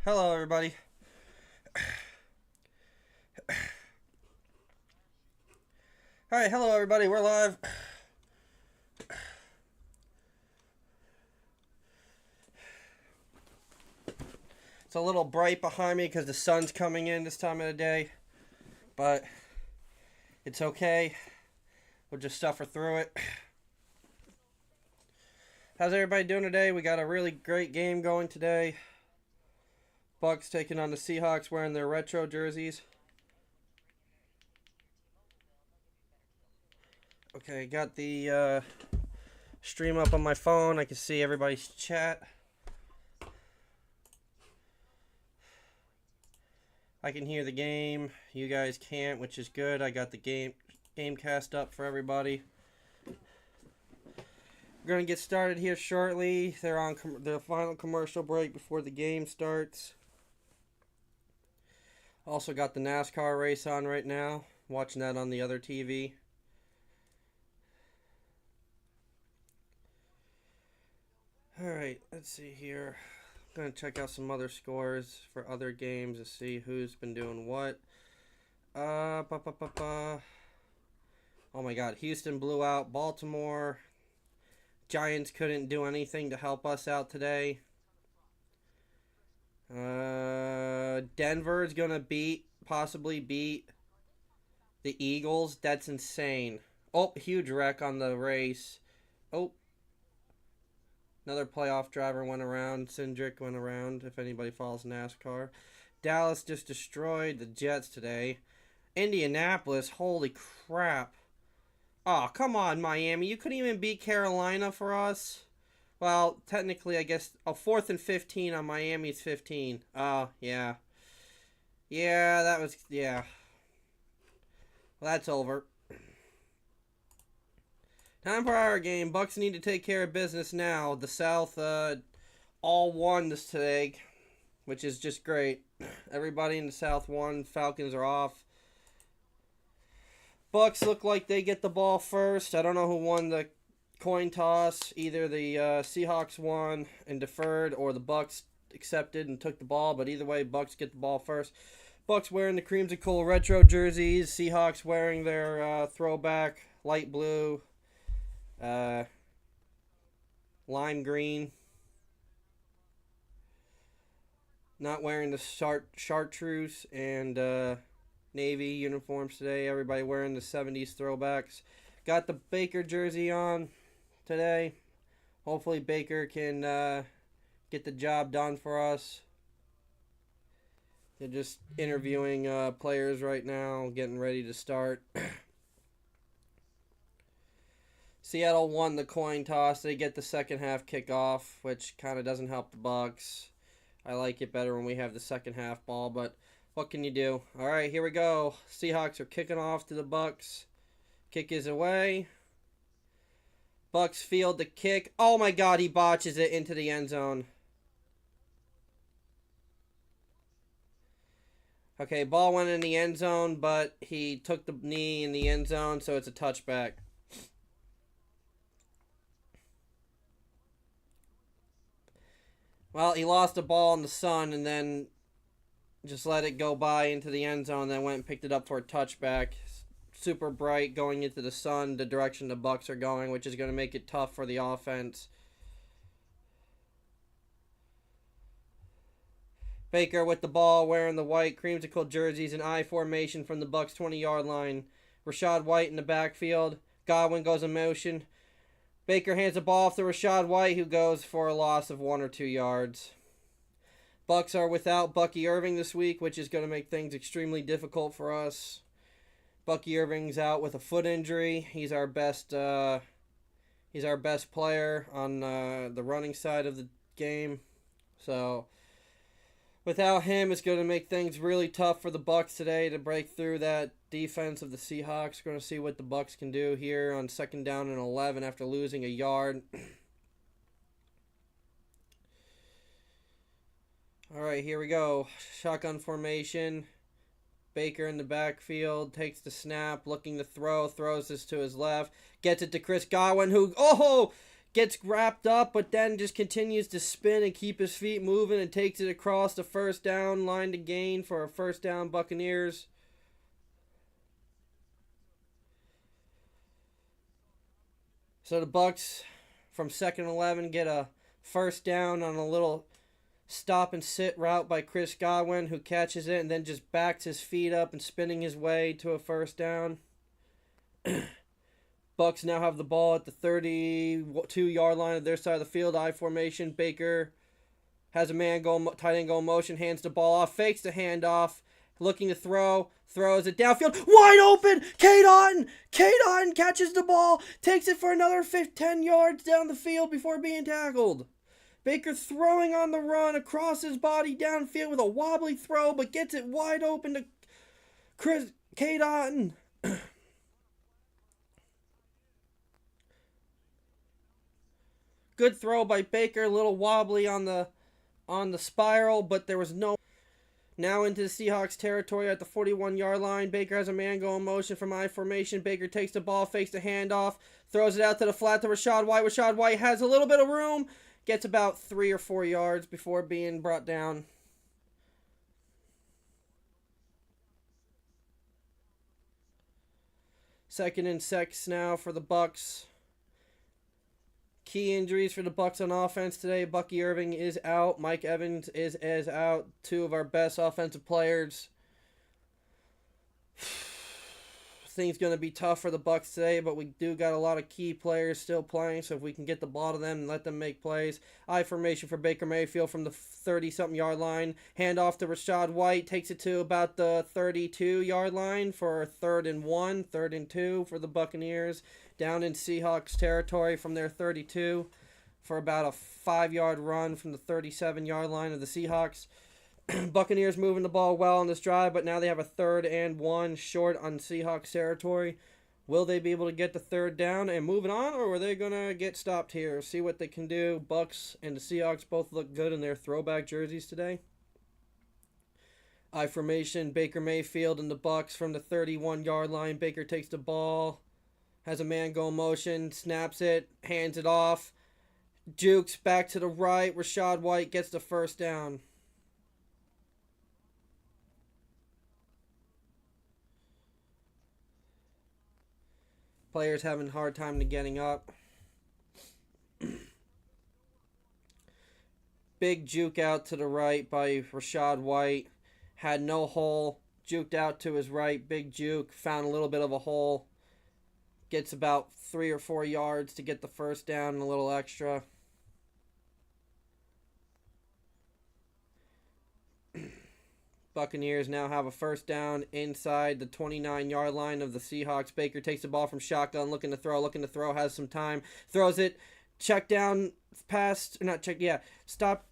Hello, everybody. All right, hello, everybody. We're live. It's a little bright behind me because the sun's coming in this time of the day, but it's okay. We'll just suffer through it. How's everybody doing today? We got a really great game going today. Bucks taking on the Seahawks wearing their retro jerseys. Okay, got the stream up on my phone. I can see everybody's chat. I can hear the game. You guys can't, which is good. I got the game cast up for everybody. We're going to get started here shortly. They're on their final commercial break before the game starts. Also got the NASCAR race on right now. Watching that on the other TV. Alright, let's see here. I'm going to check out some other scores for other games to see who's been doing what. Oh my god, Houston blew out Baltimore. Giants couldn't do anything to help us out today. Denver's going to possibly beat the Eagles. That's insane. Oh, huge wreck on the race. Oh. Another playoff driver went around. Cindric went around, if anybody follows NASCAR. Dallas just destroyed the Jets today. Indianapolis, holy crap. Oh, come on, Miami. You couldn't even beat Carolina for us? Well, technically, I guess, 4th and 15 on Miami's 15. Oh, yeah. Yeah, that was, yeah. Well, that's over. Time for our game. Bucks need to take care of business now. The South all won this today, which is just great. Everybody in the South won. Falcons are off. Bucks look like they get the ball first. I don't know who won the coin toss. Either the Seahawks won and deferred, or the Bucks accepted and took the ball. But either way, Bucks get the ball first. Bucks wearing the creamsicle retro jerseys. Seahawks wearing their throwback light blue, lime green. Not wearing the chartreuse and navy uniforms today. Everybody wearing the 70s throwbacks. Got the Baker jersey on today. Hopefully Baker can get the job done for us. They're just interviewing players right now, getting ready to start. Seattle won the coin toss. They get the second half kickoff, which kind of doesn't help the Bucks. I like it better when we have the second half ball, but what can you do? All right, here we go. Seahawks are kicking off to the Bucks. Kick is away. Bucks field the kick. Oh my god, he botches it into the end zone. Okay, ball went in the end zone, but he took the knee in the end zone, so it's a touchback. Well, he lost the ball in the sun and then just let it go by into the end zone, then went and picked it up for a touchback. Super bright going into the sun, the direction the Bucks are going, which is going to make it tough for the offense. Baker with the ball, wearing the white creamsicle jerseys in I formation from the Bucks 20-yard line. Rashad White in the backfield. Godwin goes in motion. Baker hands the ball off to Rashad White, who goes for a loss of 1 or 2 yards. Bucks are without Bucky Irving this week, which is going to make things extremely difficult for us. Bucky Irving's out with a foot injury. He's our best player on the running side of the game. So without him, it's going to make things really tough for the Bucks today to break through that defense of the Seahawks. We're going to see what the Bucks can do here on 2nd down and 11 after losing a yard. All right, here we go. Shotgun formation. Baker in the backfield, takes the snap, looking to throw, throws this to his left, gets it to Chris Godwin, who, Gets wrapped up, but then just continues to spin and keep his feet moving and takes it across the first down line to gain for a first down Buccaneers. So the Bucs from 2nd and 11 get a first down on a little stop and sit route by Chris Godwin, who catches it and then just backs his feet up and spinning his way to a first down. Bucs now have the ball at the 32-yard line of their side of the field. I formation. Baker has a man go tight end go motion, hands the ball off, fakes the handoff, looking to throw, throws it downfield, wide open. Cade Otton catches the ball, takes it for another 10 yards down the field before being tackled. Baker throwing on the run across his body downfield with a wobbly throw, but gets it wide open to Cade Otton. Good throw by Baker, a little wobbly on the spiral, but there was no. Now into the Seahawks territory at the 41-yard line. Baker has a man go in motion from I formation. Baker takes the ball, fakes the handoff, throws it out to the flat to Rachaad White. Rachaad White has a little bit of room, gets about 3 or 4 yards before being brought down. Second and 6 now for the Bucs. Key injuries for the Bucs on offense today. Bucky Irving is out. Mike Evans is out. 2 of our best offensive players. Things going to be tough for the Bucs today, but we do got a lot of key players still playing, so if we can get the ball to them and let them make plays. I formation for Baker Mayfield from the 30-something yard line. Hand off to Rachaad White. Takes it to about the 32-yard line for 3rd and 1, 3rd and 2 for the Buccaneers. Down in Seahawks territory from their 32 for about a 5-yard run from the 37-yard line of the Seahawks. Buccaneers moving the ball well on this drive, but now they have a 3rd and 1 short on Seahawks territory. Will they be able to get the 3rd down and moving on, or are they going to get stopped here? See what they can do. Bucs and the Seahawks both look good in their throwback jerseys today. I formation, Baker Mayfield and the Bucs from the 31-yard line. Baker takes the ball, has a man go motion, snaps it, hands it off, jukes back to the right. Rachaad White gets the first down. Players having a hard time to getting up. Big juke out to the right by Rachaad White. Had no hole. Juked out to his right. Big juke. Found a little bit of a hole. Gets about 3 or 4 yards to get the first down and a little extra. Buccaneers now have a first down inside the 29-yard line of the Seahawks. Baker takes the ball from shotgun, looking to throw, has some time, throws it, check down, pass, not check, yeah, stop,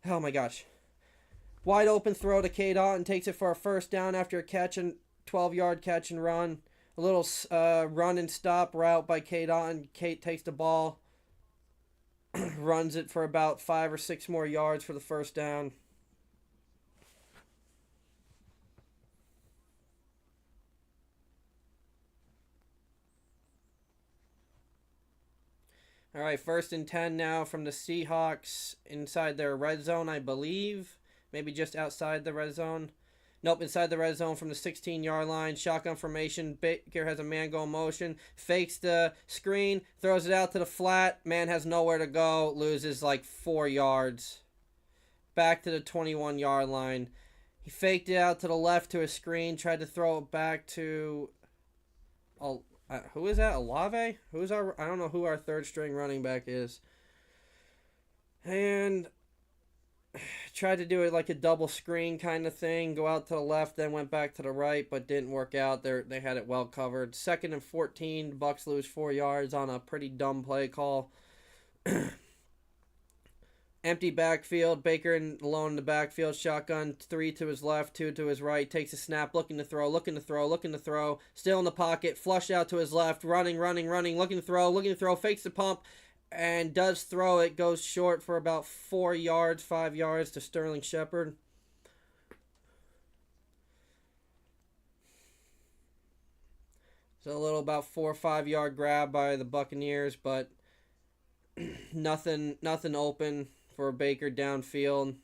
oh my gosh. Wide open throw to Cade Otton, takes it for a first down after a 12-yard catch and run. A little run and stop route by Cade Otton. Cade takes the ball, runs it for about 5 or 6 more yards for the first down. All right, 1st and 10 now from the Seahawks inside their red zone, I believe. Maybe just outside the red zone. Nope, inside the red zone from the 16-yard line. Shotgun formation. Baker has a man go motion. Fakes the screen. Throws it out to the flat. Man has nowhere to go. Loses like 4 yards. Back to the 21-yard line. He faked it out to the left to a screen. Tried to throw it back to... who is that? Olave? Who's our? I don't know who our 3rd string running back is. And tried to do it like a double screen kind of thing. Go out to the left, then went back to the right, but didn't work out. They had it well covered. 2nd and 14. Bucs lose 4 yards on a pretty dumb play call. Empty backfield. Baker alone in the backfield. Shotgun. 3 to his left, 2 to his right. Takes a snap. Looking to throw. Still in the pocket. Flush out to his left. Running. Looking to throw. Fakes the pump. And does throw it. Goes short for about 4 yards, 5 yards to Sterling Shepard. So a little about 4 or 5 yard grab by the Buccaneers, but Nothing open for Baker downfield.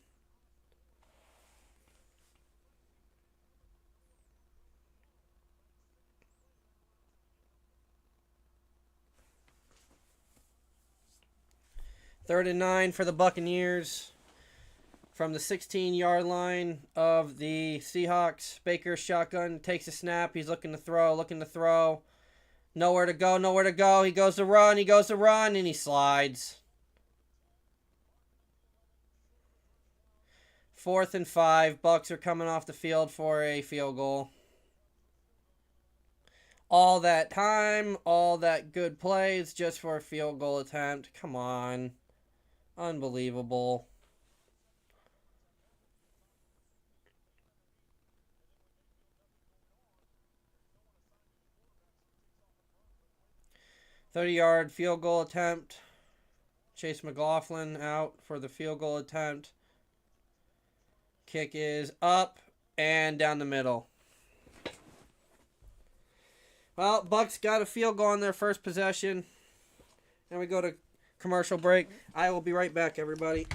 Third and 9 for the Buccaneers. From the 16-yard line of the Seahawks, Baker shotgun, takes a snap. He's looking to throw. Nowhere to go. He goes to run, and he slides. 4th and 5. Bucs are coming off the field for a field goal. All that time, all that good plays just for a field goal attempt. Come on. Unbelievable. .30-yard field goal attempt. Chase McLaughlin out for the field goal attempt. Kick is up and down the middle. Well, Bucs got a field goal on their first possession. And we go to commercial break. I will be right back, everybody.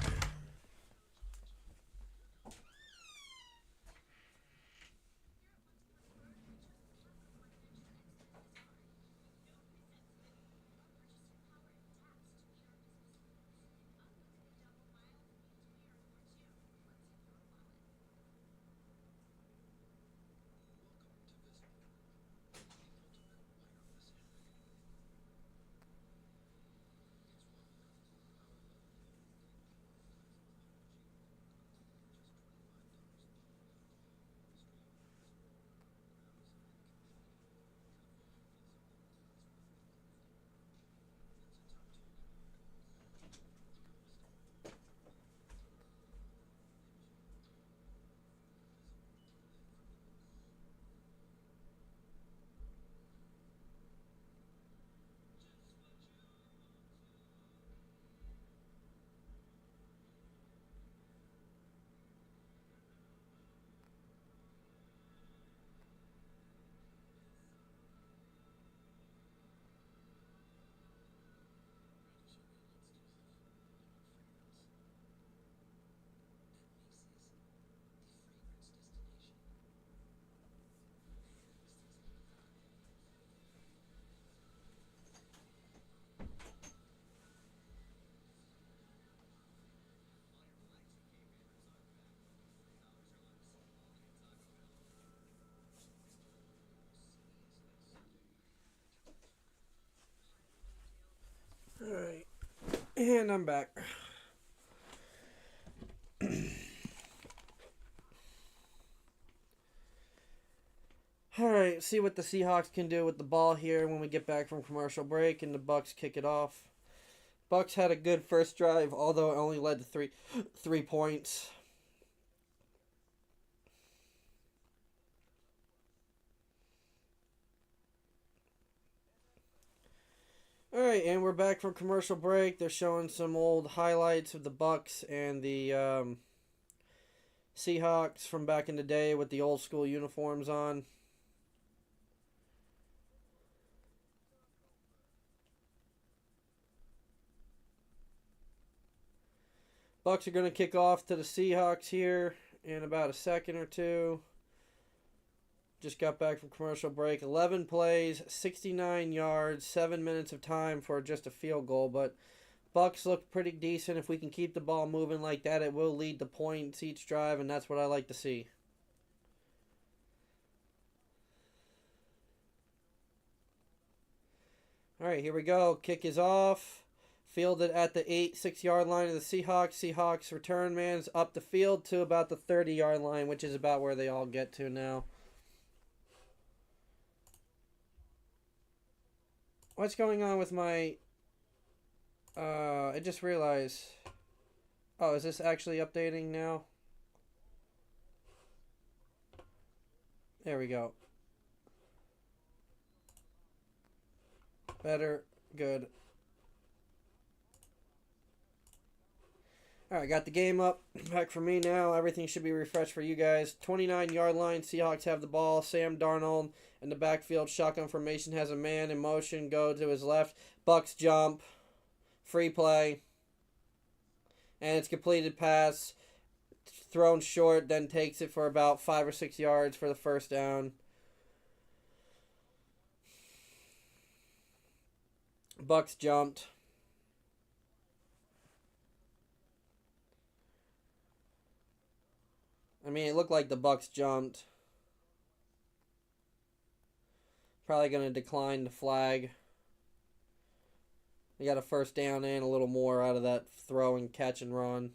Alright. And I'm back. Alright, see what the Seahawks can do with the ball here when we get back from commercial break and the Bucs kick it off. Bucs had a good first drive, although it only led to three points. Alright, and we're back from commercial break. They're showing some old highlights of the Bucs and the Seahawks from back in the day with the old school uniforms on. Bucs are going to kick off to the Seahawks here in about a second or two. Just got back from commercial break. 11 plays, 69 yards, 7 minutes of time for just a field goal. But Bucs look pretty decent. If we can keep the ball moving like that, it will lead to points each drive, and that's what I like to see. All right, here we go. Kick is off. Fielded at the 6-yard line of the Seahawks. Seahawks return man's up the field to about the 30-yard line, which is about where they all get to now. What's going on with my... I just realized... Oh, is this actually updating now? There we go. Better. Good. Alright, got the game up. Back for me now. Everything should be refreshed for you guys. 29-yard line. Seahawks have the ball. Sam Darnold in the backfield. Shotgun formation has a man in motion. Go to his left. Bucs jump. Free play. And it's completed pass. Thrown short, then takes it for about 5 or 6 yards for the first down. Bucks jumped. I mean, it looked like the Bucks jumped. Probably going to decline the flag. They got a first down and a little more out of that throw and catch and run.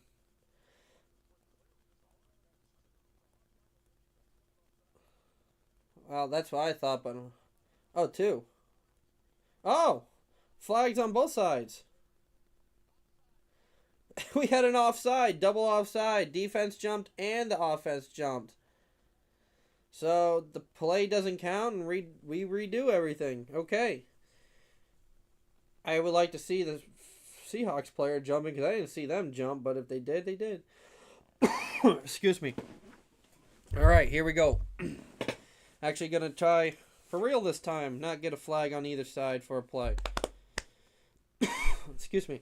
Well, that's what I thought, but... Oh, two. Oh! Flags on both sides. We had an offside, double offside. Defense jumped and the offense jumped. So the play doesn't count and we redo everything. Okay. I would like to see the Seahawks player jumping because I didn't see them jump, but if they did, they did. Excuse me. All right, here we go. Actually going to try for real this time, not get a flag on either side for a play. Excuse me.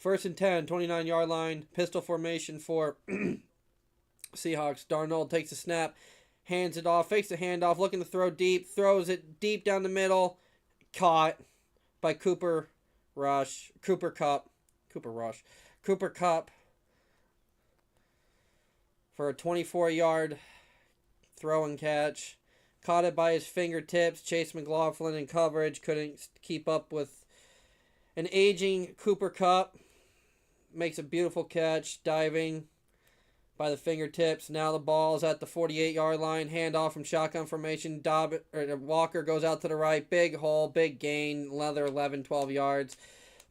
1st and 10, 29-yard line, pistol formation for Seahawks. Darnold takes a snap, hands it off, fakes the handoff, looking to throw deep, throws it deep down the middle, caught by Cooper Kupp for a 24-yard throw and catch. Caught it by his fingertips. Chase McLaughlin in coverage couldn't keep up with an aging Cooper Kupp. Makes a beautiful catch, diving by the fingertips. Now the ball is at the 48-yard line. Handoff from shotgun formation. Walker goes out to the right. Big hole, big gain. Another 11, 12 yards.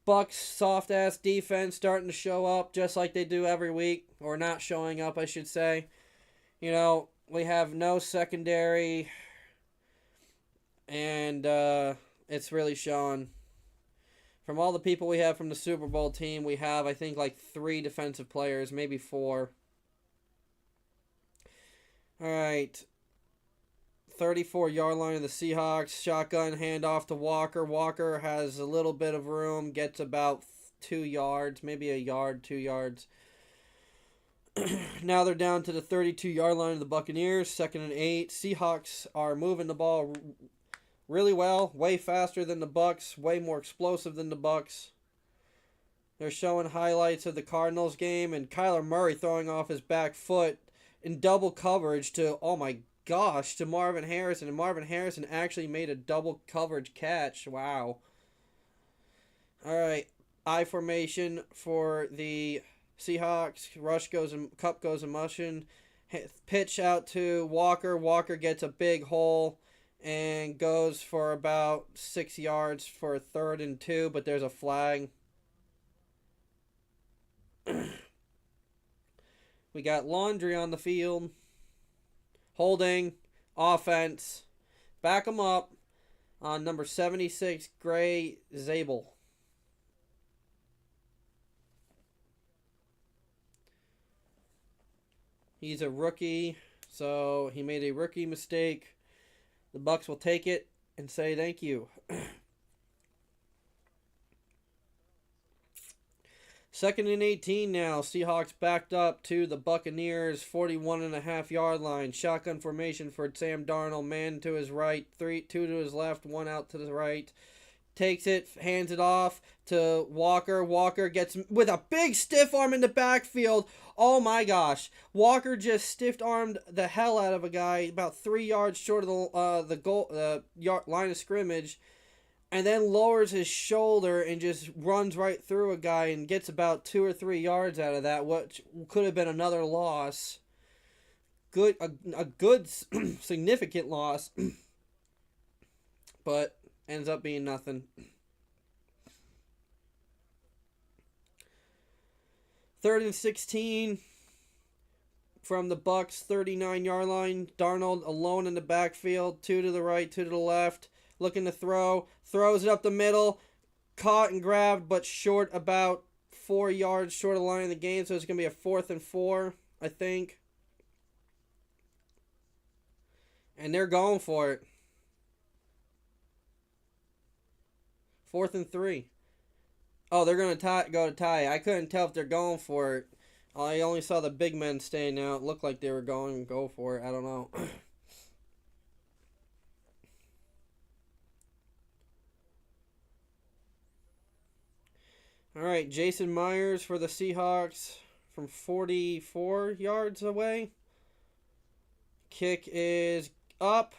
Bucks soft-ass defense starting to show up just like they do every week. Or not showing up, I should say. You know, we have no secondary. And it's really showing. From all the people we have from the Super Bowl team, we have, I think, like 3 defensive players, maybe 4. All right. 34-yard line of the Seahawks. Shotgun handoff to Walker. Walker has a little bit of room, gets about 2 yards, maybe a yard, 2 yards. Now they're down to the 32-yard line of the Buccaneers. 2nd and 8. Seahawks are moving the ball really well, way faster than the Bucks, way more explosive than the Bucks. They're showing highlights of the Cardinals game and Kyler Murray throwing off his back foot in double coverage to, oh my gosh, to Marvin Harrison. And Marvin Harrison actually made a double coverage catch. Wow. All right, I formation for the Seahawks. Kupp goes in motion. Pitch out to Walker. Walker gets a big hole and goes for about 6 yards for a 3rd and 2, but there's a flag. We got laundry on the field. Holding. Offense. Back them up on number 76, Gray Zabel. He's a rookie, so he made a rookie mistake. The Bucks will take it and say thank you. 2nd and 18 now. Seahawks backed up to the Buccaneers 41.5-yard line. Shotgun formation for Sam Darnold. Man to his right, 2 to his left, 1 out to the right. Takes it, hands it off to Walker. Walker gets with a big stiff arm in the backfield. Oh my gosh. Walker just stiff-armed the hell out of a guy about 3 yards short of the goal line of scrimmage, and then lowers his shoulder and just runs right through a guy and gets about 2 or 3 yards out of that, which could have been another loss. A good significant loss, but ends up being nothing. 3rd and 16 from the Bucks 39-yard line. Darnold alone in the backfield, 2 to the right, 2 to the left, looking to throw, throws it up the middle, caught and grabbed, but short about 4 yards short of the line of the game, so it's going to be a 4th and 4, I think. And they're going for it. 4th and 3. Oh, they're going to go to tie. I couldn't tell if they're going for it. I only saw the big men staying out. It looked like they were going to go for it. I don't know. All right, Jason Myers for the Seahawks from 44 yards away. Kick is up.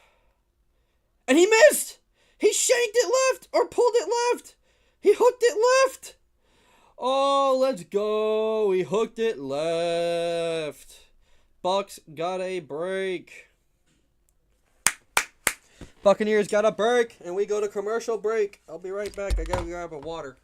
And he missed! He shanked it left or pulled it left. He hooked it left. Oh, let's go. He hooked it left. Bucks got a break. Buccaneers got a break, and we go to commercial break. I'll be right back. I gotta grab a water.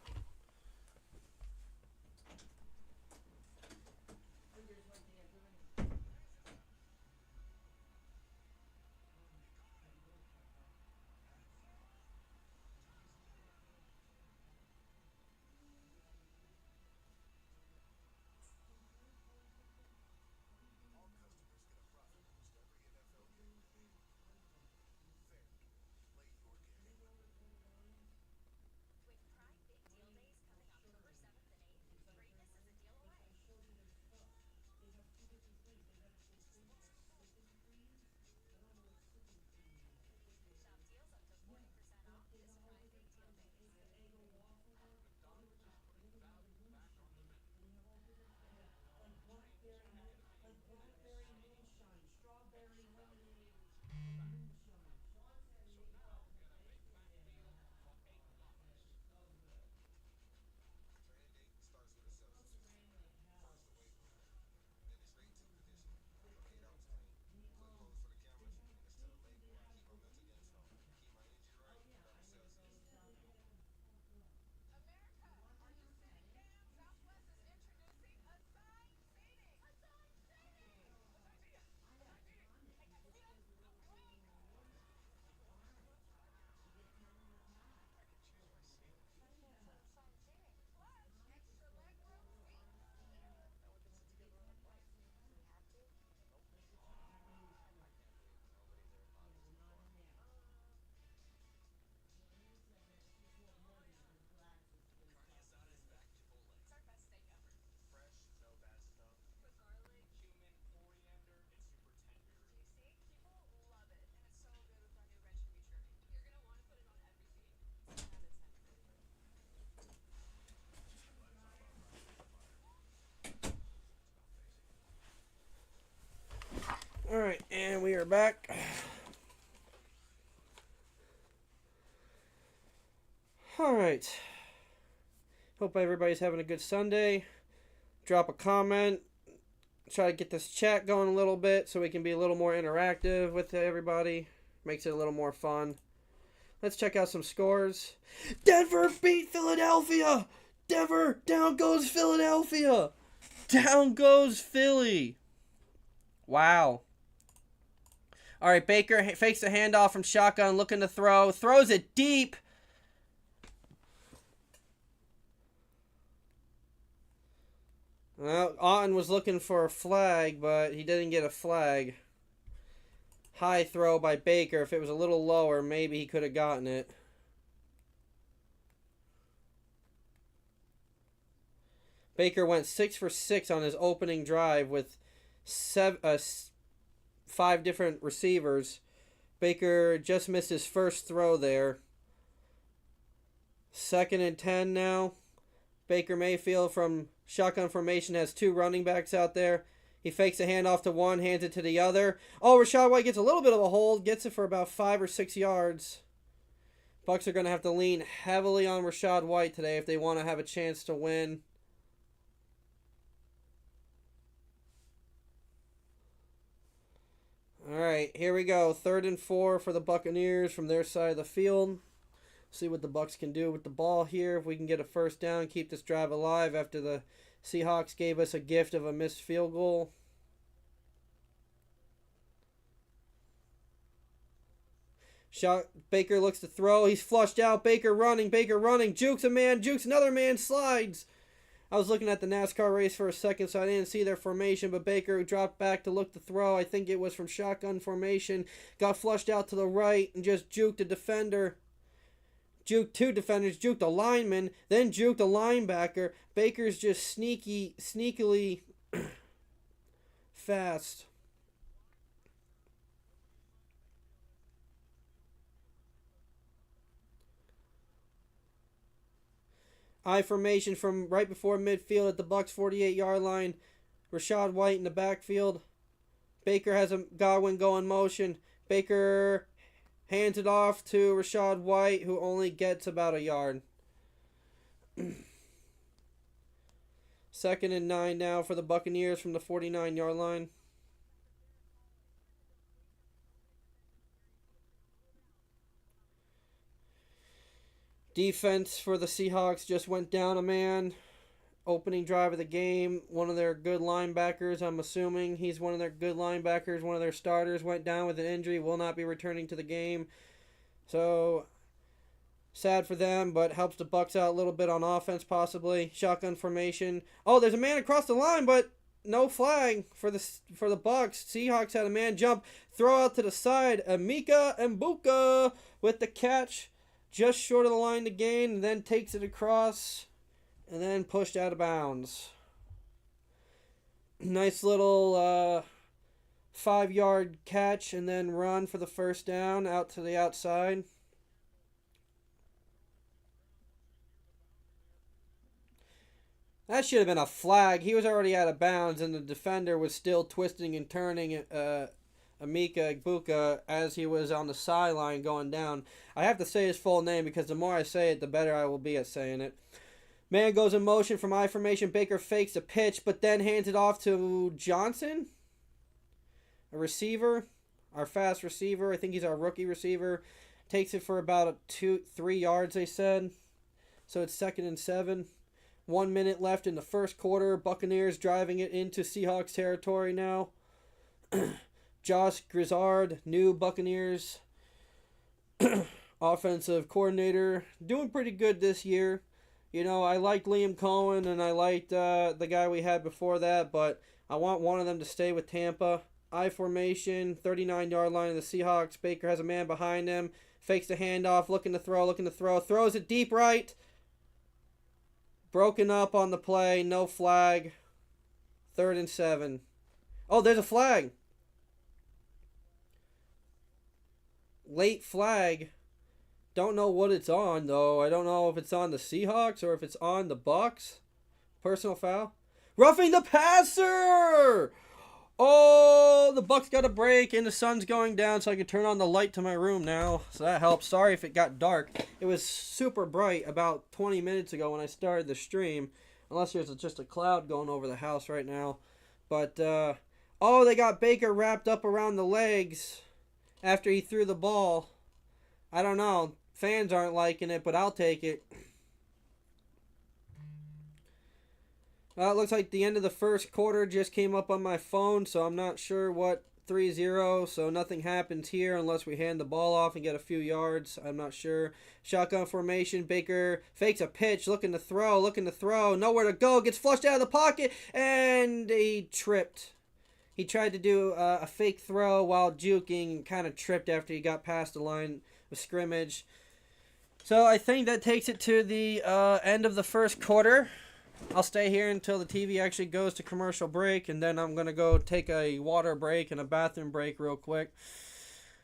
All right, and we are back. All right. Hope everybody's having a good Sunday. Drop a comment. Try to get this chat going a little bit so we can be a little more interactive with everybody. Makes it a little more fun. Let's check out some scores. Denver beat Philadelphia. Denver, down goes Philadelphia. Down goes Philly. Wow. All right, Baker fakes a handoff from shotgun, looking to throw. Throws it deep. Well, Otten was looking for a flag, but he didn't get a flag. High throw by Baker. If it was a little lower, maybe he could have gotten it. Baker went 6 for 6 on his opening drive with 5 different receivers. Baker just missed his first throw there. 2nd and 10 now. Baker Mayfield from shotgun formation has 2 running backs out there. He fakes a handoff to one, hands it to the other. Oh, Rachaad White gets a little bit of a hold, gets it for about 5 or 6 yards. Bucks are going to have to lean heavily on Rachaad White today if they want to have a chance to win. All right, here we go. 3rd and 4 for the Buccaneers from their side of the field. See what the Bucks can do with the ball here. If we can get a first down, keep this drive alive after the Seahawks gave us a gift of a missed field goal. Baker looks to throw. He's flushed out. Baker running. Jukes a man. Jukes another man. Slides. I was looking at the NASCAR race for a second, so I didn't see their formation, but Baker dropped back to look to throw. I think it was from shotgun formation. Got flushed out to the right and just juked a defender. Juked 2 defenders, juked a lineman, then juked a linebacker. Baker's just sneakily fast. I formation from right before midfield at the Bucs 48-yard line. Rachaad White in the backfield. Baker has a Godwin go in motion. Baker hands it off to Rachaad White, who only gets about a yard. 2nd and 9 now for the Buccaneers from the 49-yard line. Defense for the Seahawks just went down a man. Opening drive of the game, one of their good linebackers, I'm assuming he's one of their good linebackers, one of their starters, went down with an injury, will not be returning to the game. So, sad for them, but helps the Bucs out a little bit on offense possibly. Shotgun formation. Oh, there's a man across the line, but no flag for the Bucs. Seahawks had a man jump, throw out to the side. Emeka Egbuka with the catch, just short of the line to gain, and then takes it across. And then pushed out of bounds. Nice little 5-yard catch and then run for the first down out to the outside. That should have been a flag. He was already out of bounds and the defender was still twisting and turning Emeka Egbuka as he was on the sideline going down. I have to say his full name because the more I say it, the better I will be at saying it. Man goes in motion from I formation. Baker fakes a pitch, but then hands it off to Johnson, a receiver, our fast receiver. I think he's our rookie receiver. Takes it for about 2-3 yards, they said. So it's 2nd and 7. 1 minute left in the first quarter. Buccaneers driving it into Seahawks territory now. Josh Grizzard, new Buccaneers offensive coordinator, doing pretty good this year. You know, I liked Liam Cohen and I liked the guy we had before that, but I want one of them to stay with Tampa. I formation, 39-yard line of the Seahawks. Baker has a man behind him. Fakes the handoff, looking to throw. Throws it deep right. Broken up on the play, no flag. 3rd and 7. Oh, there's a flag. Late flag. Don't know what it's on, though. I don't know if it's on the Seahawks or if it's on the Bucs. Personal foul. Roughing the passer! Oh, the Bucs got a break and the sun's going down so I can turn on the light to my room now. So that helps. Sorry if it got dark. It was super bright about 20 minutes ago when I started the stream. Unless there's just a cloud going over the house right now. But, oh, they got Baker wrapped up around the legs after he threw the ball. I don't know. Fans aren't liking it, but I'll take it. Well, it looks like the end of the first quarter just came up on my phone, so I'm not sure what 3-0, so nothing happens here unless we hand the ball off and get a few yards. I'm not sure. Shotgun formation. Baker fakes a pitch, looking to throw, nowhere to go, gets flushed out of the pocket, and he tripped. He tried to do a fake throw while juking and kind of tripped after he got past the line of scrimmage. So I think that takes it to the end of the first quarter. I'll stay here until the TV actually goes to commercial break, and then I'm going to go take a water break and a bathroom break real quick.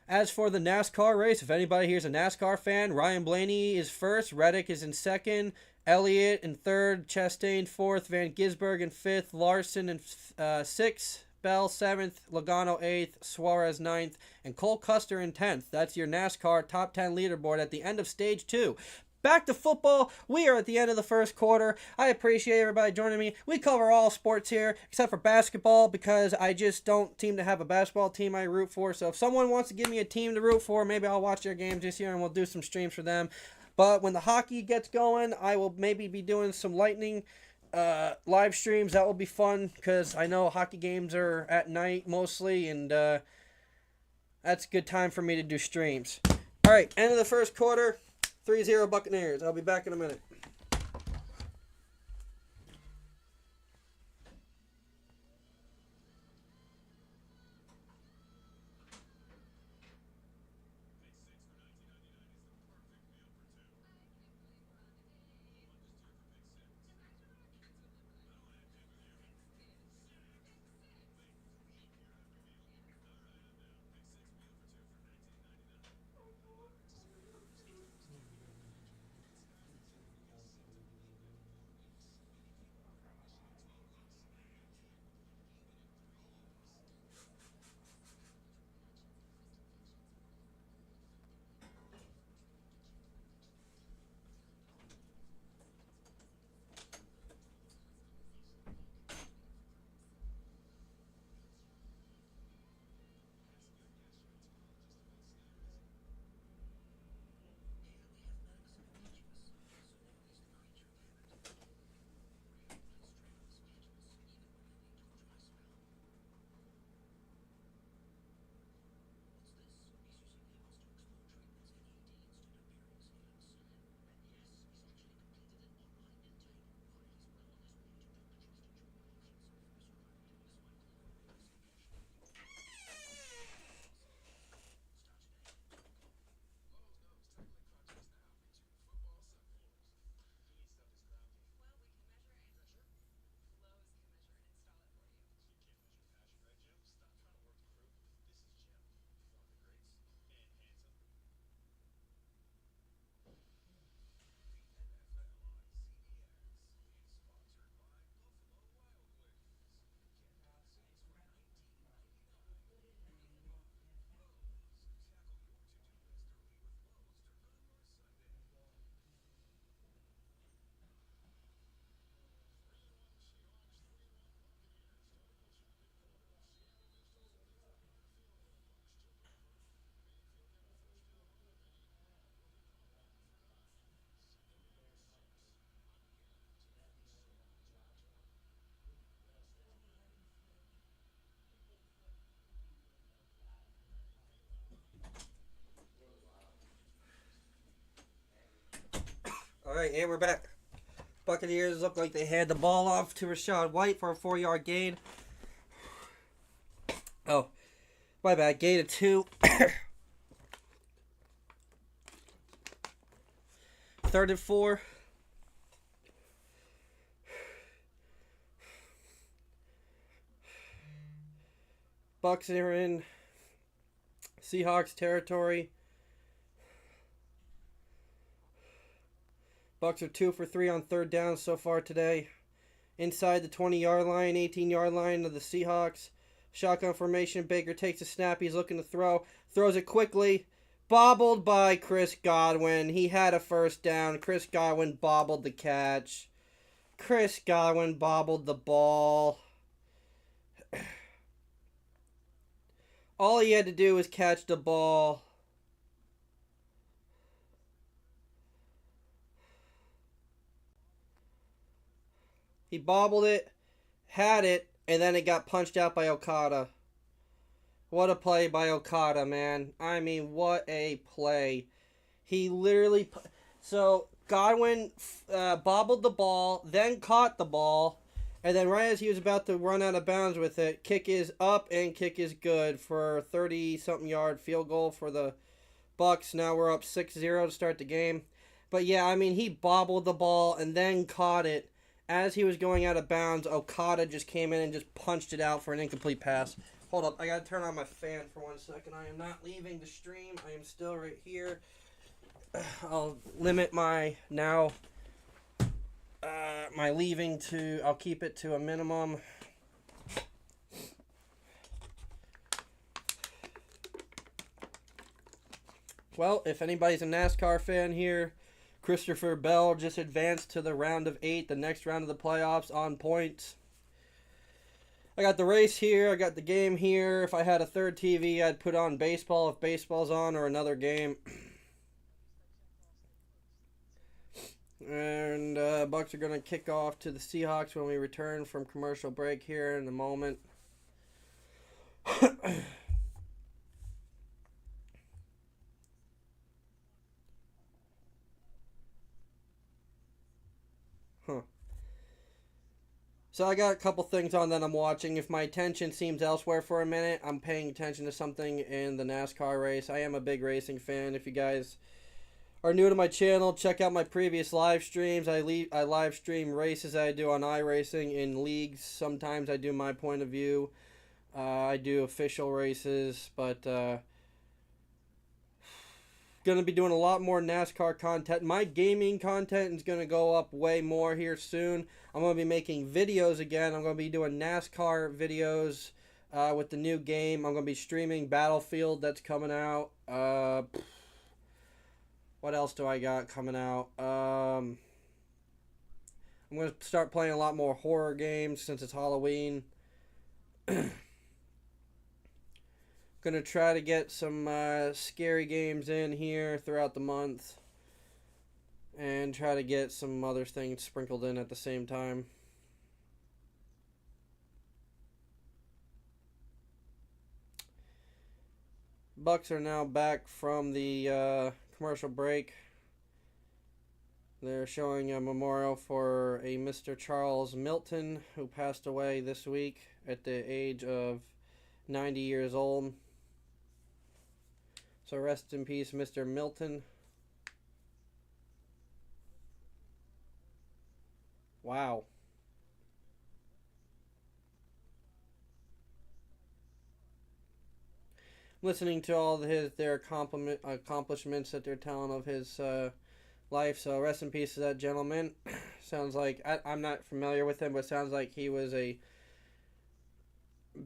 As for the NASCAR race, if anybody here is a NASCAR fan, Ryan Blaney is first, Reddick is in second, Elliott in third, Chastain fourth, Van Gisberg in fifth, Larson in sixth, Bell 7th, Logano 8th, Suarez 9th, and Cole Custer in 10th. That's your NASCAR top 10 leaderboard at the end of stage 2. Back to football. We are at the end of the first quarter. I appreciate everybody joining me. We cover all sports here except for basketball because I just don't seem to have a basketball team I root for. So if someone wants to give me a team to root for, maybe I'll watch their games this year and we'll do some streams for them. But when the hockey gets going, I will maybe be doing some lightning live streams. That will be fun because I know hockey games are at night mostly, and that's a good time for me to do streams. All right, end of the first quarter, 3-0 Buccaneers. I'll be back in a minute. Alright, and we're back. Buccaneers look like they had the ball off to Rashad White for a 4-yard gain. Oh, my bad. Gain of 2. 3rd and 4. Bucks are in Seahawks territory. Bucks are 2 for 3 on 3rd down so far today. Inside the 20-yard line, 18-yard line of the Seahawks. Shotgun formation. Baker takes a snap. He's looking to throw. Throws it quickly. Bobbled by Chris Godwin. He had a 1st down. Chris Godwin bobbled the catch. Chris Godwin bobbled the ball. All he had to do was catch the ball. He bobbled it, had it, and then it got punched out by Okada. What a play by Okada, man. I mean, what a play. He literally... So, Godwin bobbled the ball, then caught the ball, and then right as he was about to run out of bounds with it, kick is up and kick is good for a 30-something yard field goal for the Bucks. Now we're up 6-0 to start the game. But yeah, I mean, he bobbled the ball and then caught it. As he was going out of bounds, Okada just came in and just punched it out for an incomplete pass. Hold up, I gotta turn on my fan for 1 second. I am not leaving the stream. I am still right here. I'll limit my my leaving to, I'll keep it to a minimum. Well, if anybody's a NASCAR fan here, Christopher Bell just advanced to the round of 8, the next round of the playoffs on points. I got the race here. I got the game here. If I had a 3rd TV, I'd put on baseball if baseball's on or another game. And Bucks are going to kick off to the Seahawks when we return from commercial break here in a moment. So I got a couple things on that I'm watching. If my attention seems elsewhere for a minute, I'm paying attention to something in the NASCAR race. I am a big racing fan. If you guys are new to my channel, check out my previous live streams. I live stream races that I do on iRacing in leagues. Sometimes I do my point of view. I do official races, but going to be doing a lot more NASCAR content. My gaming content is going to go up way more here soon. I'm going to be making videos again. I'm going to be doing NASCAR videos with the new game. I'm going to be streaming Battlefield that's coming out. What else do I got coming out? I'm going to start playing a lot more horror games since it's Halloween. Going to try to get some scary games in here throughout the month. And try to get some other things sprinkled in at the same time. Bucks are now back from the commercial break. They're showing a memorial for a Mr. Charles Milton who passed away this week at the age of 90 years old. So rest in peace, Mr. Milton. Wow. Listening to all their accomplishments that they're telling of his life. So rest in peace to that gentleman. Sounds like, I'm not familiar with him, but sounds like he was a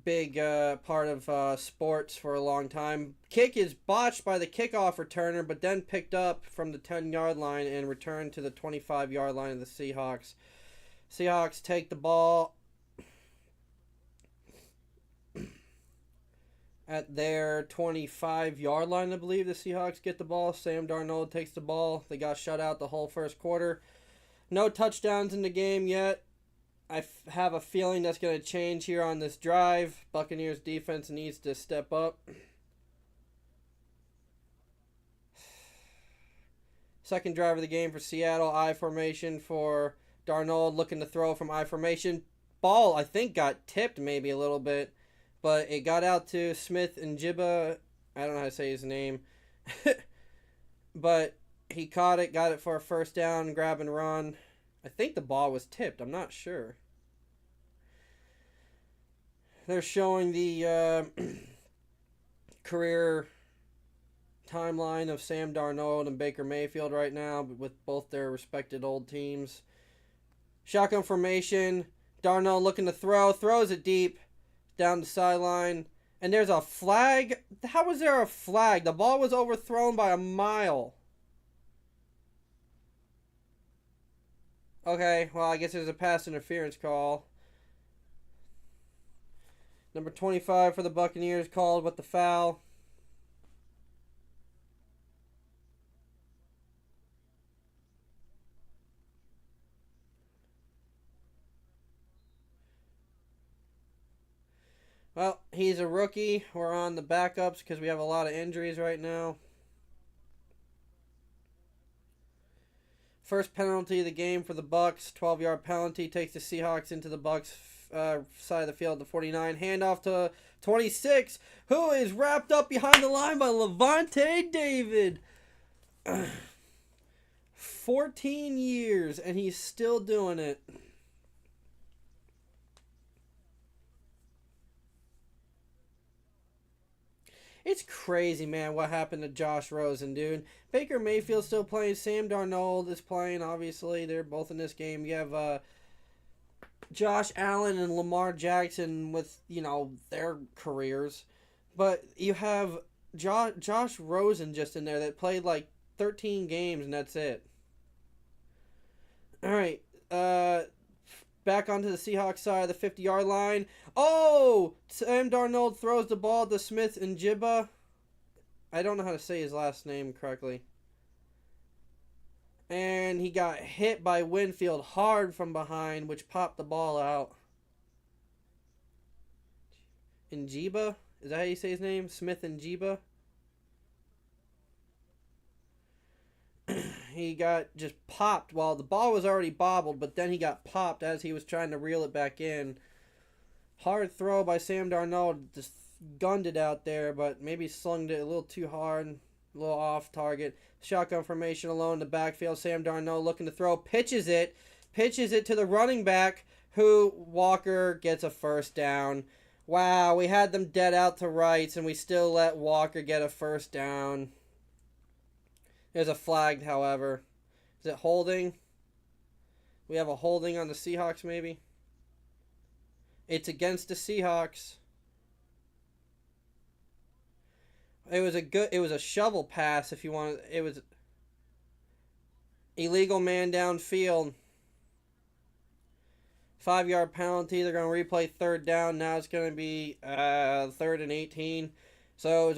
big part of sports for a long time. Kick is botched by the kickoff returner, but then picked up from the 10-yard line and returned to the 25-yard line of the Seahawks. Seahawks take the ball at their 25-yard line, I believe. The Seahawks get the ball. Sam Darnold takes the ball. They got shut out the whole first quarter. No touchdowns in the game yet. I have a feeling that's going to change here on this drive. Buccaneers defense needs to step up. Second drive of the game for Seattle. I formation for Darnold, looking to throw from I formation. Ball, I think, got tipped maybe a little bit, but it got out to Smith and Jibba. I don't know how to say his name. But he caught it, got it for a first down, grab and run. I think the ball was tipped. I'm not sure. They're showing the career timeline of Sam Darnold and Baker Mayfield right now with both their respected old teams. Shotgun formation. Darnold looking to throw. Throws it deep down the sideline. And there's a flag. How was there a flag? The ball was overthrown by a mile. Okay, well, I guess there's a pass interference call. Number 25 for the Buccaneers called with the foul. Well, he's a rookie. We're on the backups because we have a lot of injuries right now. First penalty of the game for the Bucs. 12-yard penalty takes the Seahawks into the Bucs side of the field to 49. Handoff to 26, who is wrapped up behind the line by Levante David. 14 years, and he's still doing it. It's crazy, man, what happened to Josh Rosen, dude. Baker Mayfield's still playing. Sam Darnold is playing, obviously. They're both in this game. You have Josh Allen and Lamar Jackson with, their careers. But you have Josh Rosen just in there that played like 13 games, and that's it. All right. Back onto the Seahawks side of the 50-yard line. Oh! Sam Darnold throws the ball to Smith and Jibba. I don't know how to say his last name correctly. And he got hit by Winfield hard from behind, which popped the ball out. Njiba? Is that how you say his name? Smith and Njiba? He got just popped. Well, the ball was already bobbled, but then he got popped as he was trying to reel it back in. Hard throw by Sam Darnold. Just gunned it out there, but maybe slung it a little too hard. A little off target. Shotgun formation alone in the backfield. Sam Darnold looking to throw. Pitches it to the running back, who Walker gets a first down. Wow, we had them dead out to rights, and we still let Walker get a first down. There's a flag, however. Is it holding? We have a holding on the Seahawks, maybe? It's against the Seahawks. It was a shovel pass if you want. It was illegal man downfield. 5-yard penalty. They're going to replay third down. Now it's going to be 3rd and 18. So it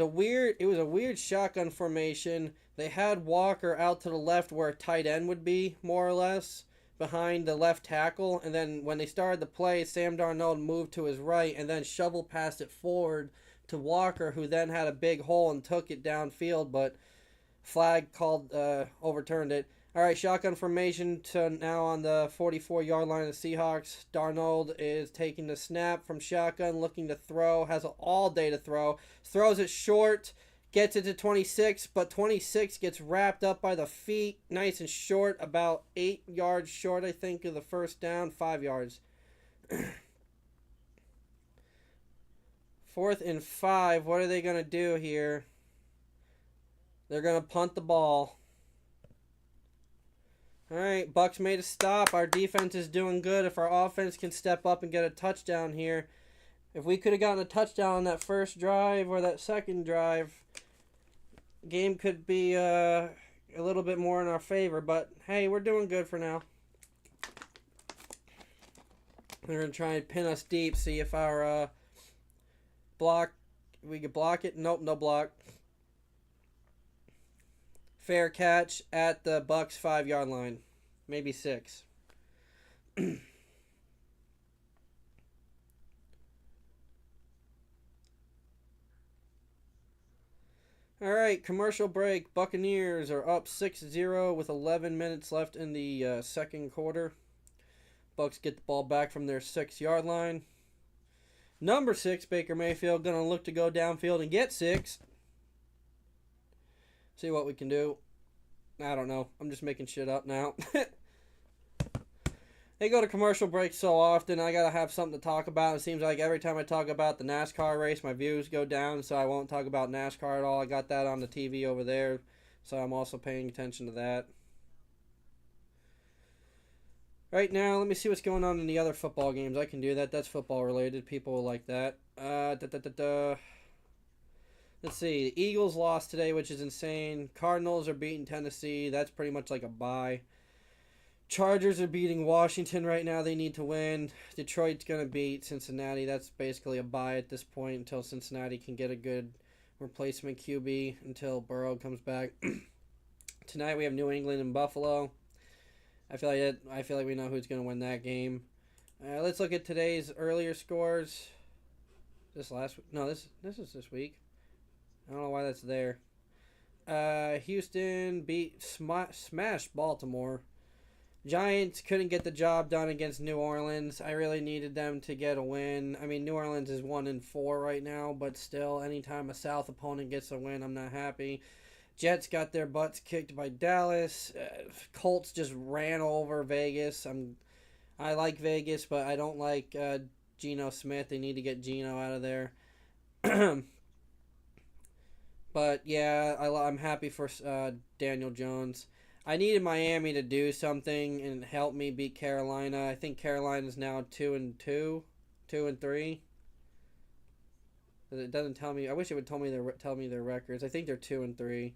was a weird shotgun formation. They had Walker out to the left where a tight end would be, more or less, behind the left tackle. And then when they started the play, Sam Darnold moved to his right and then shovel passed it forward to Walker, who then had a big hole and took it downfield, but flag called, overturned it. All right, shotgun formation to now on the 44-yard line of the Seahawks. Darnold is taking the snap from shotgun, looking to throw, has all day to throw. Throws it short, gets it to 26, but 26 gets wrapped up by the feet, nice and short, about 8 yards short, I think, of the first down, 5 yards. 4th and 5, what are they going to do here? They're going to punt the ball. All right, Bucs made a stop. Our defense is doing good. If our offense can step up and get a touchdown here. If we could have gotten a touchdown on that first drive or that second drive, game could be a little bit more in our favor. But, hey, we're doing good for now. They're going to try and pin us deep, see if our we could block it. Nope, no block. Fair catch at the Bucs 5-yard line. Maybe 6. All right, commercial break. Buccaneers are up 6-0 with 11 minutes left in the second quarter. Bucks get the ball back from their 6-yard line. Number 6, Baker Mayfield, going to look to go downfield and get 6. See what we can do. I don't know. I'm just making shit up now. They go to commercial break so often, I gotta have something to talk about. It seems like every time I talk about the NASCAR race, my views go down, so I won't talk about NASCAR at all. I got that on the TV over there, so I'm also paying attention to that. Right now, let me see what's going on in the other football games. I can do that. That's football related. People will like that. Let's see. The Eagles lost today, which is insane. Cardinals are beating Tennessee. That's pretty much like a bye. Chargers are beating Washington right now. They need to win. Detroit's going to beat Cincinnati. That's basically a bye at this point until Cincinnati can get a good replacement QB until Burrow comes back. Tonight we have New England and Buffalo. I feel like we know who's going to win that game. Let's look at today's earlier scores. This is this week. I don't know why that's there. Houston smashed Baltimore. Giants couldn't get the job done against New Orleans. I really needed them to get a win. I mean, New Orleans is 1-4 right now, but still, anytime a South opponent gets a win, I'm not happy. Jets got their butts kicked by Dallas. Colts just ran over Vegas. I like Vegas, but I don't like Geno Smith. They need to get Geno out of there. But yeah, I'm happy for Daniel Jones. I needed Miami to do something and help me beat Carolina. I think Carolina's now 2-2, 2-3. It doesn't tell me. I wish it would tell me their records. I think they're 2-3.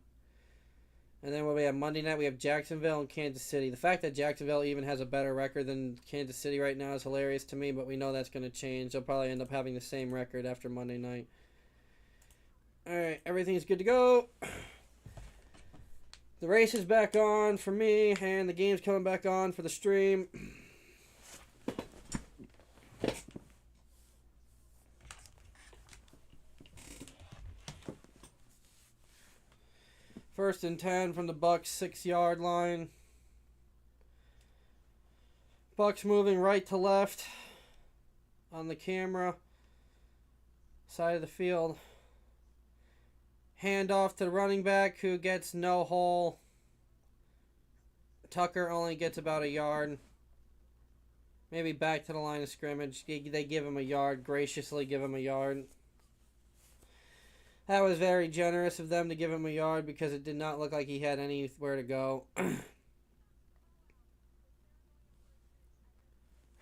And then when we have Monday night, we have Jacksonville and Kansas City. The fact that Jacksonville even has a better record than Kansas City right now is hilarious to me, but we know that's going to change. They'll probably end up having the same record after Monday night. All right, everything's good to go. The race is back on for me, and the game's coming back on for the stream. First and 10 from the Bucks 6-yard line. Bucks moving right to left on the camera. Side of the field. Handoff to the running back who gets no hole. Tucker only gets about a yard. Maybe back to the line of scrimmage. They give him a yard, graciously give him a yard. That was very generous of them to give him a yard because it did not look like he had anywhere to go.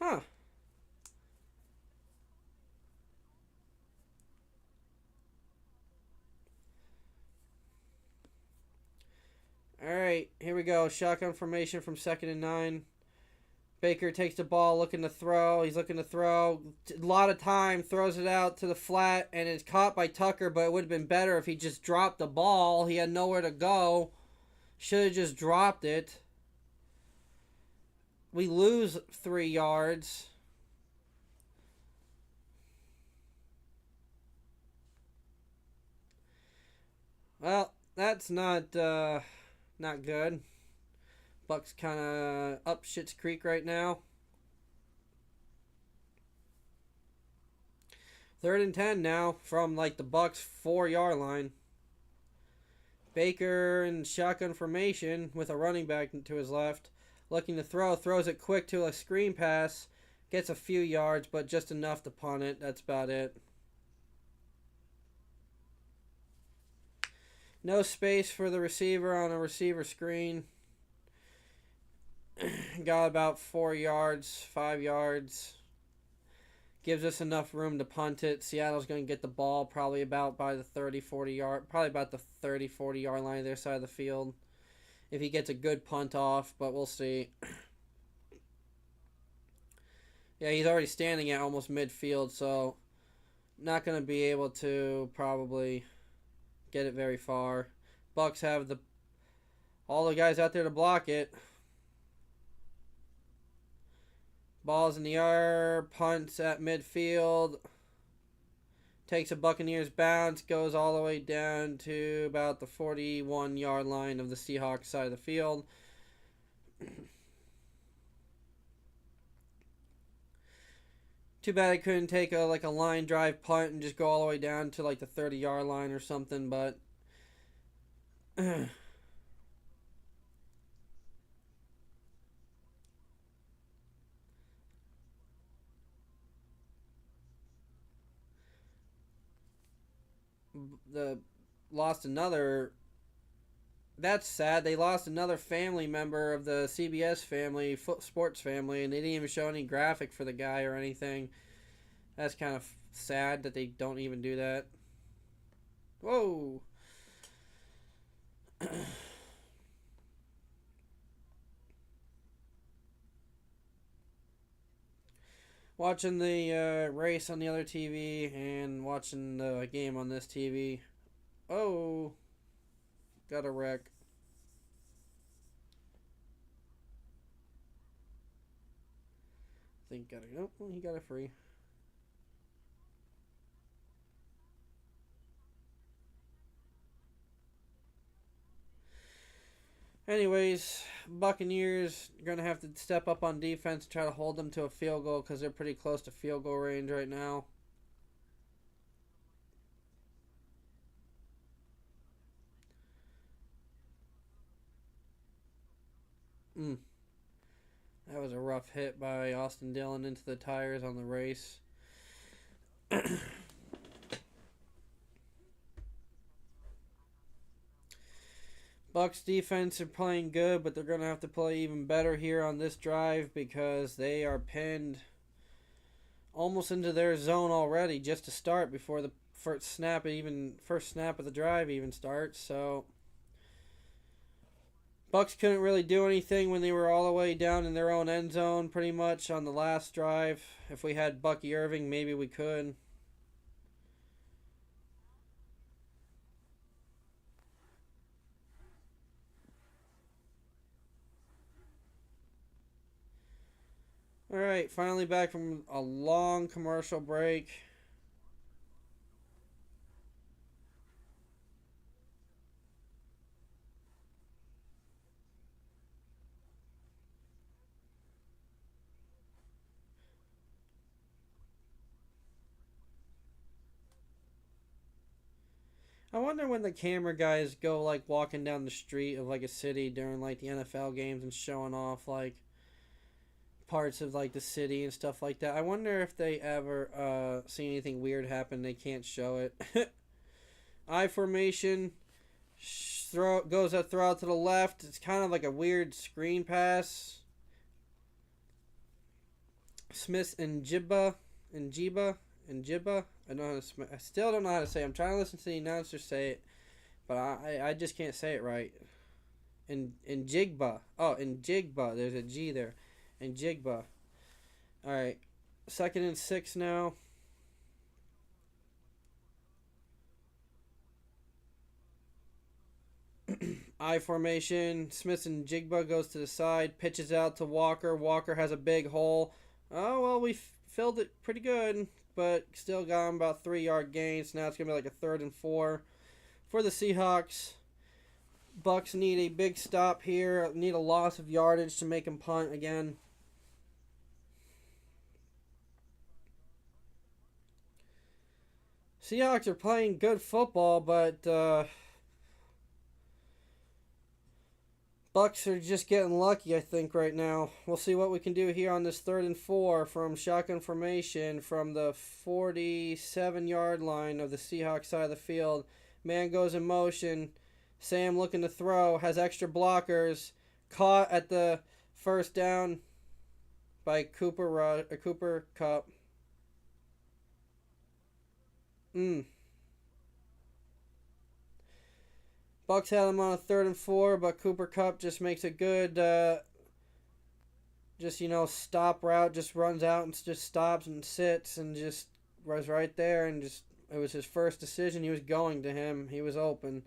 Huh. Alright, here we go. Shotgun formation from 2nd and 9. Baker takes the ball, looking to throw. He's looking to throw. A lot of time, throws it out to the flat, and it's caught by Tucker, but it would have been better if he just dropped the ball. He had nowhere to go. Should have just dropped it. We lose 3 yards. Well, that's not good. Bucks kind of up Schitt's Creek right now. 3rd and 10 now from like the Bucks 4-yard line. Baker in shotgun formation with a running back to his left. Looking to throw. Throws it quick to a screen pass. Gets a few yards, but just enough to punt it. That's about it. No space for the receiver on a receiver screen. Got about 4 yards, 5 yards. Gives us enough room to punt it. Seattle's going to get the ball probably about by the 30-40 yard line their side of the field. If he gets a good punt off, but we'll see. Yeah, he's already standing at almost midfield, so not going to be able to probably get it very far. Bucks have all the guys out there to block it. Ball's in the air, punts at midfield. Takes a Buccaneers bounce, goes all the way down to about the 41-yard line of the Seahawks side of the field. Too bad I couldn't take a line drive punt and just go all the way down to like the 30-yard line or something, but the lost another. That's sad. They lost another family member of the CBS family, sports family, and they didn't even show any graphic for the guy or anything. That's kind of sad that they don't even do that. Whoa. Watching the race on the other TV and watching the game on this TV. Oh. Got a wreck. I think got a... Oh, he got a free. Anyways, Buccaneers are going to have to step up on defense and try to hold them to a field goal because they're pretty close to field goal range right now. That was a rough hit by Austin Dillon into the tires on the race. Bucs defense are playing good, but they're going to have to play even better here on this drive because they are pinned almost into their zone already just to start before the first snap of the drive even starts. So Bucs couldn't really do anything when they were all the way down in their own end zone pretty much on the last drive. If we had Bucky Irving, maybe we could. Alright, finally back from a long commercial break. I wonder when the camera guys go like walking down the street of like a city during like the NFL games and showing off like parts of like the city and stuff like that. I wonder if they ever see anything weird happen. They can't show it. I formation, goes a throw out to the left. It's kind of like a weird screen pass. Smith and Jibba. I still don't know how to say it. I'm trying to listen to the announcer say it, but I just can't say it right. In Jigba. Oh, in Jigba. There's a G there. In Jigba. Alright. 2nd and 6 now. I formation. Smith and Jigba goes to the side. Pitches out to Walker. Walker has a big hole. Oh, well, we filled it pretty good, but still got him about 3-yard gains. Now it's going to be like a 3rd and 4 for the Seahawks. Bucs need a big stop here. Need a loss of yardage to make him punt again. Seahawks are playing good football, but Bucs are just getting lucky, I think, right now. We'll see what we can do here on this 3rd and 4 from shotgun formation from the 47-yard line of the Seahawks side of the field. Man goes in motion. Sam looking to throw. Has extra blockers. Caught at the first down by Cooper Kupp. Bucs had him on a 3rd and 4, but Cooper Kupp just makes a good, stop route. Just runs out and just stops and sits and just was right there and just it was his first decision. He was going to him. He was open.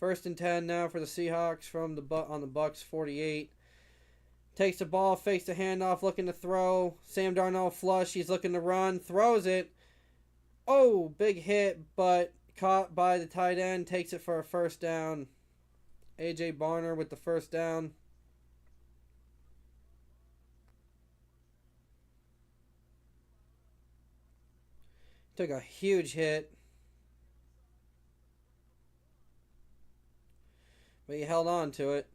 1st and 10 now for the Seahawks on the Bucs 48. Takes the ball, fakes the handoff, looking to throw. Sam Darnold flush. He's looking to run, throws it. Oh, big hit, but caught by the tight end. Takes it for a first down. A.J. Barner with the first down. Took a huge hit. But he held on to it.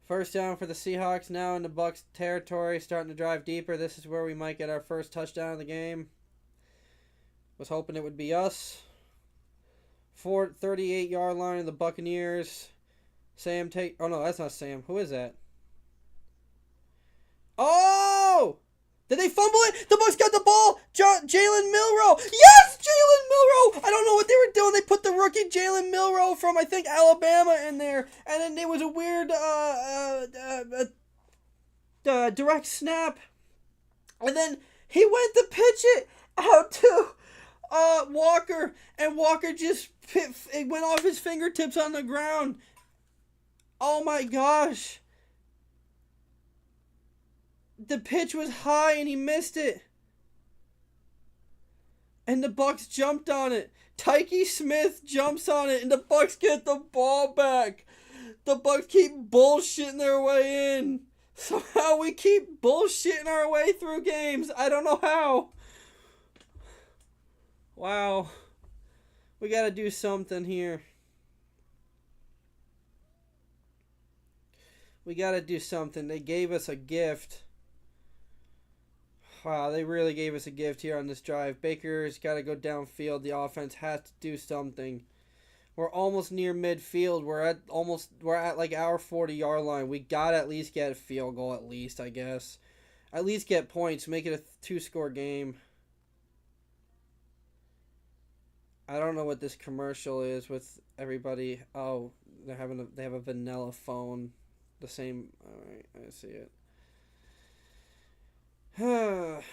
First down for the Seahawks, now in the Bucs territory, starting to drive deeper. This is where we might get our first touchdown of the game. Was hoping it would be us. 38-yard line of the Buccaneers. Sam take... Oh, no, that's not Sam. Who is that? Oh! Did they fumble it? The Bucs got the ball. Jalen Milroe. Yes, Jalen Milroe. I don't know what they were doing. They put the rookie Jalen Milroe from, I think, Alabama in there. And then there was a weird direct snap. And then he went to pitch it out to Walker. And Walker just it went off his fingertips on the ground. Oh, my gosh. The pitch was high and he missed it. And the Bucs jumped on it. Tyke Smith jumps on it and the Bucs get the ball back. The Bucs keep bullshitting their way in. Somehow we keep bullshitting our way through games. I don't know how. Wow. We got to do something here. We got to do something. They gave us a gift. Wow, they really gave us a gift here on this drive. Baker's got to go downfield. The offense has to do something. We're almost near midfield. We're at like our 40-yard line. We got to at least get a field goal at least, I guess. At least get points. Make it a 2-score game. I don't know what this commercial is with everybody. Oh, they have a vanilla phone. The same. All right, I see it. I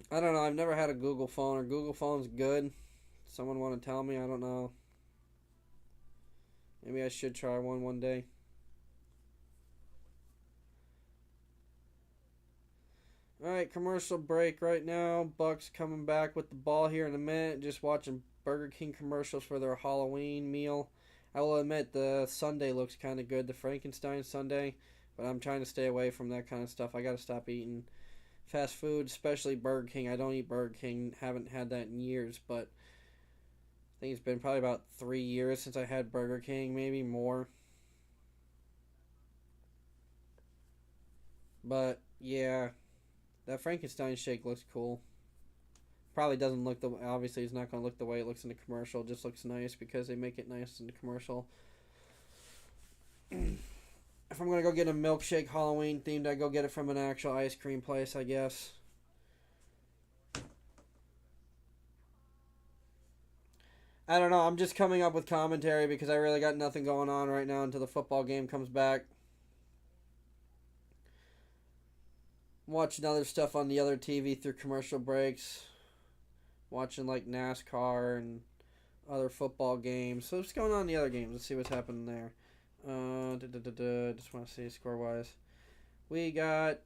don't know. I've never had a Google phone. Or Google phone's good. Someone want to tell me? I don't know. Maybe I should try one day. Alright, commercial break right now. Bucs coming back with the ball here in a minute. Just watching Burger King commercials for their Halloween meal. I will admit the sundae looks kind of good. The Frankenstein sundae. But I'm trying to stay away from that kind of stuff. I got to stop eating fast food, especially Burger King. I don't eat Burger King. Haven't had that in years, but I think it's been probably about 3 years since I had Burger King, maybe more. But, yeah, that Frankenstein shake looks cool. Probably doesn't look obviously it's not going to look the way it looks in the commercial. It just looks nice because they make it nice in the commercial. If I'm going to go get a milkshake Halloween themed, I go get it from an actual ice cream place, I guess. I don't know. I'm just coming up with commentary because I really got nothing going on right now until the football game comes back. Watching other stuff on the other TV through commercial breaks. Watching like NASCAR and other football games. So what's going on in the other games? Let's see what's happening there. Just want to see score wise. We got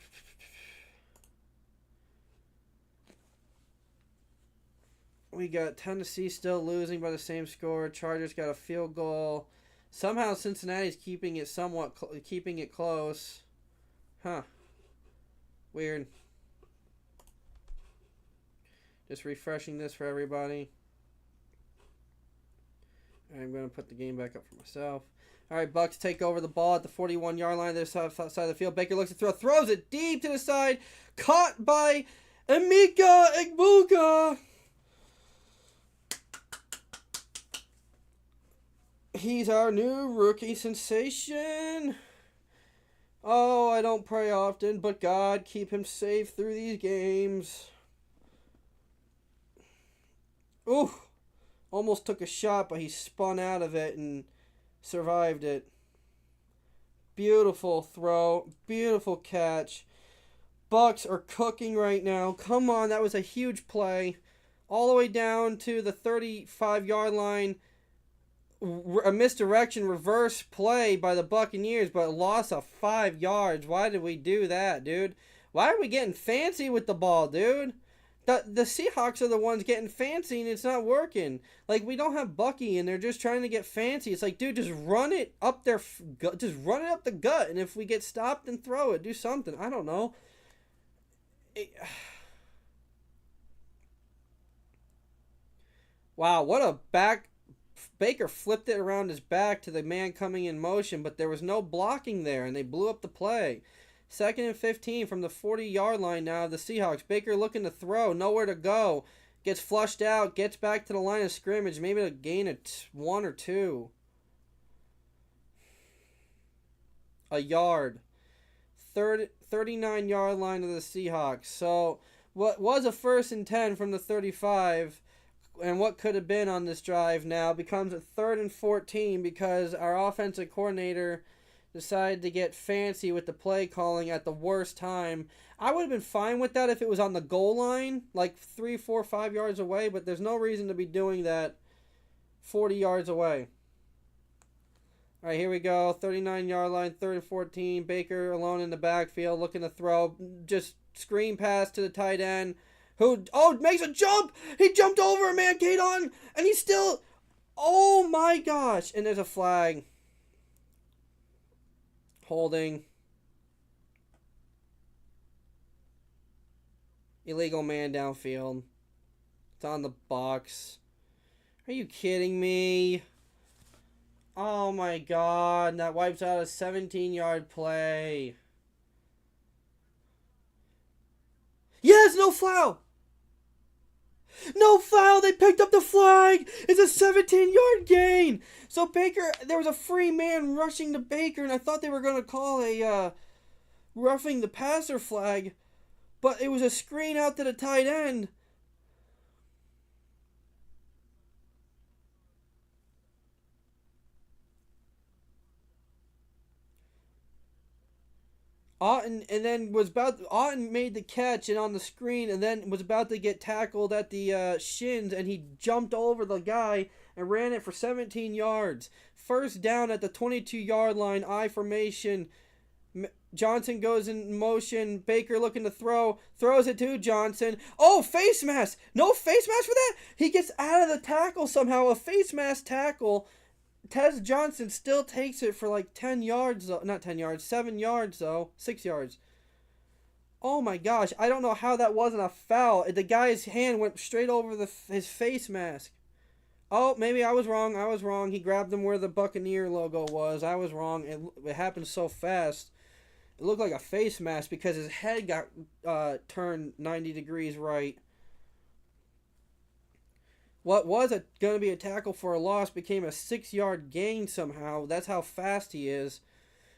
Tennessee still losing by the same score. Chargers got a field goal. Somehow Cincinnati's keeping it keeping it close. Huh. Weird. Just refreshing this for everybody. I'm going to put the game back up for myself. All right, Bucs take over the ball at the 41-yard line. This side of the field. Baker looks to throw. Throws it deep to the side. Caught by Emeka Egbuka. He's our new rookie sensation. Oh, I don't pray often, but God, keep him safe through these games. Ooh. Almost took a shot, but he spun out of it and survived it. Beautiful throw. Beautiful catch. Bucs are cooking right now. Come on, that was a huge play. All the way down to the 35-yard line. A misdirection reverse play by the Buccaneers, but a loss of 5 yards. Why did we do that, dude? Why are we getting fancy with the ball, dude? The Seahawks are the ones getting fancy and it's not working. Like, we don't have Bucky and they're just trying to get fancy. It's like, dude, just run it up their gut. Just run it up the gut. And if we get stopped, then throw it. Do something. I don't know. Wow, what a back. Baker flipped it around his back to the man coming in motion, but there was no blocking there, and they blew up the play. 2nd and 15 from the 40-yard line now of the Seahawks. Baker looking to throw, nowhere to go. Gets flushed out, gets back to the line of scrimmage, maybe to gain a 1 or 2. A yard. 39-yard line of the Seahawks. So what was a 1st and 10 from the 35, and what could have been on this drive now becomes a 3rd and 14 because our offensive coordinator decided to get fancy with the play calling at the worst time. I would have been fine with that if it was on the goal line, like 3, 4, 5 yards away, but there's no reason to be doing that 40 yards away. All right, here we go. 39-yard line, 3rd and 14. Baker alone in the backfield, looking to throw. Just screen pass to the tight end, who, makes a jump. He jumped over a man, Kadon, and he's still, oh my gosh. And there's a flag. Holding. Illegal man downfield. It's on the box. Are you kidding me? Oh my god. That wipes out a 17-yard play. Yes, no foul. No foul. They picked up the flag. It's a 17-yard gain. So Baker, there was a free man rushing to Baker, and I thought they were going to call a roughing the passer flag, but it was a screen out to the tight end. Otten made the catch and on the screen, and then was about to get tackled at the shins, and he jumped over the guy and ran it for 17 yards. 1st down at the 22-yard line, I formation. Johnson goes in motion. Baker looking to throw. Throws it to Johnson. Oh, face mask. No face mask for that? He gets out of the tackle somehow. A face mask tackle. Tez Johnson still takes it for like 10 yards, though. Not 10 yards, 7 yards, though. 6 yards. Oh my gosh, I don't know how that wasn't a foul. The guy's hand went straight over his face mask. Oh, maybe I was wrong. He grabbed him where the Buccaneer logo was. I was wrong. It happened so fast. It looked like a face mask because his head got turned 90 degrees right. What was going to be a tackle for a loss became a 6-yard gain somehow. That's how fast he is.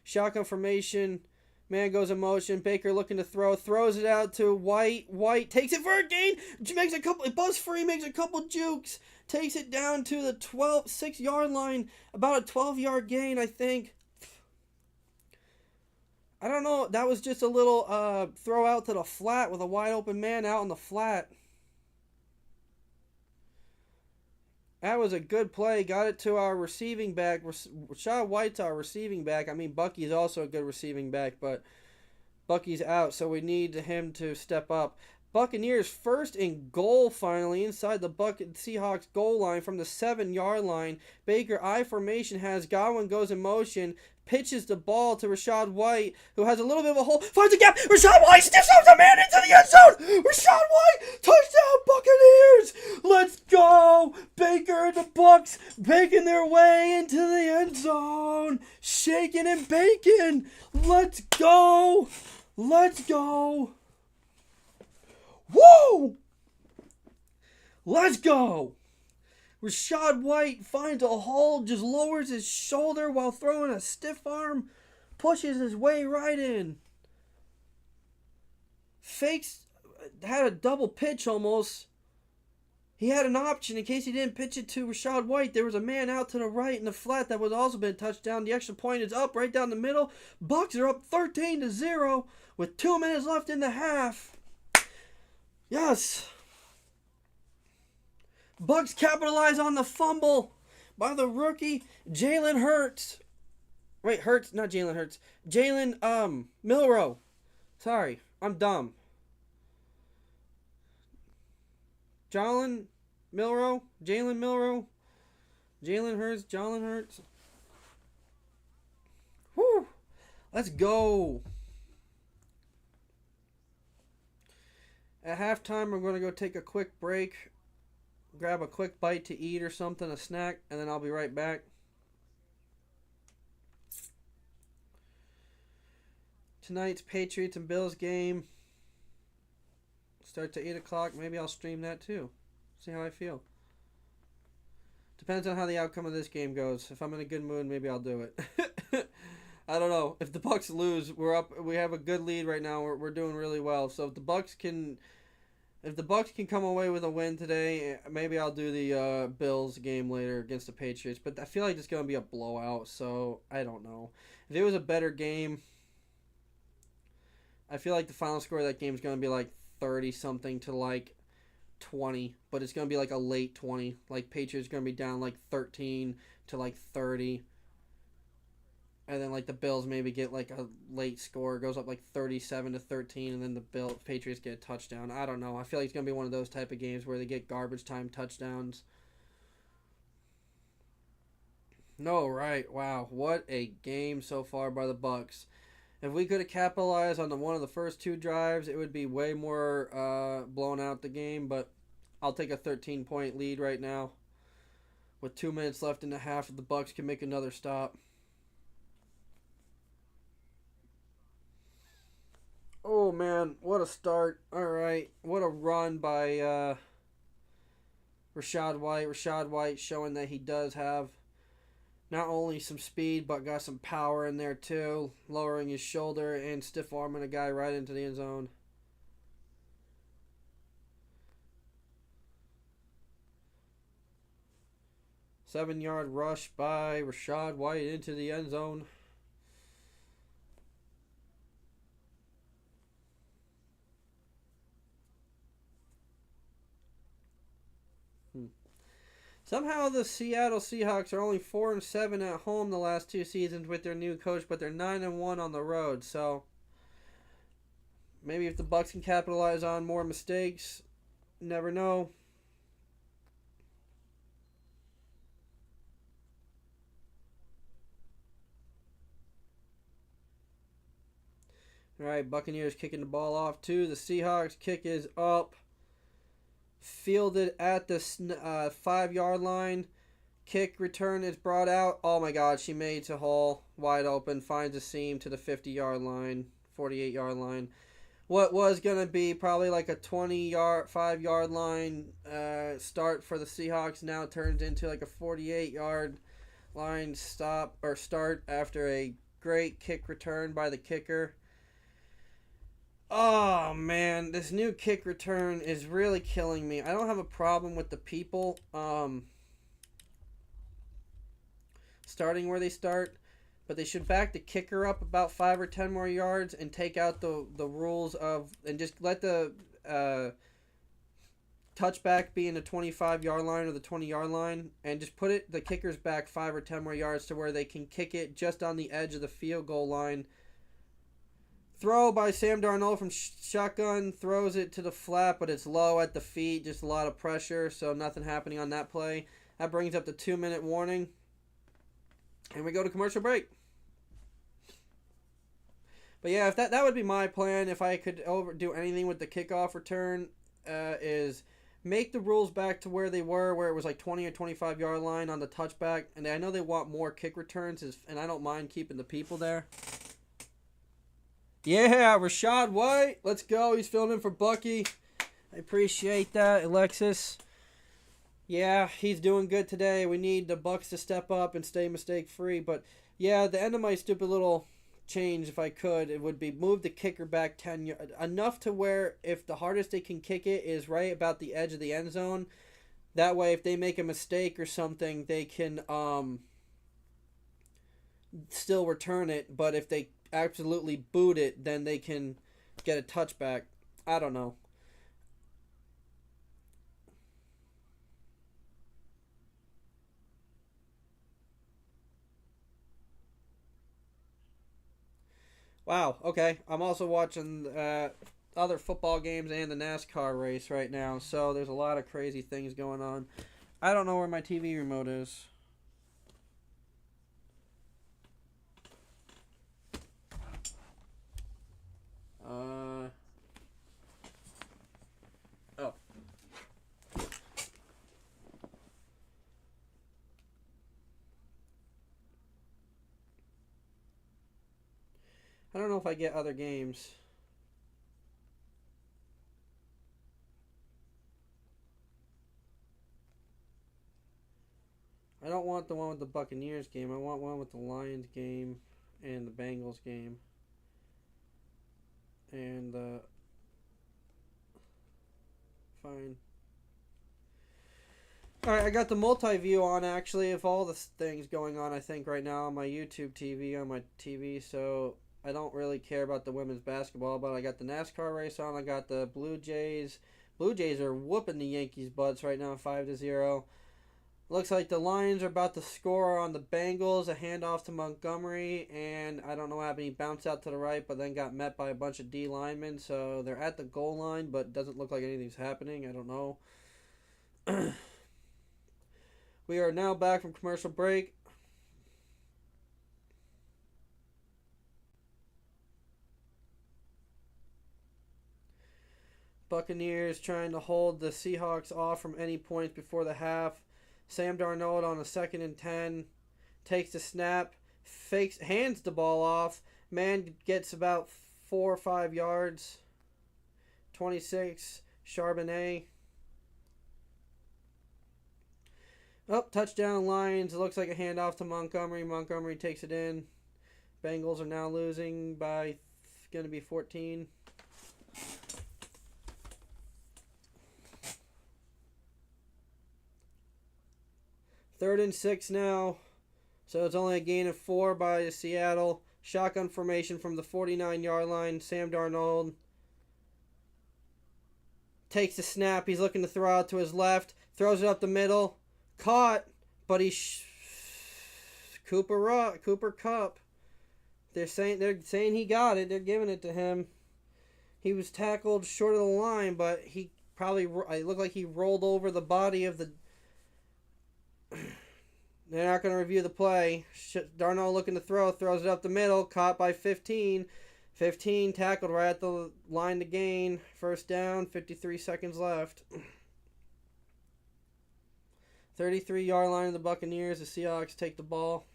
Shotgun formation. Man goes in motion. Baker looking to throw. Throws it out to White. White takes it for a gain. Makes a couple. Buzz free. Makes a couple jukes. Takes it down to the 6-yard line. About a 12-yard gain, I think. I don't know. That was just a little throw out to the flat with a wide open man out on the flat. That was a good play. Got it to our receiving back. Rashad White's our receiving back. I mean, Bucky's also a good receiving back, but Bucky's out, so we need him to step up. Buccaneers 1st and goal finally inside the Seahawks goal line from the 7-yard line. Baker I formation has Godwin goes in motion. Pitches the ball to Rashad White, who has a little bit of a hole. Finds a gap. Rashad White stiffs up the man into the end zone. Rashad White, touchdown Buccaneers. Let's go. Baker and the Bucs making their way into the end zone. Shaking and baking. Let's go. Let's go. Woo! Let's go. Rashad White finds a hole, just lowers his shoulder while throwing a stiff arm, pushes his way right in. Fakes, had a double pitch almost. He had an option in case he didn't pitch it to Rashad White. There was a man out to the right in the flat that would also been a touchdown. The extra point is up right down the middle. Bucs are up 13-0 with 2 minutes left in the half. Yes. Bucs capitalize on the fumble by the rookie Jalen Hurts. Wait, Hurts, not Jalen Hurts. Jalen Milroe. Sorry, I'm dumb. Jalen Milrow? Jalen Milrow? Jalen Hurts? Jalen Hurts? Whew. Let's go. At halftime, we're going to go take a quick break, grab a quick bite to eat or something, a snack, and then I'll be right back. Tonight's Patriots and Bills game starts at 8 o'clock. Maybe I'll stream that too. See how I feel. Depends on how the outcome of this game goes. If I'm in a good mood, maybe I'll do it. I don't know. If the Bucs lose, we're up. We have a good lead right now. We're doing really well. So if the Bucs can come away with a win today, maybe I'll do the Bills game later against the Patriots. But I feel like it's gonna be a blowout. So I don't know. If it was a better game, I feel like the final score of that game is gonna be like 30 something to like 20, but it's gonna be like a late 20. Like Patriots gonna be down like 13 to like 30. And then, like, the Bills maybe get, like, a late score. It goes up, like, 37-13, and then the Patriots get a touchdown. I don't know. I feel like it's going to be one of those type of games where they get garbage time touchdowns. No, right. Wow. What a game so far by the Bucs. If we could have capitalized on one of the first two drives, it would be way more blown out the game. But I'll take a 13-point lead right now. With 2 minutes left in the half, the Bucs can make another stop. Oh, man, what a start. All right, what a run by Rachaad White. Rachaad White showing that he does have not only some speed, but got some power in there, too. Lowering his shoulder and stiff-arming a guy right into the end zone. Seven-yard rush by Rachaad White into the end zone. Somehow the Seattle Seahawks are only 4-7 at home the last two seasons with their new coach, but they're 9-1 on the road. So maybe if the Bucs can capitalize on more mistakes, never know. All right, Buccaneers kicking the ball off to the Seahawks. Kick is up. Fielded at the 5-yard line. Kick return is brought out. Oh my God, she made to Hall wide open. Finds a seam to the 50-yard line, 48-yard line. What was going to be probably like a 5-yard line start for the Seahawks now turns into like a 48-yard line start after a great kick return by the kicker. Oh, man, this new kick return is really killing me. I don't have a problem with the people starting where they start, but they should back the kicker up about 5 or 10 more yards and take out the rules of, and just let the touchback be in the 25-yard line or the 20-yard line, and just put the kickers back 5 or 10 more yards to where they can kick it just on the edge of the field goal line. Throw by Sam Darnold from shotgun, throws it to the flat, but it's low at the feet, just a lot of pressure, so nothing happening on that play. That brings up the 2-minute warning, and we go to commercial break. But yeah, if that would be my plan, if I could do anything with the kickoff return, is make the rules back to where they were, where it was like 20 or 25-yard line on the touchback, and I know they want more kick returns, and I don't mind keeping the people there. Yeah, Rachaad White. Let's go. He's filling in for Bucky. I appreciate that, Alexis. Yeah, he's doing good today. We need the Bucs to step up and stay mistake-free. But, yeah, the end of my stupid little change, if I could, it would be move the kicker back 10 yards. Enough to where if the hardest they can kick it is right about the edge of the end zone, that way if they make a mistake or something, they can still return it. But if they absolutely boot it, then they can get a touchback. I don't know. Wow, okay. I'm also watching other football games and the NASCAR race right now. So there's a lot of crazy things going on. I don't know where my TV remote is. Oh. I don't know if I get other games. I don't want the one with the Buccaneers game. I want one with the Lions game and the Bengals game. And fine. Alright, I got the multi-view on actually of all the things going on I think right now on my YouTube TV, on my TV, so I don't really care about the women's basketball, but I got the NASCAR race on. I got the Blue Jays. Blue Jays are whooping the Yankees' butts right now, 5-0. Looks like the Lions are about to score on the Bengals. A handoff to Montgomery, and I don't know what happened. He bounced out to the right, but then got met by a bunch of D linemen. So they're at the goal line, but it doesn't look like anything's happening. I don't know. We are now back from commercial break. Buccaneers trying to hold the Seahawks off from any points before the half. Sam Darnold on a 2nd and 10. Takes the snap. Hands the ball off. Man gets about 4 or 5 yards. 26. Charbonnet. Oh, touchdown Lions. It looks like a handoff to Montgomery. Montgomery takes it in. Bengals are now losing by going to be 14. Third and 6 now. So it's only a gain of 4 by Seattle. Shotgun formation from the 49-yard line. Sam Darnold takes the snap. He's looking to throw out to his left. Throws it up the middle. Caught, but Cooper Kupp. They're saying he got it. They're giving it to him. He was tackled short of the line, but he probably it looked like he rolled over the body of the. They're not going to review the play. Darnold looking to throws it up the middle, caught by 15. 15 tackled right at the line to gain. First down, 53 seconds left. 33-yard line of the Buccaneers. The Seahawks take the ball.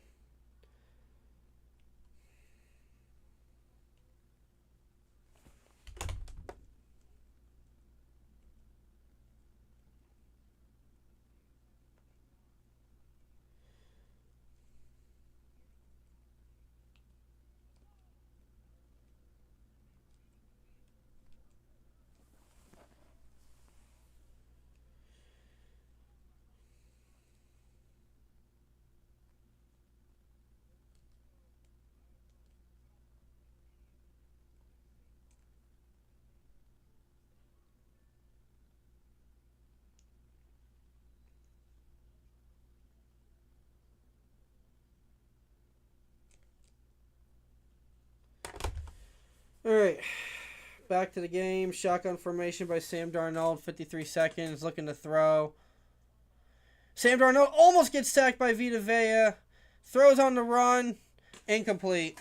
All right, back to the game. Shotgun formation by Sam Darnold. 53 seconds, looking to throw. Sam Darnold almost gets sacked by Vita Vea. Throws on the run. Incomplete.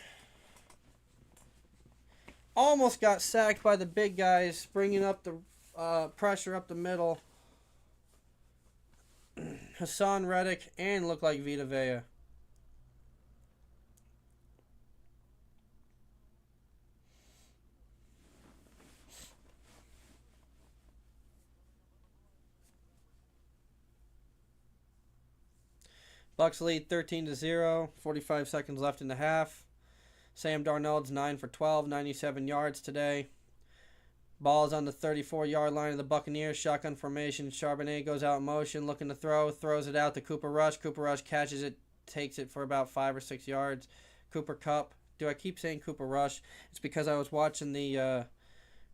Almost got sacked by the big guys, bringing up the pressure up the middle. Hassan Reddick and looked like Vita Vea. Bucks lead 13-0. 45 seconds left in the half. Sam Darnold's 9 for 12, 97 yards today. Ball's on the 34-yard line of the Buccaneers. Shotgun formation. Charbonnet goes out in motion, looking to throw. Throws it out to Cooper Rush. Cooper Rush catches it, takes it for about 5 or 6 yards. Cooper Kupp. Do I keep saying Cooper Rush? It's because I was watching the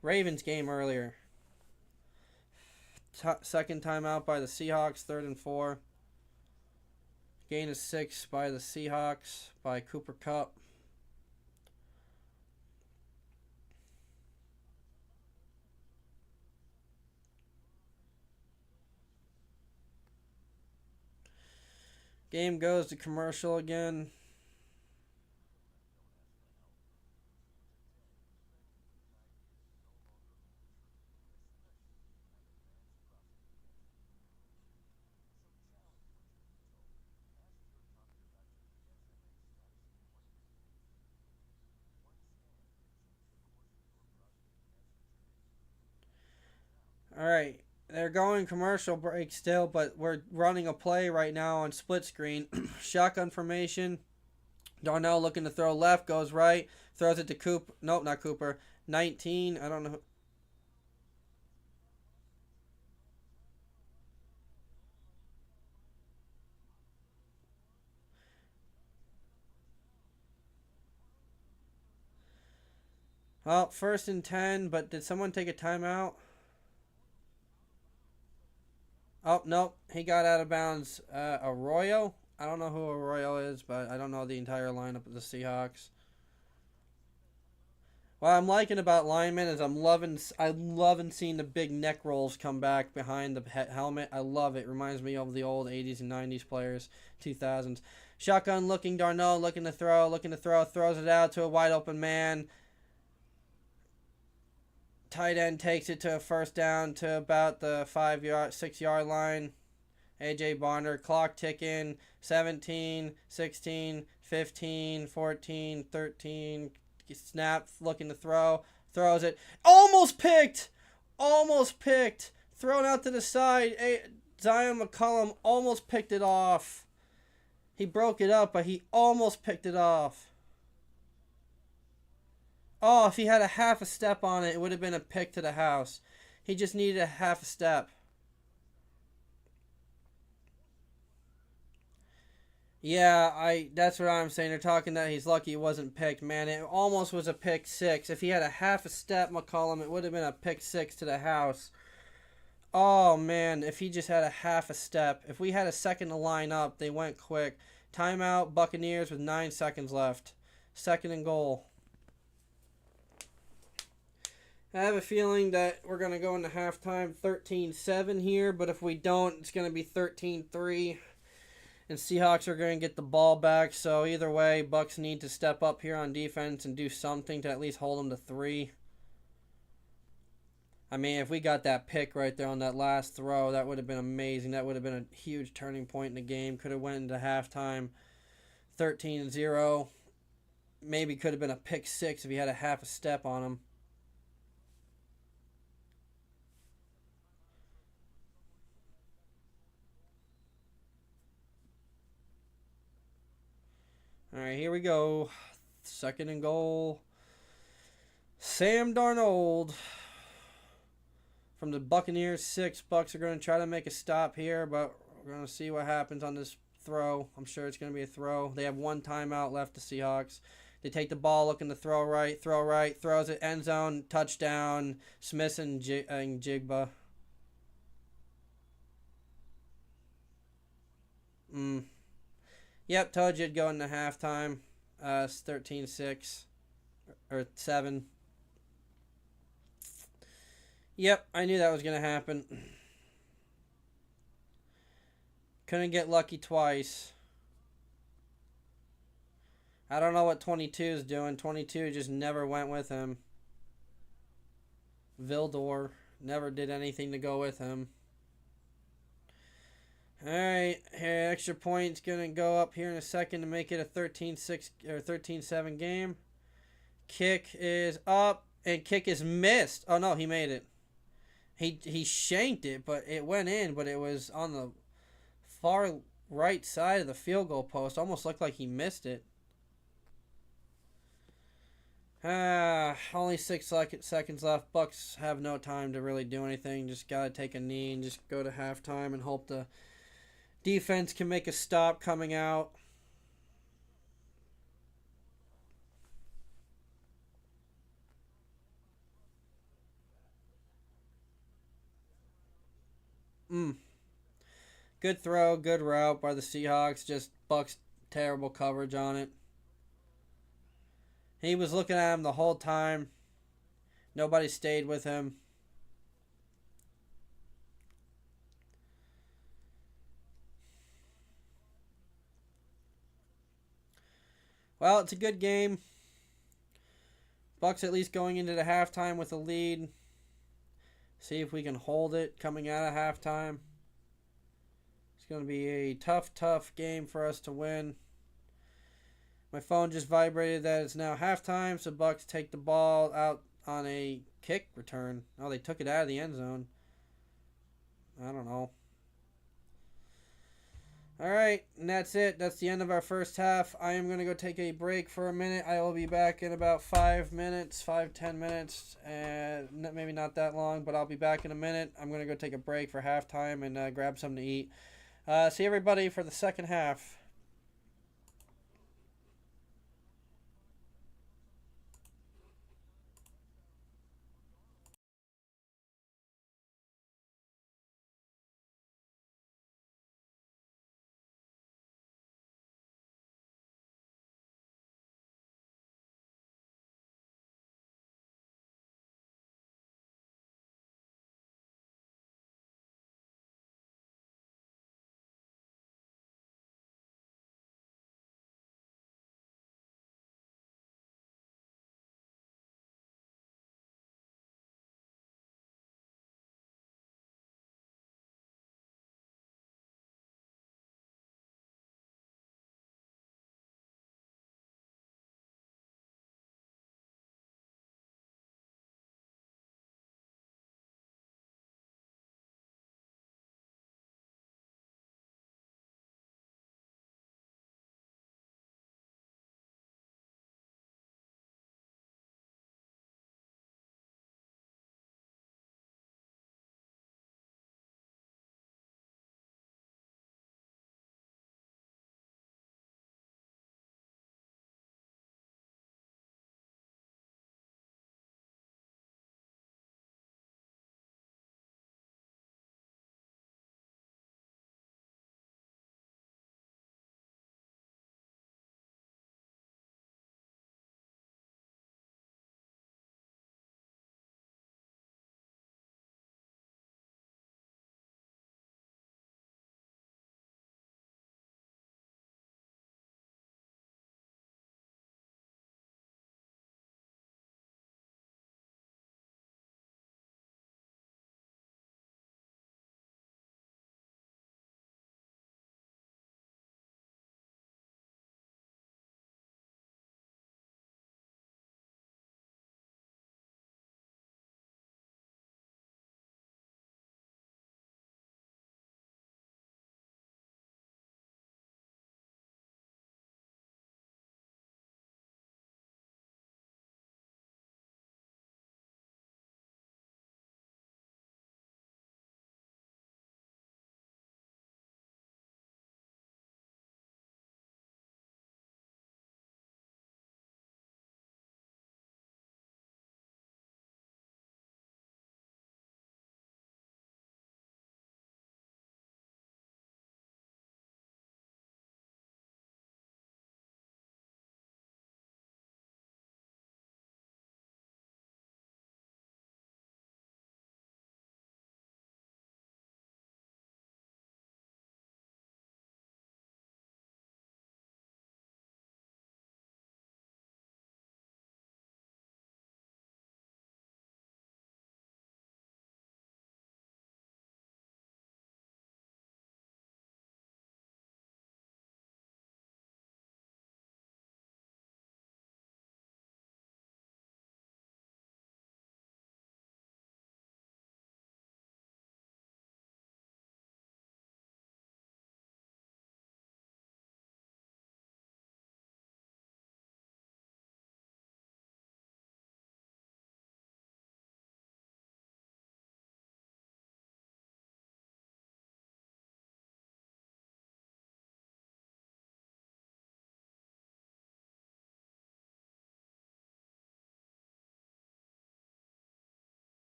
Ravens game earlier. Second timeout by the Seahawks. 3rd and 4. Gain of 6 by the Seahawks by Cooper Kupp. Game goes to commercial again. All right. They're going commercial break still, but we're running a play right now on split screen. Shotgun formation. Darnell looking to throw left, goes right, throws it to Cooper. Nope, not Cooper. 19. I don't know. Well, 1st and 10, but did someone take a timeout? Oh, nope. He got out of bounds. Arroyo? I don't know who Arroyo is, but I don't know the entire lineup of the Seahawks. What I'm liking about linemen is I'm loving seeing the big neck rolls come back behind the helmet. I love it. Reminds me of the old 80s and 90s players, 2000s. Shotgun looking, Darnell looking to throw, throws it out to a wide open man. Tight end takes it to a first down to about the 6-yard line. AJ Bonner, clock ticking, 17, 16, 15, 14, 13, snap, looking to throw, throws it, almost picked, thrown out to the side. Zion McCollum almost picked it off. He broke it up, but he almost picked it off. Oh, if he had a half a step on it, it would have been a pick to the house. He just needed a half a step. Yeah, that's what I'm saying. They're talking that he's lucky he wasn't picked. Man, it almost was a pick six. If he had a half a step, McCollum, it would have been a pick six to the house. Oh, man, if he just had a half a step. If we had a second to line up, they went quick. Timeout, Buccaneers with 9 seconds left. 2nd and goal. I have a feeling that we're going to go into halftime 13-7 here, but if we don't, it's going to be 13-3. And Seahawks are going to get the ball back, so either way, Bucs need to step up here on defense and do something to at least hold them to 3. I mean, if we got that pick right there on that last throw, that would have been amazing. That would have been a huge turning point in the game. Could have went into halftime 13-0. Maybe could have been a pick six if he had a half a step on him. All right, here we go. 2nd and goal. Sam Darnold from the Buccaneers 6. Bucs are going to try to make a stop here, but we're going to see what happens on this throw. I'm sure it's going to be a throw. They have 1 timeout left, the Seahawks. They take the ball, looking to throw right, throws it, end zone, touchdown, Smith and Jigba. Yep, told you it'd go into halftime. It's 13-6 or 7. Yep, I knew that was going to happen. Couldn't get lucky twice. I don't know what 22 is doing. 22 just never went with him. Vildor never did anything to go with him. Alright, extra point's going to go up here in a second to make it a 13-6 or 13-7 game. Kick is up, and kick is missed. Oh, no, he made it. He shanked it, but it went in, but it was on the far right side of the field goal post. Almost looked like he missed it. Only 6 seconds left. Bucs have no time to really do anything. Just got to take a knee and just go to halftime and hope the defense can make a stop coming out. Good throw, good route by the Seahawks. Just Bucs terrible coverage on it. He was looking at him the whole time. Nobody stayed with him. Well, it's a good game. Bucks at least going into the halftime with a lead. See if we can hold it coming out of halftime. It's going to be a tough game for us to win. My phone just vibrated that it's now halftime, so Bucks take the ball out on a kick return. Oh, they took it out of the end zone. I don't know. All right, and that's it. That's the end of our first half. I am going to go take a break for a minute. I will be back in about 5 minutes, 5-10 minutes, and maybe not that long, but I'll be back in a minute. I'm going to go take a break for halftime and grab something to eat. See everybody for the second half.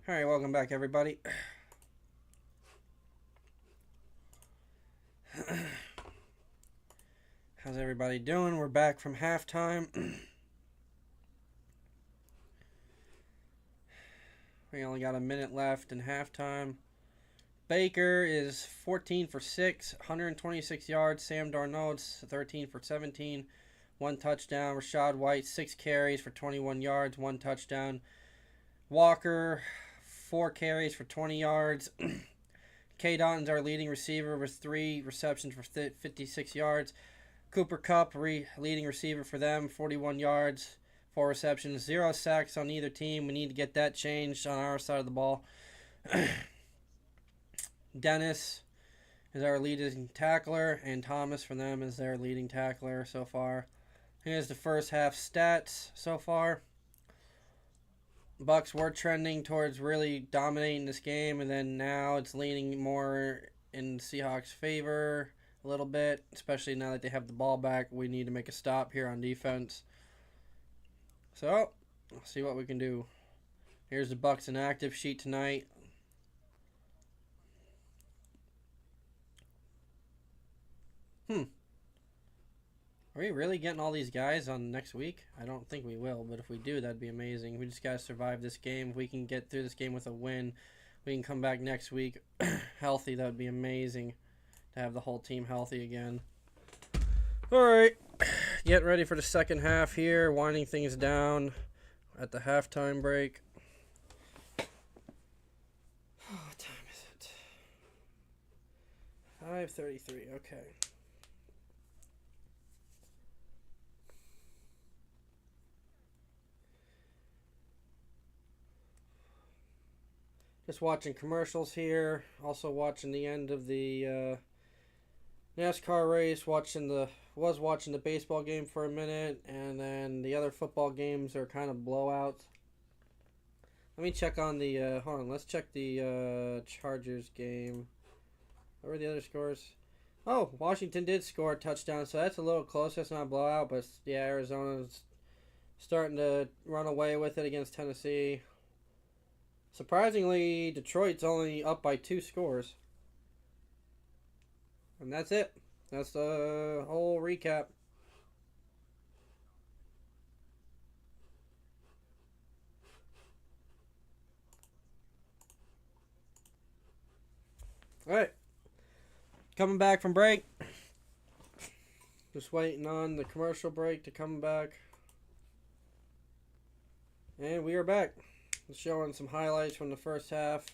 Alright, welcome back, everybody. How's everybody doing? We're back from halftime. We only got a minute left in halftime. Baker is 14 for 6, 126 yards. Sam Darnold's 13 for 17, 1 touchdown. Rashad White, 6 carries for 21 yards, 1 touchdown. Walker, 4 carries for 20 yards. K. Daughton's our leading receiver with 3 receptions for 56 yards. Cooper Kupp, leading receiver for them, 41 yards, 4 receptions, 0 sacks on either team. We need to get that changed on our side of the ball. Dennis is our leading tackler, and Thomas for them is their leading tackler so far. Here's the first half stats so far. Bucks were trending towards really dominating this game, and then now it's leaning more in Seahawks' favor a little bit, especially now that they have the ball back. We need to make a stop here on defense. So, let's see what we can do. Here's the Bucks inactive sheet tonight. Are we really getting all these guys on next week? I don't think we will, but if we do, that'd be amazing. We just got to survive this game. If we can get through this game with a win, we can come back next week healthy. That would be amazing to have the whole team healthy again. All right, getting ready for the second half here, winding things down at the halftime break. What time is it? 5:33, okay. Just watching commercials here. Also watching the end of the NASCAR race. Was watching the baseball game for a minute, and then the other football games are kind of blowouts. Let me check on the. Hold on. Let's check the Chargers game. What were the other scores? Oh, Washington did score a touchdown, so that's a little close. That's not a blowout, but yeah, Arizona's starting to run away with it against Tennessee. Surprisingly, Detroit's only up by 2 scores. And that's it. That's the whole recap. Alright. Coming back from break. Just waiting on the commercial break to come back. And we are back. Showing some highlights from the first half.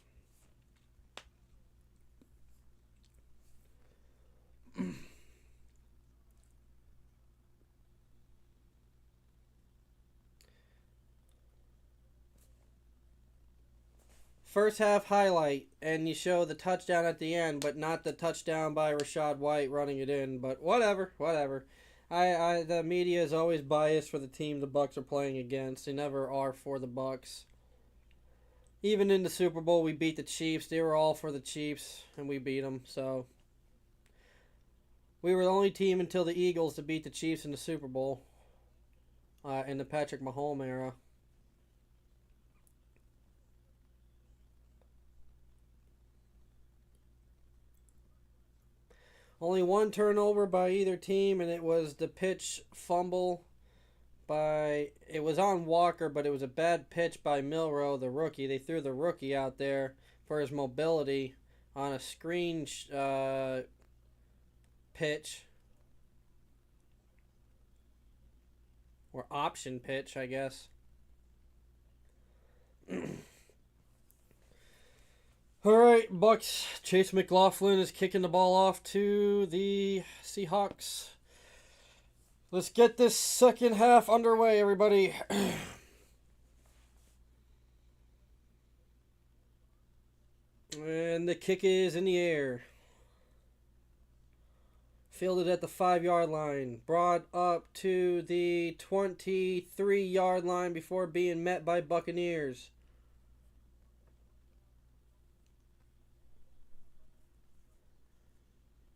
First half highlight, and you show the touchdown at the end, but not the touchdown by Rashad White running it in. But whatever. The media is always biased for the team the Bucks are playing against. They never are for the Bucks. Even in the Super Bowl, we beat the Chiefs. They were all for the Chiefs, and we beat them. So we were the only team until the Eagles to beat the Chiefs in the Super Bowl in the Patrick Mahomes era. Only 1 turnover by either team, and it was the pitch fumble it was on Walker, but it was a bad pitch by Milroe, the rookie. They threw the rookie out there for his mobility on a screen pitch. Or option pitch, I guess. Alright, Bucks. Chase McLaughlin is kicking the ball off to the Seahawks. Let's get this second half underway, everybody. And the kick is in the air. Fielded at the 5-yard line. Brought up to the 23-yard line before being met by Buccaneers.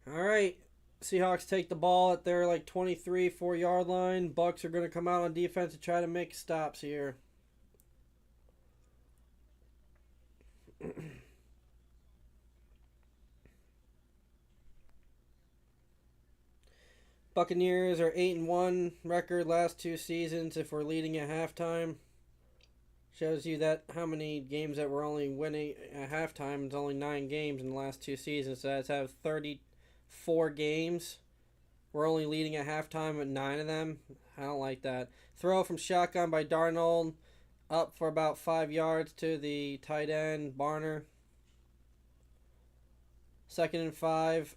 Alright. Seahawks take the ball at their 23, 4-yard line. Bucks are going to come out on defense to try to make stops here. Buccaneers are 8-1 record last 2 seasons. If we're leading at halftime, shows you that how many games that we're only winning at halftime. It's only 9 games in the last 2 seasons. So that's have 34 games. We're only leading at halftime at 9 of them. I don't like that. Throw from shotgun by Darnold, up for about 5 yards to the tight end Barner. 2nd and 5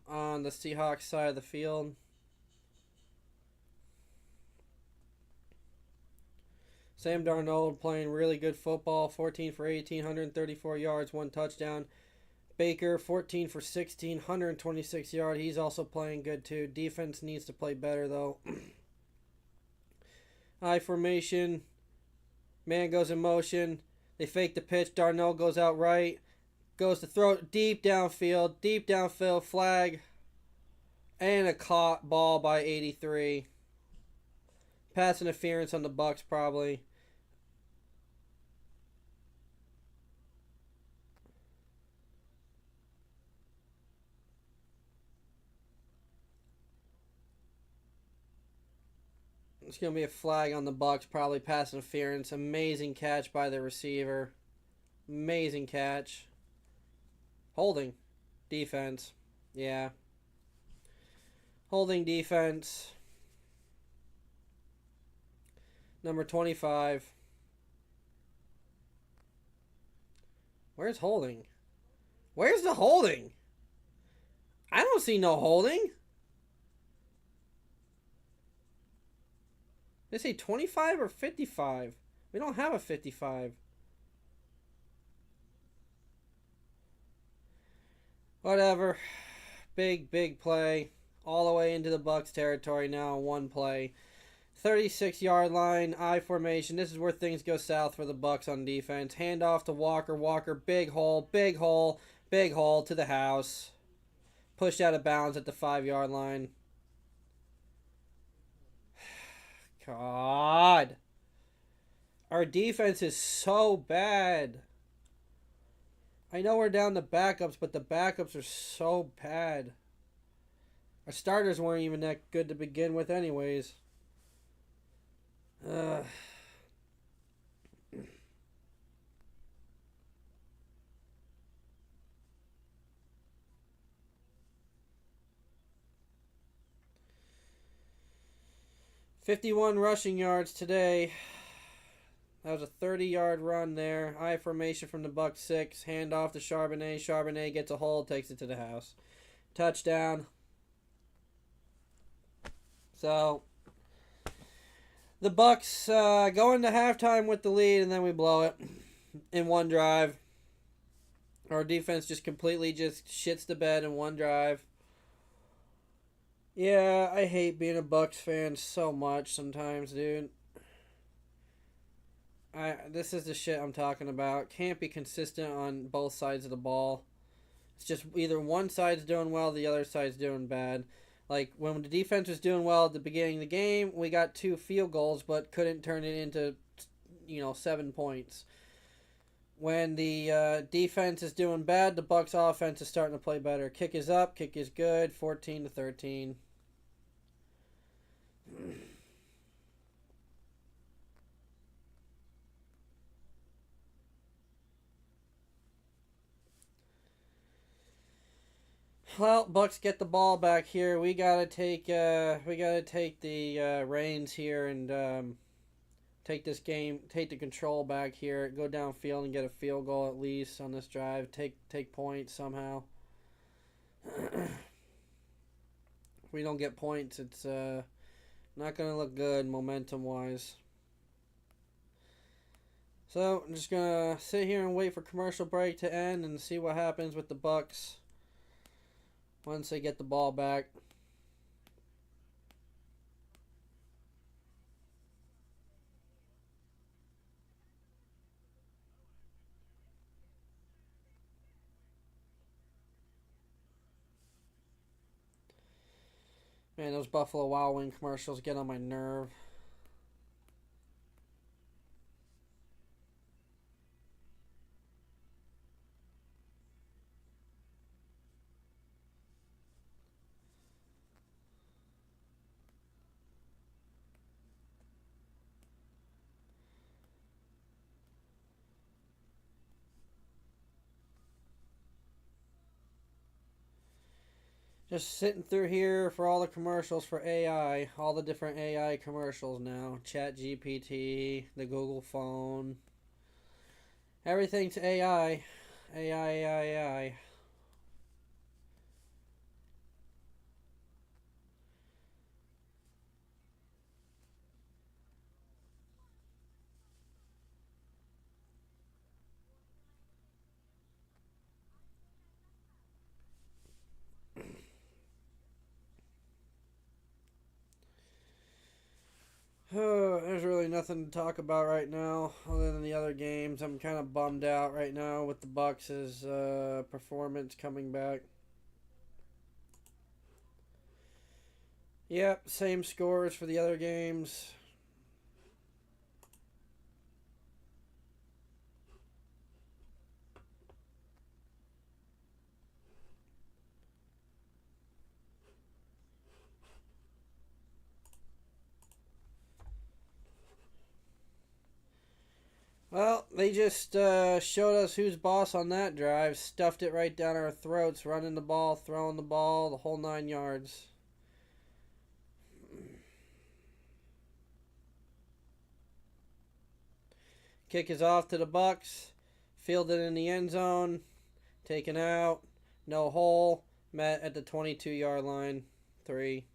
on the Seahawks side of the field. Sam Darnold playing really good football. 14 for 18, 134 yards, 1 touchdown. Baker, 14 for 16, 126 yards. He's also playing good too. Defense needs to play better though. I formation. Man goes in motion. They fake the pitch. Darnold goes out right. Goes to throw it deep downfield, flag. And a caught ball by 83. Pass interference on the Bucs probably. It's going to be a flag on the Bucs, probably pass interference. Amazing catch by the receiver. Amazing catch. Holding. Defense. Yeah. Holding defense. Number 25. Where's holding? Where's the holding? I don't see no holding. They say 25 or 55. We don't have a 55. Whatever. Big play. All the way into the Bucs territory now. 1 play. 36-yard line. I formation. This is where things go south for the Bucs on defense. Handoff to Walker. Walker. Big hole to the house. Pushed out of bounds at the 5-yard line. God. Our defense is so bad. I know we're down to backups, but the backups are so bad. Our starters weren't even that good to begin with anyways. 51 rushing yards today. That was a 30-yard run there. I formation from the Bucs 6. Hand off to Charbonnet. Charbonnet gets a hold, takes it to the house. Touchdown. So the Bucs go into halftime with the lead, and then we blow it in 1 drive. Our defense just completely shits the bed in 1 drive. Yeah, I hate being a Bucs fan so much sometimes, dude. This is the shit I'm talking about. Can't be consistent on both sides of the ball. It's just either one side's doing well, the other side's doing bad. Like, when the defense was doing well at the beginning of the game, we got 2 field goals, but couldn't turn it into, 7 points. When the defense is doing bad, the Bucs offense is starting to play better. Kick is up, kick is good, 14-13. Well, Bucs get the ball back here. We gotta take the reins here and take this game, take the control back here. Go downfield and get a field goal at least on this drive. Take points somehow. If we don't get points, it's not gonna look good momentum wise. So I'm just gonna sit here and wait for commercial break to end and see what happens with the Bucs once they get the ball back. Man, those Buffalo Wild Wing commercials get on my nerve. Just sitting through here for all the commercials for AI. All the different AI commercials now. Chat GPT, the Google phone. Everything's AI. AI, AI, AI. There's really nothing to talk about right now other than the other games. I'm kind of bummed out right now with the Bucks' performance coming back. Yep, same scores for the other games. Well, they just showed us who's boss on that drive. Stuffed it right down our throats, running the ball, throwing the ball, the whole 9 yards. Kick is off to the Bucks. Fielded in the end zone. Taken out. No hole. Met at the 22-yard line. 3.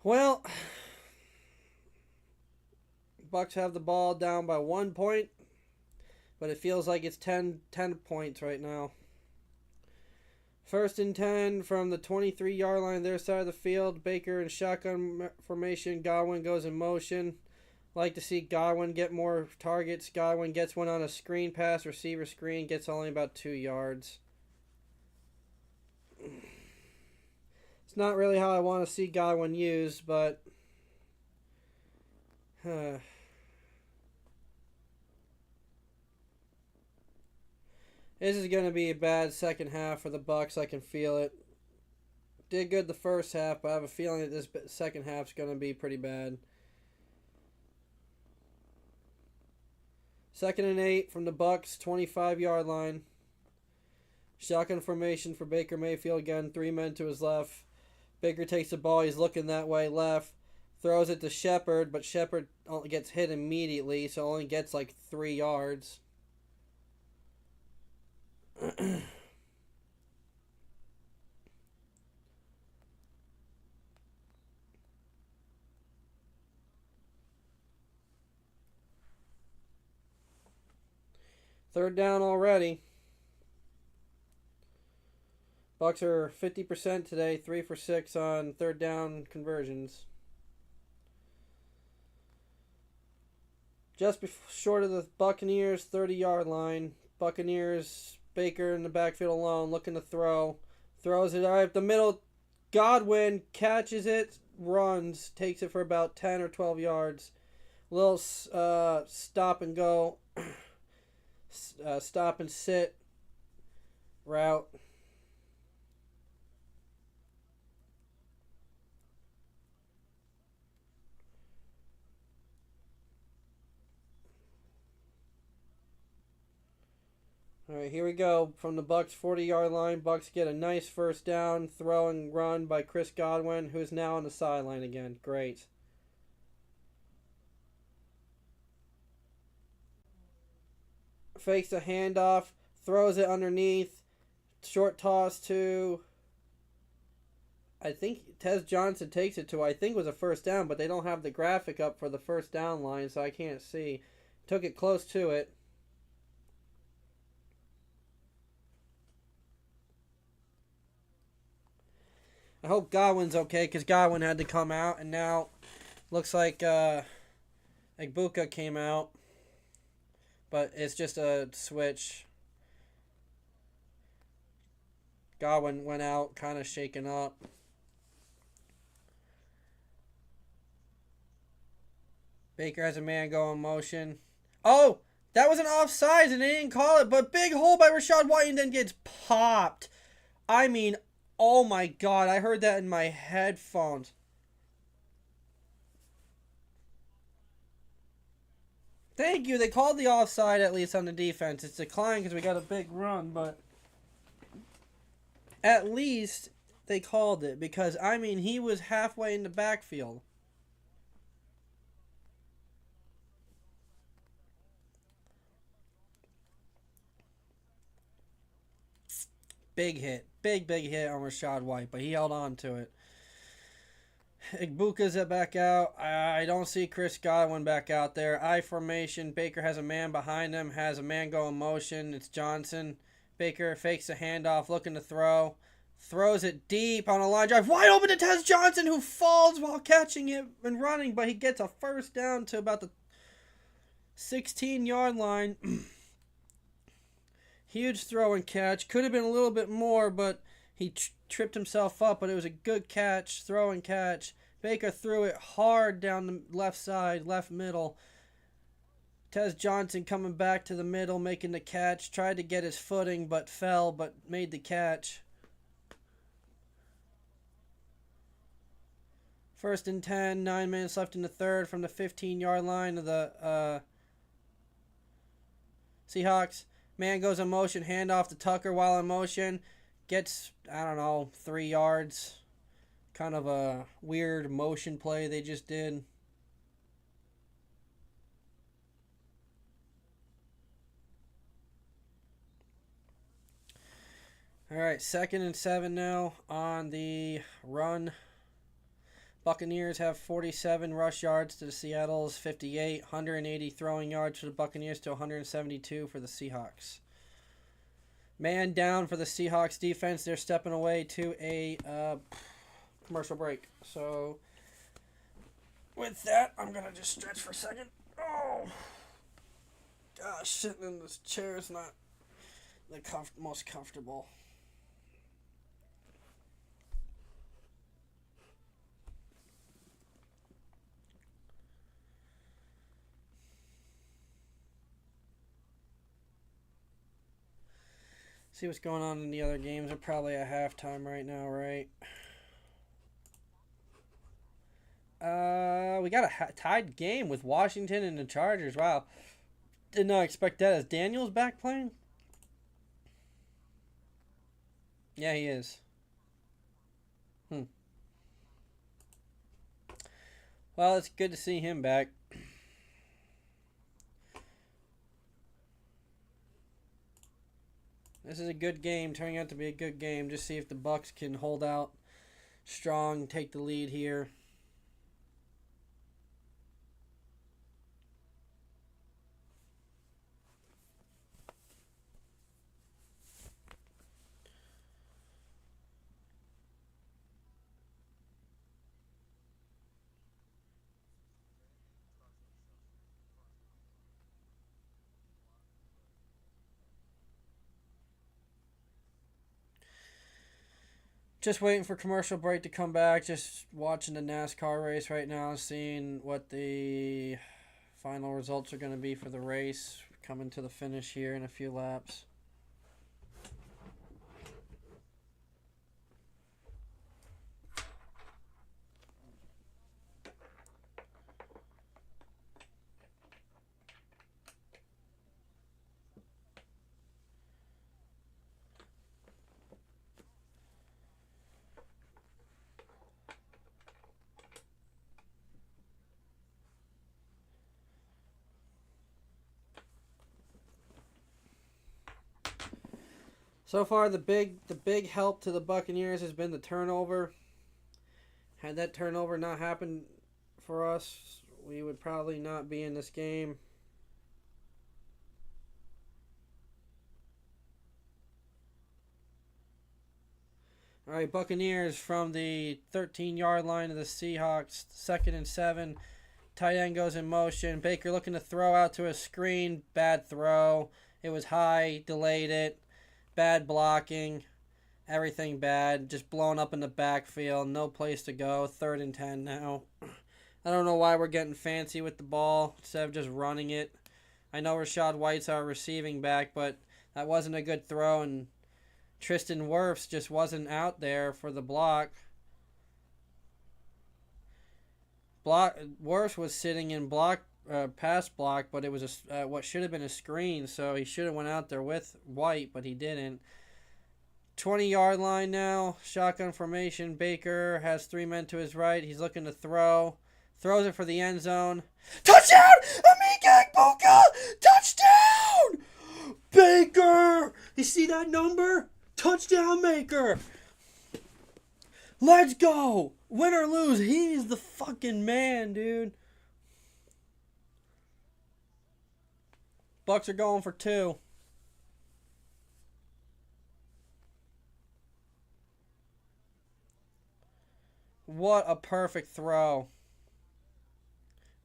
Well, Bucks have the ball down by 1 point, but it feels like it's 10 points right now. 1st and 10 from the 23-yard line, their side of the field. Baker in shotgun formation. Godwin goes in motion. Like to see Godwin get more targets. Godwin gets one on a screen pass, receiver screen, gets only about 2 yards. It's not really how I want to see Godwin used, but this is going to be a bad second half for the Bucks. I can feel it. Did good the first half, but I have a feeling that this second half is going to be pretty bad. 2nd and 8 from the Bucks, 25-yard line. Shotgun formation for Baker Mayfield again. 3 men to his left. Baker takes the ball. He's looking that way left. Throws it to Shepard, but Shepard gets hit immediately, so only gets like 3 yards. Third down already. Bucks are 50% today, 3 for 6 on third down conversions. Just short of the Buccaneers 30-yard line. Buccaneers, Baker in the backfield alone, looking to throw. Throws it right up the middle. Godwin catches it, runs, takes it for about 10 or 12 yards. Little stop and go, stop and sit route. All right, here we go. From the Bucks 40-yard line, Bucks get a nice first down, throw and run by Chris Godwin, who's now on the sideline again. Great. Fakes a handoff, throws it underneath. Short toss to, I think Tez Johnson takes it to, I think was a first down, but they don't have the graphic up for the first down line, so I can't see. Took it close to it. I hope Godwin's okay, because Godwin had to come out, and now looks like Buka came out, but it's just a switch. Godwin went out, kind of shaken up. Baker has a man go in motion. Oh! That was an offsides and they didn't call it, but big hole by Rachaad White and then gets popped. I mean, oh my God, I heard that in my headphones. Thank you. They called the offside at least on the defense. It's declined because we got a big run, but at least they called it because, I mean, he was halfway in the backfield. Big hit. Big hit on Rachaad White, but he held on to it. Igbuka's back out. I don't see Chris Godwin back out there. I formation. Baker has a man behind him. Has a man go in motion. It's Johnson. Baker fakes a handoff, looking to throw. Throws it deep on a line drive. Wide open to Tez Johnson, who falls while catching it and running, but he gets a first down to about the 16-yard line. Huge throw and catch. Could have been a little bit more, but he tripped himself up, but it was a good catch, throw and catch. Baker threw it hard down the left side, left middle. Tez Johnson coming back to the middle, making the catch. Tried to get his footing, but fell, but made the catch. 1st and 10, 9 minutes left in the third from the 15-yard line of the Seahawks. Man goes in motion, handoff to Tucker while in motion. Gets, I don't know, 3 yards. Kind of a weird motion play they just did. All right, 2nd and 7 now on the run. Buccaneers have 47 rush yards to the Seattle's 58. 180 throwing yards for the Buccaneers to 172 for the Seahawks. Man down for the Seahawks defense. They're stepping away to a commercial break. So, with that, I'm going to just stretch for a second. Oh, gosh, sitting in this chair is not the most comfortable. See what's going on in the other games. They're probably at halftime right now, right? We got a tied game with Washington and the Chargers. Wow. Did not expect that. Is Daniels back playing? Yeah, he is. Well, it's good to see him back. This is a good game, turning out to be a good game. Just see if the Bucs can hold out strong, take the lead here. Just waiting for commercial break to come back. Just watching the NASCAR race right now, seeing what the final results are going to be for the race. Coming to the finish here in a few laps. So far, the big help to the Buccaneers has been the turnover. Had that turnover not happened for us, we would probably not be in this game. All right, Buccaneers from the 13-yard line of the Seahawks, 2nd and 7. Tight end goes in motion. Baker looking to throw out to a screen. Bad throw. It was high, delayed it. Bad blocking, everything bad, just blown up in the backfield, no place to go, 3rd and 10 now. I don't know why we're getting fancy with the ball instead of just running it. I know Rashad White's our receiving back, but that wasn't a good throw, and Tristan Wirfs just wasn't out there for the block. Wirfs was sitting in pass block, but it was what should have been a screen, so he should have went out there with White, but he didn't. 20-yard line now, shotgun formation. Baker has 3 men to his right. He's looking to throw. Throws it for the end zone. Touchdown! Emeka Egbuka! Touchdown! Baker! You see that number? Touchdown maker! Let's go! Win or lose, he's the fucking man, dude. Bucks are going for 2. What a perfect throw.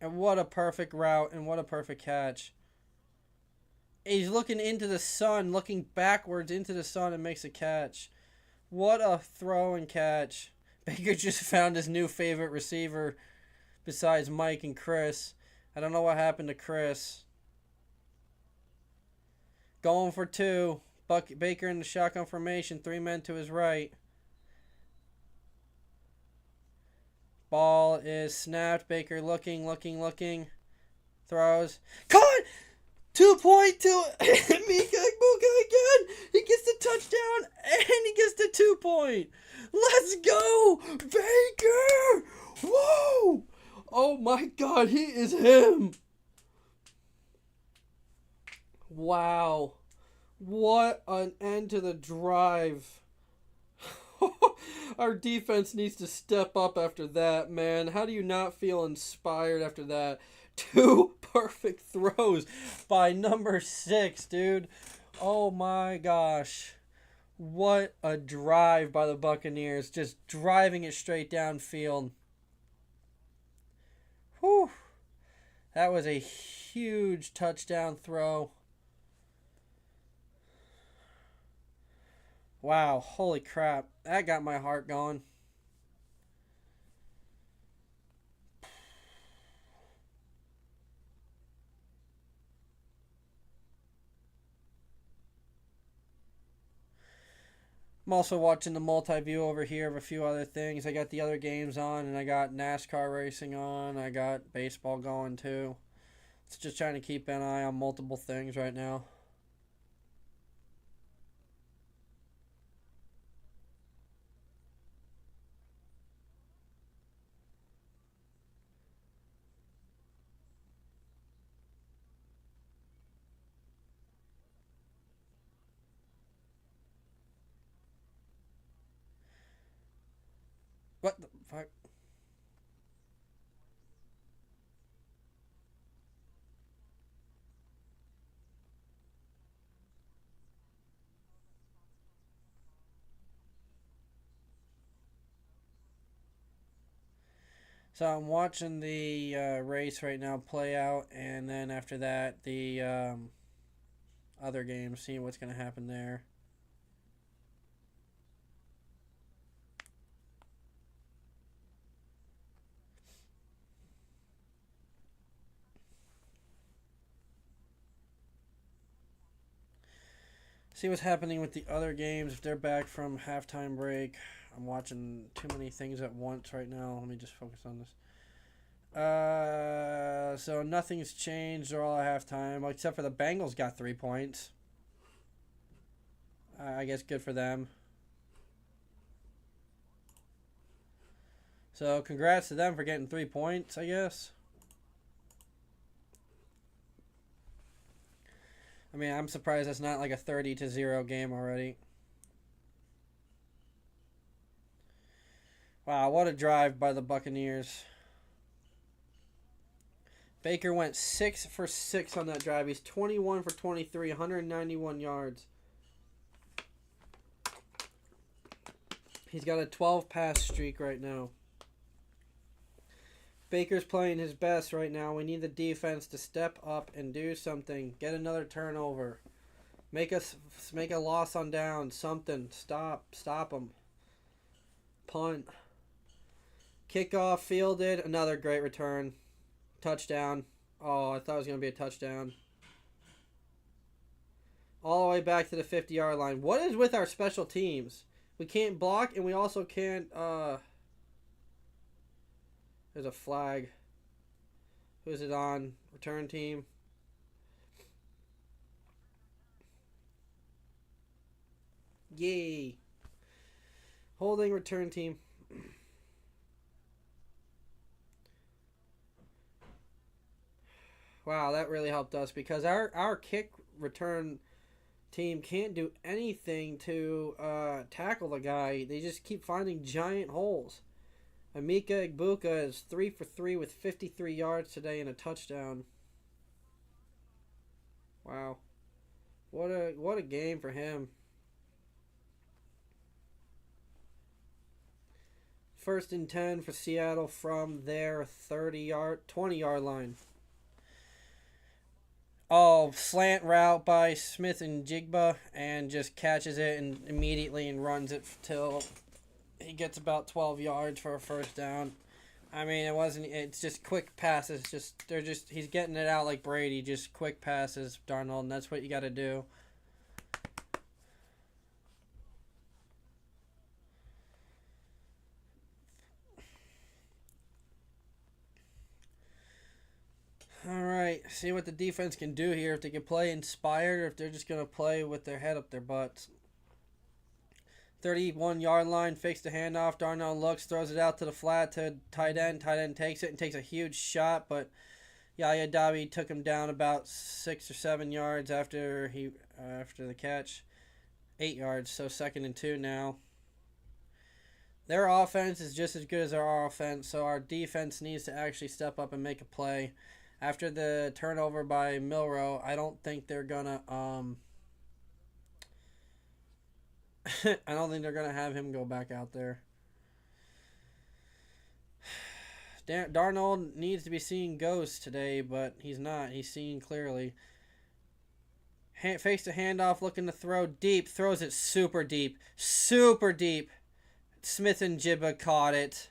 And what a perfect route, and what a perfect catch. He's looking into the sun, looking backwards into the sun, and makes a catch. What a throw and catch. Baker just found his new favorite receiver besides Mike and Chris. I don't know what happened to Chris. Going for 2. Baker in the shotgun formation, 3 men to his right. Ball is snapped. Baker looking. Throws. Caught! 2-point to Emeka Egbuka again. He gets the touchdown and he gets the 2-point. Let's go, Baker! Whoa! Oh my God, he is him. Wow. What an end to the drive. Our defense needs to step up after that, man. How do you not feel inspired after that? 2 perfect throws by number 6, dude. Oh my gosh. What a drive by the Buccaneers. Just driving it straight downfield. Whew. That was a huge touchdown throw. Wow, holy crap. That got my heart going. I'm also watching the multi-view over here of a few other things. I got the other games on, and I got NASCAR racing on. I got baseball going too. It's just trying to keep an eye on multiple things right now. What the fuck? So I'm watching the race right now play out, and then after that, the other games, seeing what's going to happen there. See what's happening with the other games, if they're back from halftime break. I'm watching too many things at once right now. Let me just focus on this. So nothing's changed. They're all at halftime, except for the Bengals got 3 points. I guess good for them. So congrats to them for getting 3 points, I guess. I mean, I'm surprised it's not like a 30-0 game already. Wow, what a drive by the Buccaneers. Baker went 6 for 6 on that drive. He's 21 for 23, 191 yards. He's got a 12-pass streak right now. Baker's playing his best right now. We need the defense to step up and do something. Get another turnover. Make a loss on down. Something. Stop them. Punt. Kickoff fielded. Another great return. Touchdown. Oh, I thought it was going to be a touchdown. All the way back to the 50-yard line. What is with our special teams? We can't block, and we also can't, there's a flag. Who is it on? Return team. Yay. Holding return team. Wow, that really helped us because our kick return team can't do anything to tackle the guy. They just keep finding giant holes. Emeka Egbuka is 3 for 3 with 53 yards today and a touchdown. Wow. What a game for him. First and 10 for Seattle from their 20-yard line. Oh, slant route by Smith and Jigba, and just catches it and immediately and runs it till he gets about 12 yards for a first down. I mean, it's just quick passes. He's getting it out like Brady, just quick passes, Darnold, and that's what you got to do. All right, see what the defense can do here. If they can play inspired or if they're just going to play with their head up their butts. 31-yard line, fakes the handoff. Darnold looks, throws it out to the flat to tight end. Tight end takes it and takes a huge shot, but Yaya Dabi took him down about 6 or 7 yards after the catch. 8 yards, so 2nd and 2 now. Their offense is just as good as our offense, so our defense needs to actually step up and make a play. After the turnover by Milroe, I don't think they're gonna I don't think they're gonna have him go back out there. Darnold needs to be seeing ghosts today, but he's not. He's seeing clearly. Fakes the handoff, looking to throw deep. Throws it super deep. Super deep. Smith and Jigba caught it.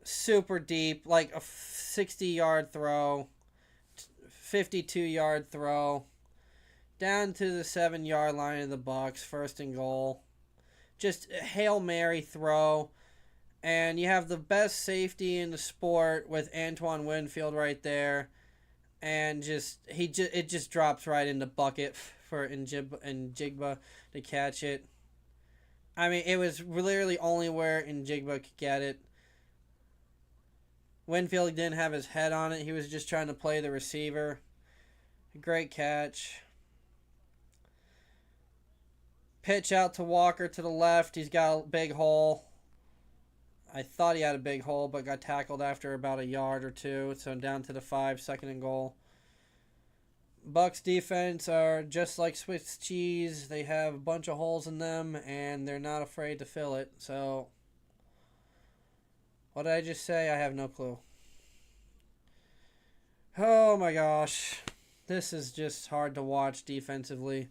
Super deep, like a 60-yard throw, 52-yard throw, down to the 7-yard line of the Bucs, 1st and goal. Just a Hail Mary throw, and you have the best safety in the sport with Antoine Winfield right there, and it just drops right in the bucket for Njigba to catch it. I mean, it was literally only where Njigba could get it. Winfield didn't have his head on it. He was just trying to play the receiver. Great catch. Pitch out to Walker to the left. He's got a big hole. I thought he had a big hole, but got tackled after about a yard or two. So down to the 5, 2nd and goal. Bucs defense are just like Swiss cheese. They have a bunch of holes in them, and they're not afraid to fill it. So what did I just say? I have no clue. Oh my gosh. This is just hard to watch defensively.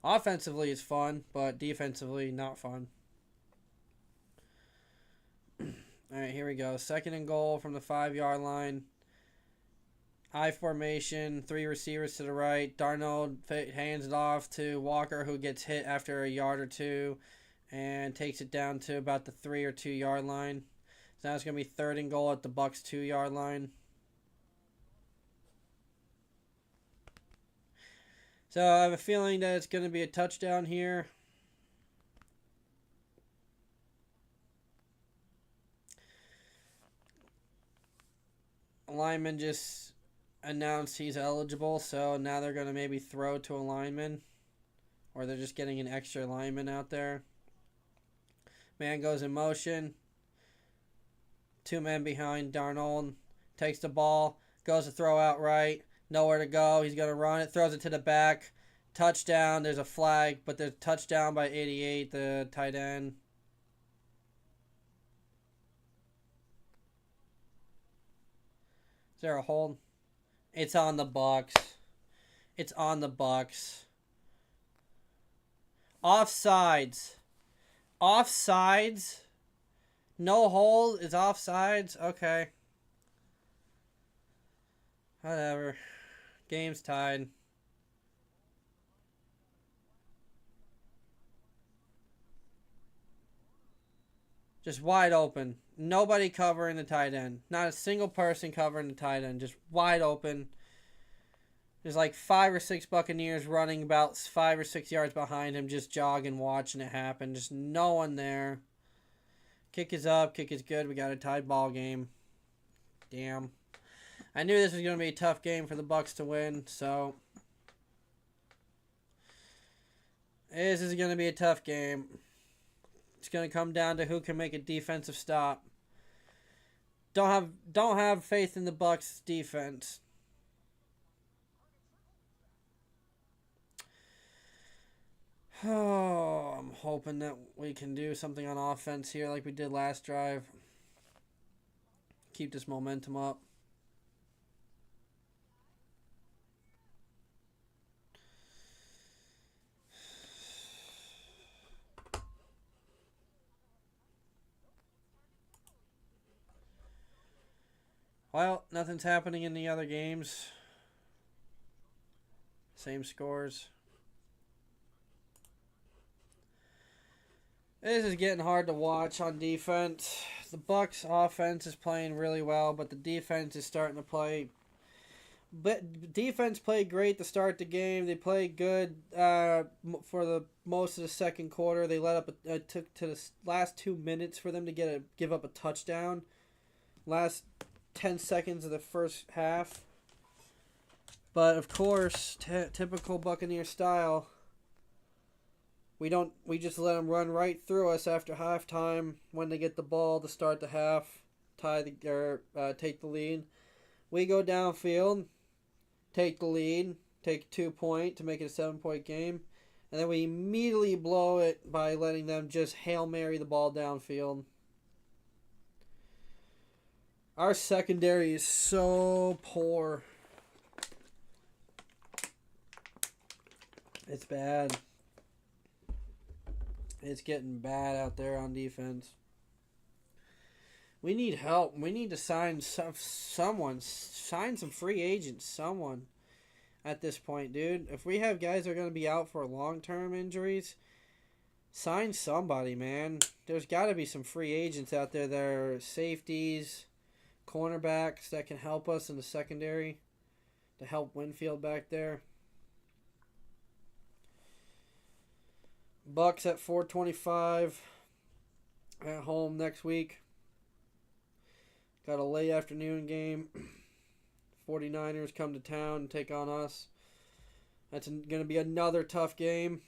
Offensively it's fun, but defensively not fun. Alright, here we go. 2nd and goal from the 5-yard line. I formation, 3 receivers to the right. Darnold hands it off to Walker, who gets hit after a yard or two and takes it down to about the 3 or 2 yard line. So now it's going to be 3rd and goal at the Bucs 2-yard line. So I have a feeling that it's going to be a touchdown here. Lineman just announced he's eligible, so now they're going to maybe throw to a lineman. Or they're just getting an extra lineman out there. Man goes in motion. 2 men behind Darnold. Takes the ball. Goes to throw out right. Nowhere to go. He's going to run it. Throws it to the back. Touchdown. There's a flag, but there's a touchdown by 88, the tight end. Is there a hold? It's on the Bucs. It's on the Bucs. Offsides. Offsides? No hold is offsides? Okay. Whatever. Game's tied. Just wide open. Nobody covering the tight end. Not a single person covering the tight end. Just wide open. There's like 5 or 6 Buccaneers running about 5 or 6 yards behind him, just jogging, watching it happen. Just no one there. Kick is up. Kick is good. We got a tied ball game. Damn. I knew this was going to be a tough game for the Bucs to win, so this is going to be a tough game. It's going to come down to who can make a defensive stop. Don't have faith in the Bucs defense. Oh, I'm hoping that we can do something on offense here like we did last drive. Keep this momentum up. Well, nothing's happening in the other games. Same scores. This is getting hard to watch on defense. The Bucs offense is playing really well, but the defense is starting to play. But defense played great to start the game. They played good for the most of the second quarter. They let up. It took to the last 2 minutes for them to give up a touchdown. Last 10 seconds of the first half. But of course, typical Buccaneer style. We just let them run right through us after halftime when they get the ball to start the half, take the lead. We go downfield, take the lead, take a 2-point to make it a 7-point game, and then we immediately blow it by letting them just Hail Mary the ball downfield. Our secondary is so poor. It's bad. It's getting bad out there on defense. We need help. We need to sign someone. Sign some free agents. Someone at this point, dude. If we have guys that are going to be out for long-term injuries, sign somebody, man. There's got to be some free agents out there that are safeties, cornerbacks that can help us in the secondary to help Winfield back there. Bucs at 4:25 at home next week. Got a late afternoon game. 49ers come to town and take on us. That's going to be another tough game.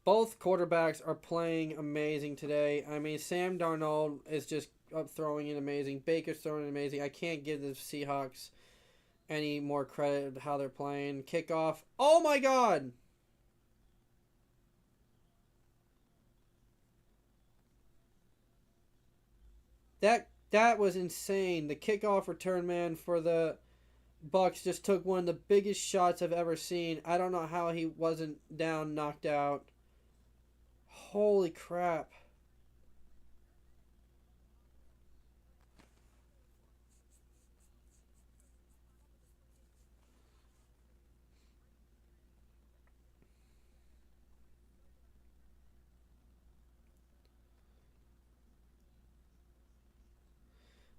Both quarterbacks are playing amazing today. I mean, Sam Darnold is just up throwing it amazing. Baker's throwing it amazing. I can't give the Seahawks any more credit of how they're playing. Kickoff. Oh my God! That was insane. The kickoff return man for the Bucs just took one of the biggest shots I've ever seen. I don't know how he wasn't down, knocked out. Holy crap.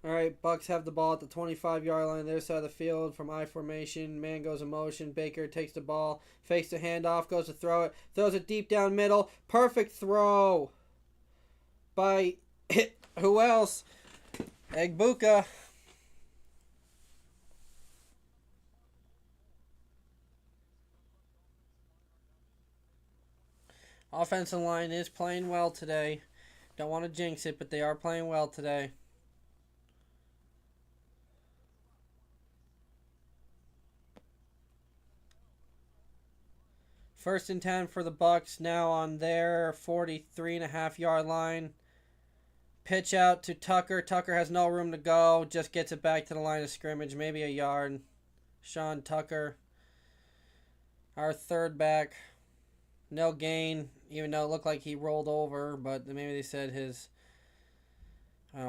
All right, Bucs have the ball at the 25-yard line, their side of the field from I formation. Man goes in motion. Baker takes the ball, fakes the handoff, goes to throw it, throws it deep down middle. Perfect throw by who else? Egbuka. Offensive line is playing well today. Don't want to jinx it, but they are playing well today. First and 10 for the Bucs now on their 43.5-yard line. Pitch out to Tucker. Tucker has no room to go. Just gets it back to the line of scrimmage, maybe a yard. Sean Tucker, our third back. No gain, even though it looked like he rolled over, but maybe they said his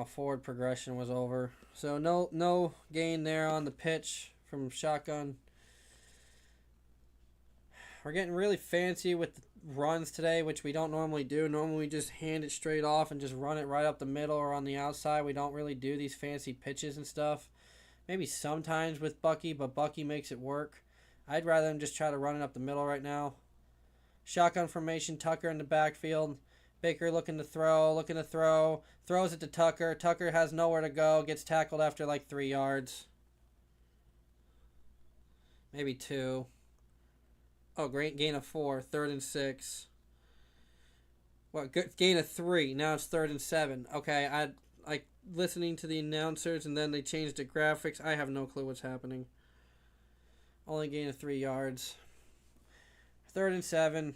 forward progression was over. So no gain there on the pitch from shotgun. We're getting really fancy with the runs today, which we don't normally do. Normally we just hand it straight off and just run it right up the middle or on the outside. We don't really do these fancy pitches and stuff. Maybe sometimes with Bucky, but Bucky makes it work. I'd rather him just try to run it up the middle right now. Shotgun formation, Tucker in the backfield. Baker looking to throw. Throws it to Tucker. Tucker has nowhere to go. Gets tackled after like 3 yards. Maybe 2. Oh, great gain of 4. 3rd and 6. What? Gain of 3. Now it's 3rd and 7. Okay, I like listening to the announcers and then they changed the graphics. I have no clue what's happening. Only gain of 3 yards. 3rd and 7.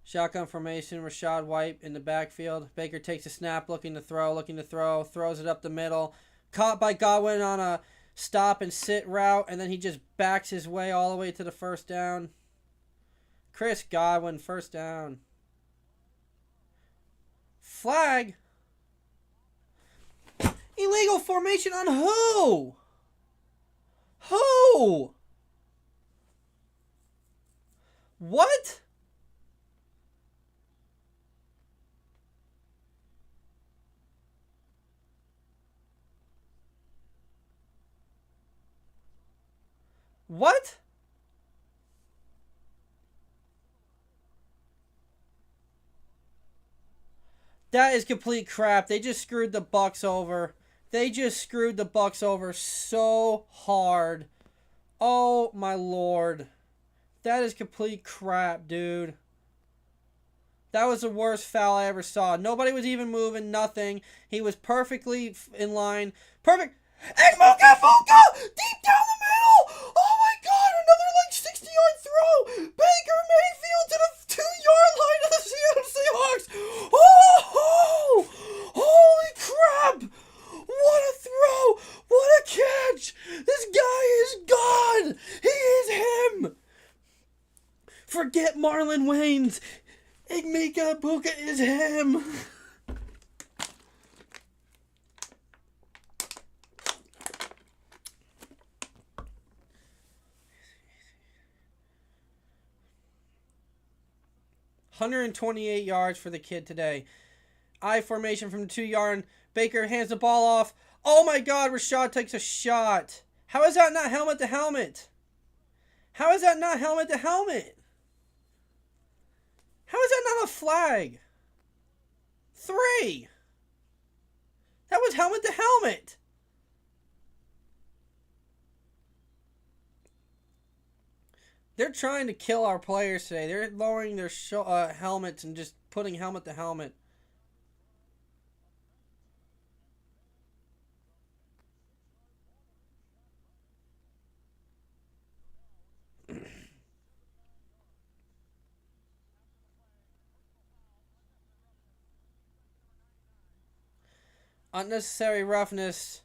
Shotgun formation, Rachaad White in the backfield. Baker takes a snap, looking to throw, throws it up the middle. Caught by Godwin on a stop and sit route, and then he just backs his way all the way to the first down. Chris Godwin, first down. Flag. Illegal formation on who? Who? What? What? That is complete crap. They just screwed the Bucs over. They just screwed the Bucs over so hard. Oh my lord. That is complete crap, dude. That was the worst foul I ever saw. Nobody was even moving, nothing. He was perfectly in line. Perfect. And Fuka! Deep down the middle! Oh my god, another like 60-yard throw! Baker Mayfield to the 2-yard line of the Seattle Seahawks! Oh! Holy crap! What a throw! What a catch! This guy is God! He is him! Forget Marlon Wayans. Igmika Buka is him! 128 yards for the kid today. I formation from the 2-yard. Baker hands the ball off. Oh my god, Rachaad takes a shot. How is that not helmet to helmet? How is that not helmet to helmet? How is that not a flag? 3. That was helmet to helmet. They're trying to kill our players today. They're lowering their helmets and just putting helmet to helmet. Unnecessary roughness.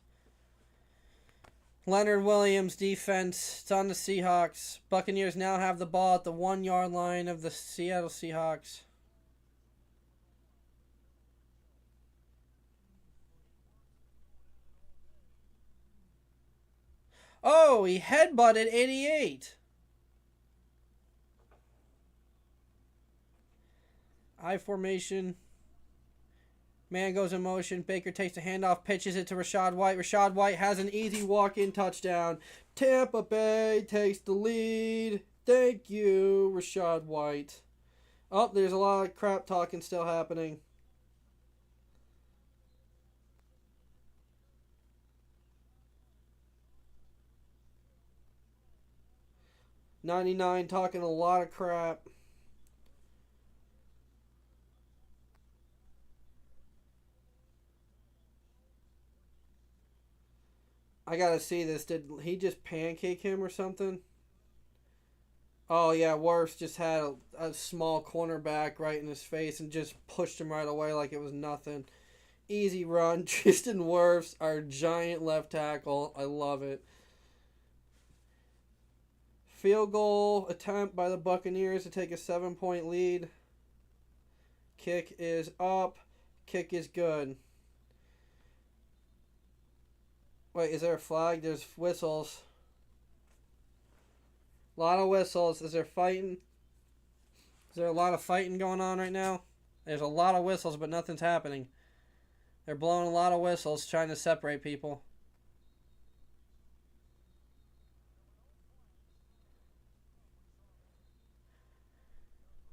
Leonard Williams defense. It's on the Seahawks. Buccaneers now have the ball at the 1-yard line of the Seattle Seahawks. Oh, he headbutted 88. I formation. Man goes in motion. Baker takes the handoff, pitches it to Rachaad White. Rachaad White has an easy walk-in touchdown. Tampa Bay takes the lead. Thank you, Rachaad White. Oh, there's a lot of crap talking still happening. .99 talking a lot of crap. I gotta see this. Did he just pancake him or something? Oh, yeah, Wirfs just had a small cornerback right in his face and just pushed him right away like it was nothing. Easy run. Tristan Wirfs, our giant left tackle. I love it. Field goal attempt by the Buccaneers to take a 7-point lead. Kick is up. Kick is good. Wait, is there a flag? There's whistles. A lot of whistles. Is there fighting? Is there a lot of fighting going on right now? There's a lot of whistles, but nothing's happening. They're blowing a lot of whistles, trying to separate people.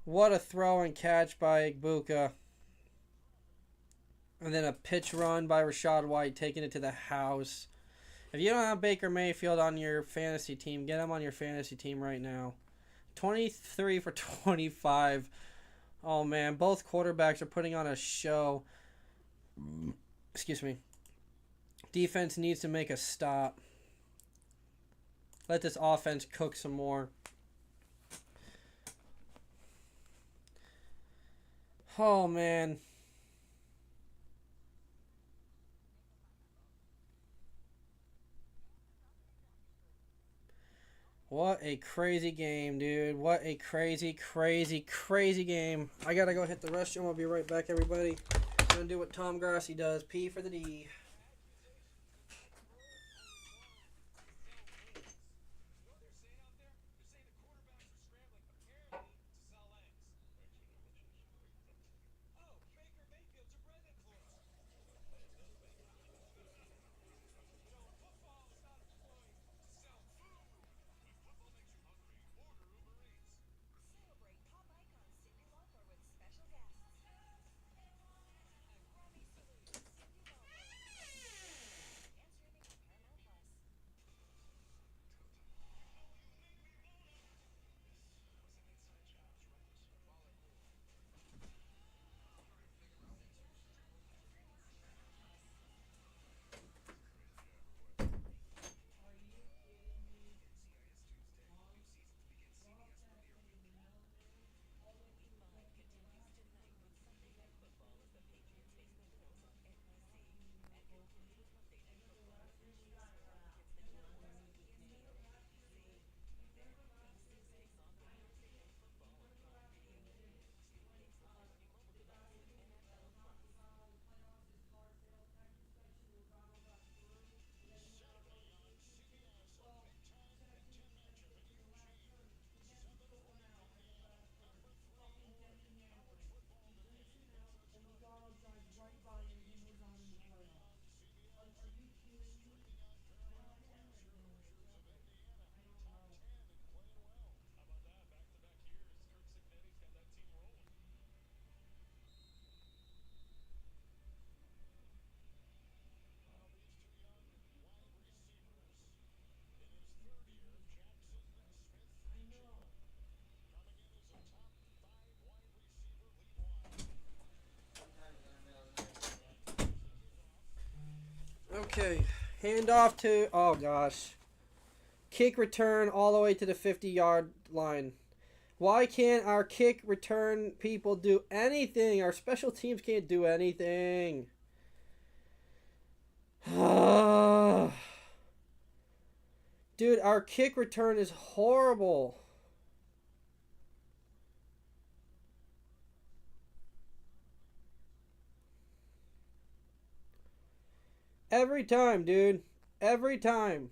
What a throw and catch by Igbuka. And then a pitch run by Rachaad White, taking it to the house. If you don't have Baker Mayfield on your fantasy team, get him on your fantasy team right now. 23 for 25. Oh, man. Both quarterbacks are putting on a show. Excuse me. Defense needs to make a stop. Let this offense cook some more. Oh, man. What a crazy game, dude. What a crazy, crazy, crazy game. I gotta go hit the restroom. I'll be right back, everybody. I'm gonna do what Tom Grassi does. P for the D. Okay, hand off to, oh gosh. Kick return all the way to the 50-yard line. Why can't our kick return people do anything? Our special teams can't do anything. Dude, our kick return is horrible. Every time, dude. Every time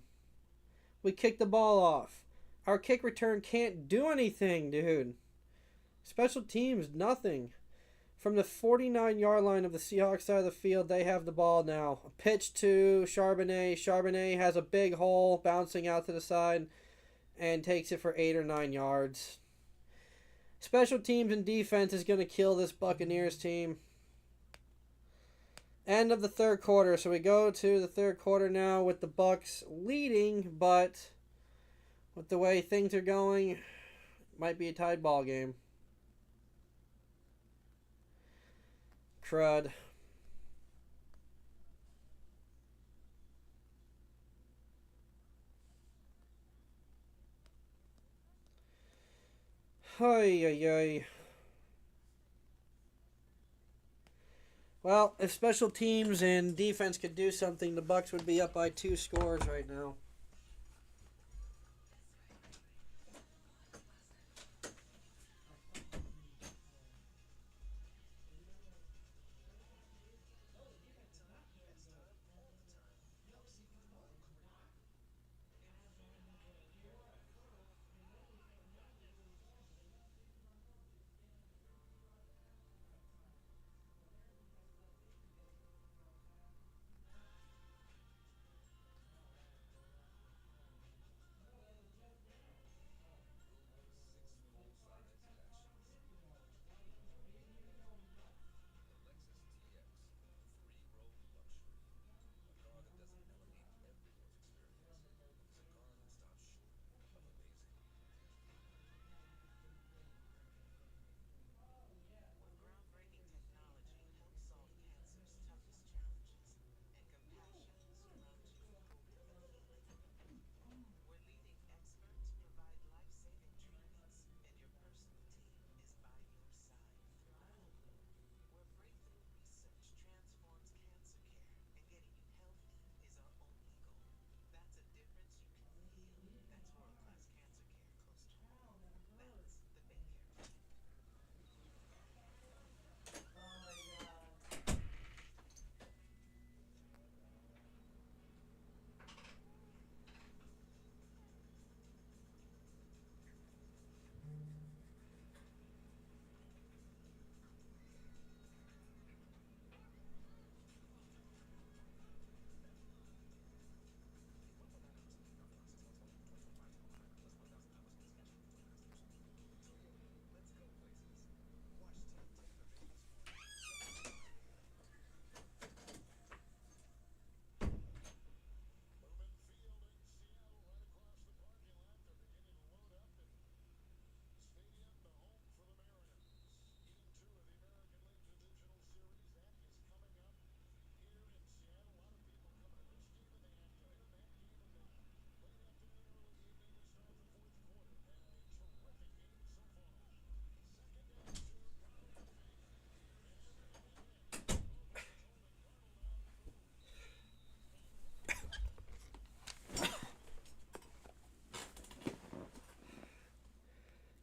we kick the ball off. Our kick return can't do anything, dude. Special teams, nothing. From the 49-yard line of the Seahawks side of the field, they have the ball now. A pitch to Charbonnet. Charbonnet has a big hole bouncing out to the side and takes it for 8 or 9 yards. Special teams and defense is going to kill this Buccaneers team. End of the third quarter. So we go to the third quarter now with the Bucs leading, but with the way things are going, might be a tied ball game. Crud. Ay, ay, ay. Well, if special teams and defense could do something, the Bucs would be up by 2 scores right now.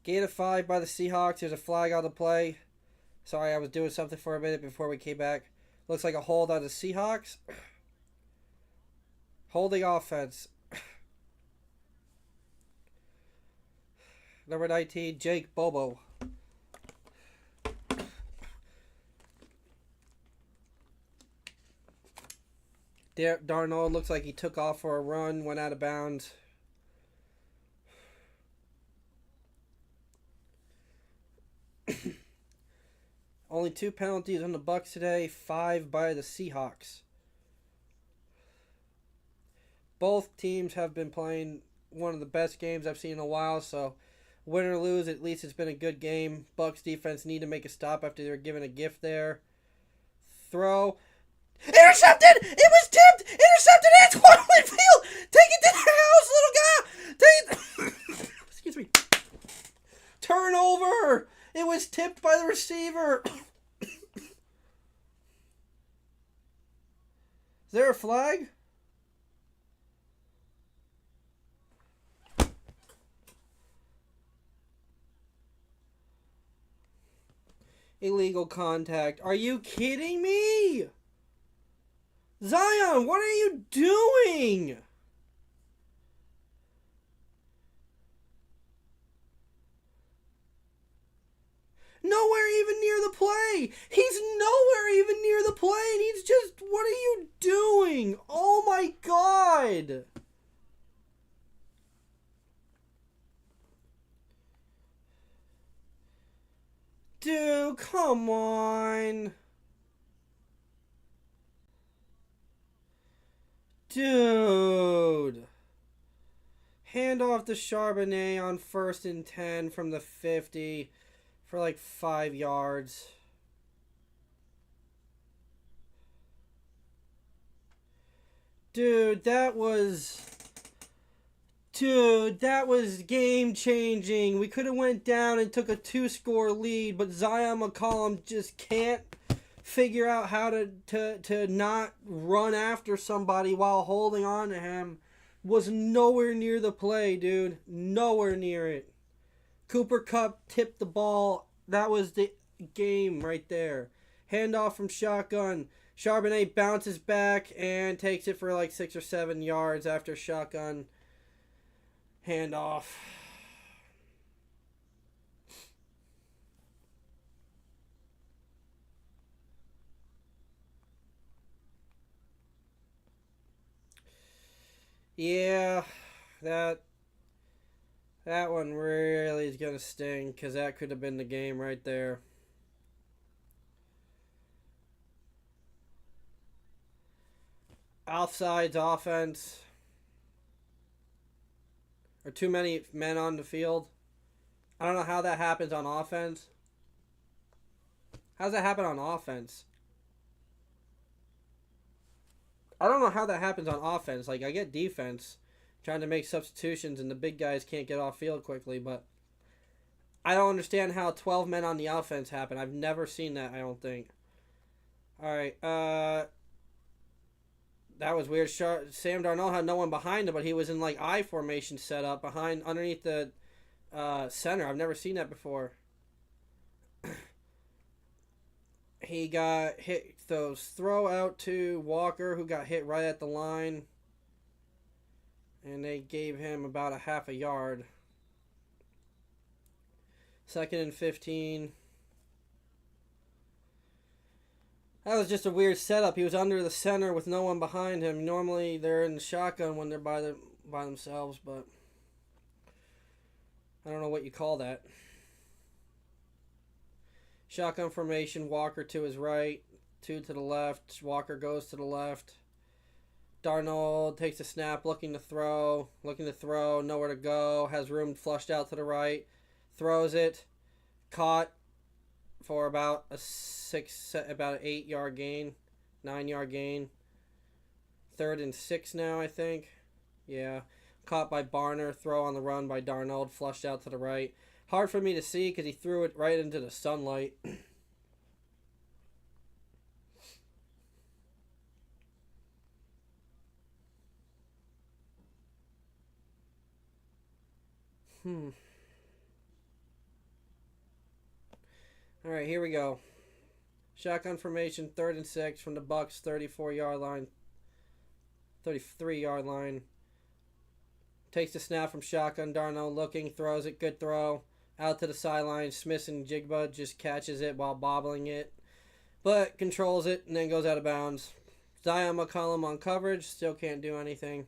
Gain of 5 by the Seahawks. There's a flag on the play. Sorry, I was doing something for a minute before we came back. Looks like a hold on the Seahawks. Holding offense. Number 19, Jake Bobo. Darnold looks like he took off for a run, went out of bounds. Only 2 penalties on the Bucs today, 5 by the Seahawks. Both teams have been playing one of the best games I've seen in a while, so win or lose, at least it's been a good game. Bucs defense need to make a stop after they were given a gift there. Throw. Intercepted! It was tipped! Intercepted! Antoine Winfield! Take it to the house, little guy! Take it! Excuse me. Turnover! It was tipped by the receiver. Is there a flag? Illegal contact. Are you kidding me? Zion, what are you doing? Nowhere even near the play. He's nowhere even near the play. And he's just, what are you doing? Oh my God. Dude, come on. Dude. Hand off to Charbonnet on 1st and 10 from the 50 for like 5 yards. Dude, that was game changing. We could have went down and took a 2-score lead, but Zion McCollum just can't figure out how to not run after somebody while holding on to him. Was nowhere near the play, dude. Nowhere near it. Cooper Kupp tipped the ball. That was the game right there. Handoff from shotgun. Charbonnet bounces back and takes it for like 6 or 7 yards after shotgun handoff. Yeah, that one really is going to sting because that could have been the game right there. Offsides offense. Or too many men on the field. I don't know how that happens on offense. How does that happen on offense? I don't know how that happens on offense. Like, I get defense trying to make substitutions and the big guys can't get off field quickly, but I don't understand how 12 men on the offense happen. I've never seen that, I don't think. All right, that was weird. Sam Darnold had no one behind him, but he was in like I formation set up underneath the center. I've never seen that before. He got hit. Those throw out to Walker, who got hit right at the line, and they gave him about a half a yard. 2nd and 15. That was just a weird setup. He was under the center with no one behind him. Normally they're in the shotgun when they're by themselves, but I don't know what you call that. Shotgun formation, Walker to his right, 2 to the left. Walker goes to the left. Darnold takes a snap, looking to throw, nowhere to go, has room flushed out to the right, throws it, caught for about an 8-yard gain, 9-yard gain. 3rd and 6 now, I think. Yeah. Caught by Barner, throw on the run by Darnold, flushed out to the right. Hard for me to see because he threw it right into the sunlight. All right, here we go. Shotgun formation, 3rd and 6 from the Bucks 34-yard line, 33-yard line. Takes the snap from shotgun. Darnold looking, throws it, good throw. Out to the sideline. Smith and Jigba just catches it while bobbling it, but controls it and then goes out of bounds. Zion McCollum on coverage, still can't do anything.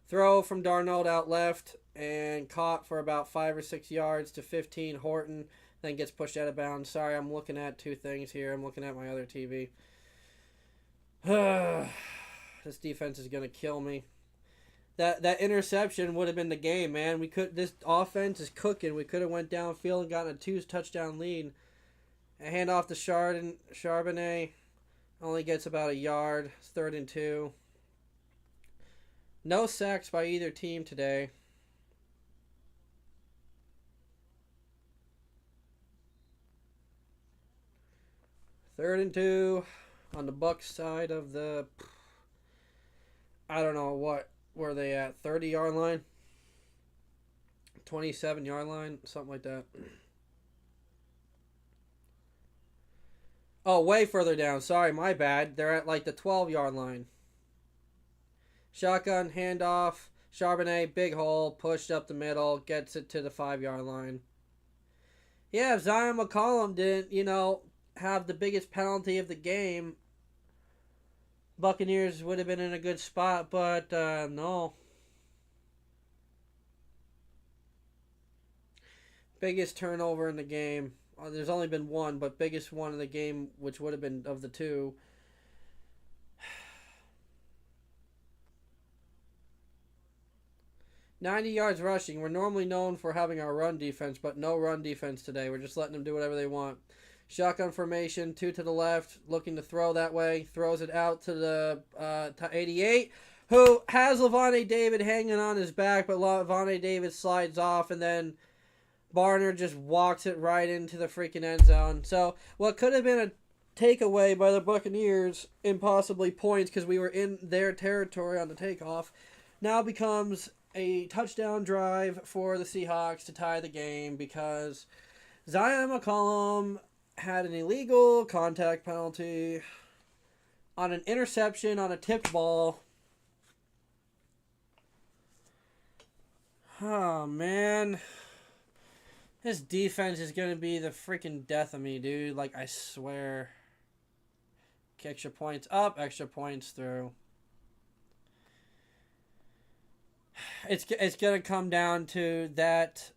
Throw from Darnold out left and caught for about 5 or 6 yards to 15. Horton then gets pushed out of bounds. Sorry, I'm looking at two things here. I'm looking at my other TV. This defense is gonna kill me. That interception would have been the game, man. This offense is cooking. We could have went downfield and gotten a 2-touchdown lead. A handoff to Charbonnet only gets about a yard. It's 3rd and 2. No sacks by either team today. Third and 2 on the Bucks side of the, I don't know what were they at, 30-yard line, 27-yard line, something like that. Oh, way further down. Sorry, my bad. They're at like the 12-yard line. Shotgun, handoff, Charbonnet, big hole, pushed up the middle, gets it to the 5-yard line. Yeah, if Zion McCollum didn't, have the biggest penalty of the game, Buccaneers would have been in a good spot, but no. Biggest turnover in the game. There's only been one, but biggest one in the game, which would have been of the two. 90 yards rushing. We're normally known for having our run defense, but no run defense today. We're just letting them do whatever they want. Shotgun formation, 2 to the left, looking to throw that way. Throws it out to the to 88, who has Lavonte David hanging on his back, but Lavonte David slides off, and then Barner just walks it right into the freaking end zone. So what could have been a takeaway by the Buccaneers, and possibly points because we were in their territory on the takeoff, now becomes a touchdown drive for the Seahawks to tie the game because Zion McCollum had an illegal contact penalty on an interception on a tipped ball. Oh, man. This defense is going to be the freaking death of me, dude. Like, I swear. Extra points up, extra points through. It's going to come down to that.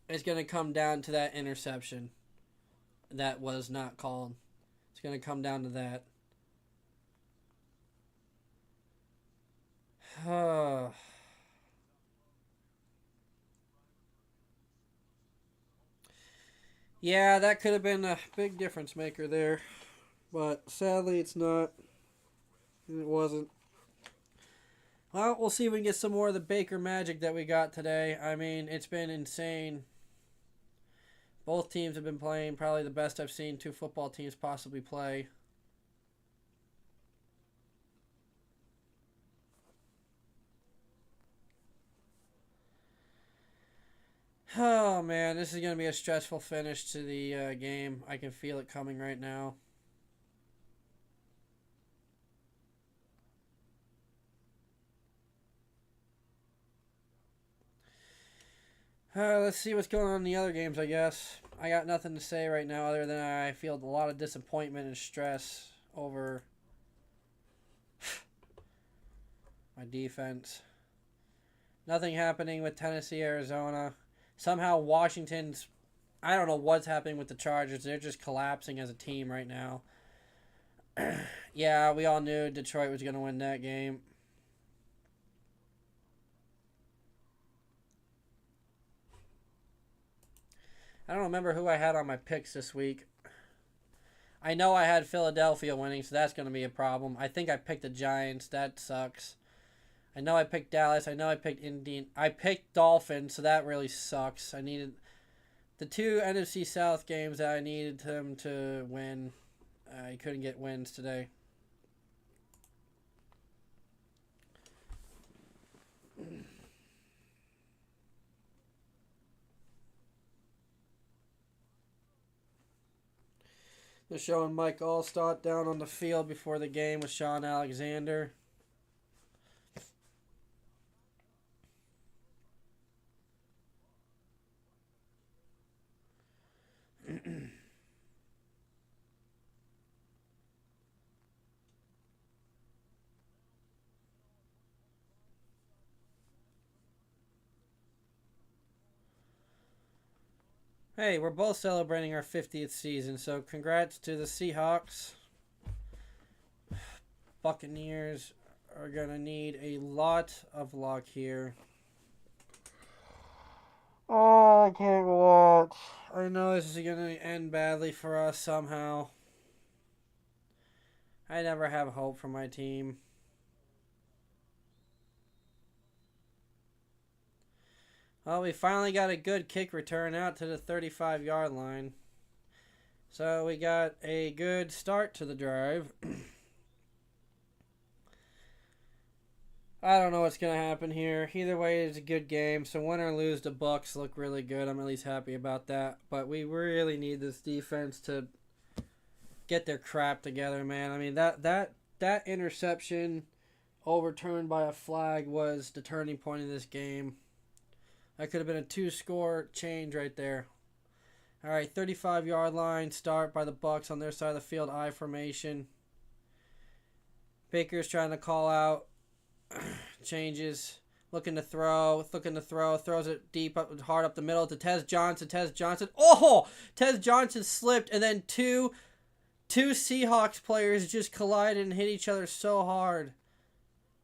It's going to come down to that interception that was not called. It's going to come down to that. Yeah, that could have been a big difference maker there. But sadly, it's not. It wasn't. Well, we'll see if we can get some more of the Baker magic that we got today. I mean, it's been insane. Both teams have been playing probably the best I've seen two football teams possibly play. Oh, man, this is going to be a stressful finish to the game. I can feel it coming right now. Let's see what's going on in the other games, I guess. I got nothing to say right now other than I feel a lot of disappointment and stress over my defense. Nothing happening with Tennessee, Arizona. Somehow Washington's... I don't know what's happening with the Chargers. They're just collapsing as a team right now. Yeah, we all knew Detroit was going to win that game. I don't remember who I had on my picks this week. I know I had Philadelphia winning, so that's going to be a problem. I think I picked the Giants. That sucks. I know I picked Dallas. I know I picked Indian. I picked Dolphins, so that really sucks. I needed the two NFC South games that I needed them to win. He couldn't get wins today. They're showing Mike Allstott down on the field before the game with Sean Alexander. Hey, we're both celebrating our 50th season, so congrats to the Seahawks. Buccaneers are going to need a lot of luck here. Oh, I can't watch. I know this is going to end badly for us somehow. I never have hope for my team. Well, we finally got a good kick return out to the 35-yard line. So we got a good start to the drive. I don't know what's going to happen here. Either way, it's a good game. So win or lose, the Bucs look really good. I'm at least happy about that. But we really need this defense to get their crap together, man. I mean, that interception overturned by a flag was the turning point of this game. That could have been a 2-score change right there. All right, 35-yard line start by the Bucs on their side of the field, I formation. Baker's trying to call out. Changes. Looking to throw. Throws it deep, hard up the middle to Tez Johnson. Oh! Tez Johnson slipped, and then two Seahawks players just collided and hit each other so hard.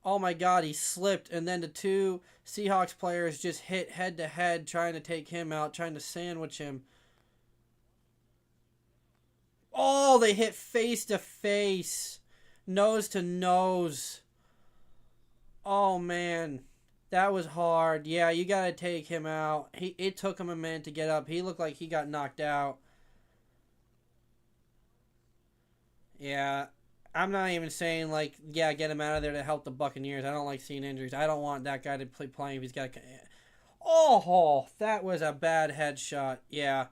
Oh my God, he slipped, and then the two Seahawks players just hit head to head, trying to take him out, trying to sandwich him. Oh, they hit face to face, nose to nose. Oh man, that was hard. Yeah, you gotta take him out. It took him a minute to get up. He looked like he got knocked out. Yeah. I'm not even saying, like, yeah, get him out of there to help the Buccaneers. I don't like seeing injuries. I don't want that guy to play playing if he's got a... Oh, that was a bad headshot. Yeah.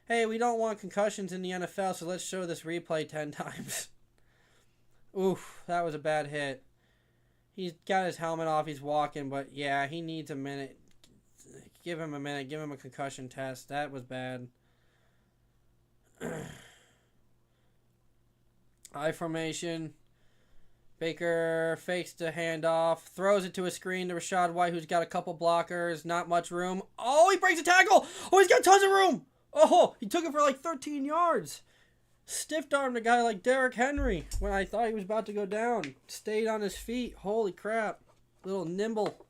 Hey, we don't want concussions in the NFL, so let's show this replay 10 times. Oof, that was a bad hit. He's got his helmet off. He's walking, but, yeah, he needs a minute. Give him a minute. Give him a concussion test. That was bad. I formation. Baker fakes the handoff. Throws it to a screen to Rachaad White, who's got a couple blockers. Not much room. Oh, he breaks a tackle. Oh, he's got tons of room. Oh, he took it for like 13 yards. Stiff-armed a guy like Derrick Henry when I thought he was about to go down. Stayed on his feet. Holy crap. Little nimble.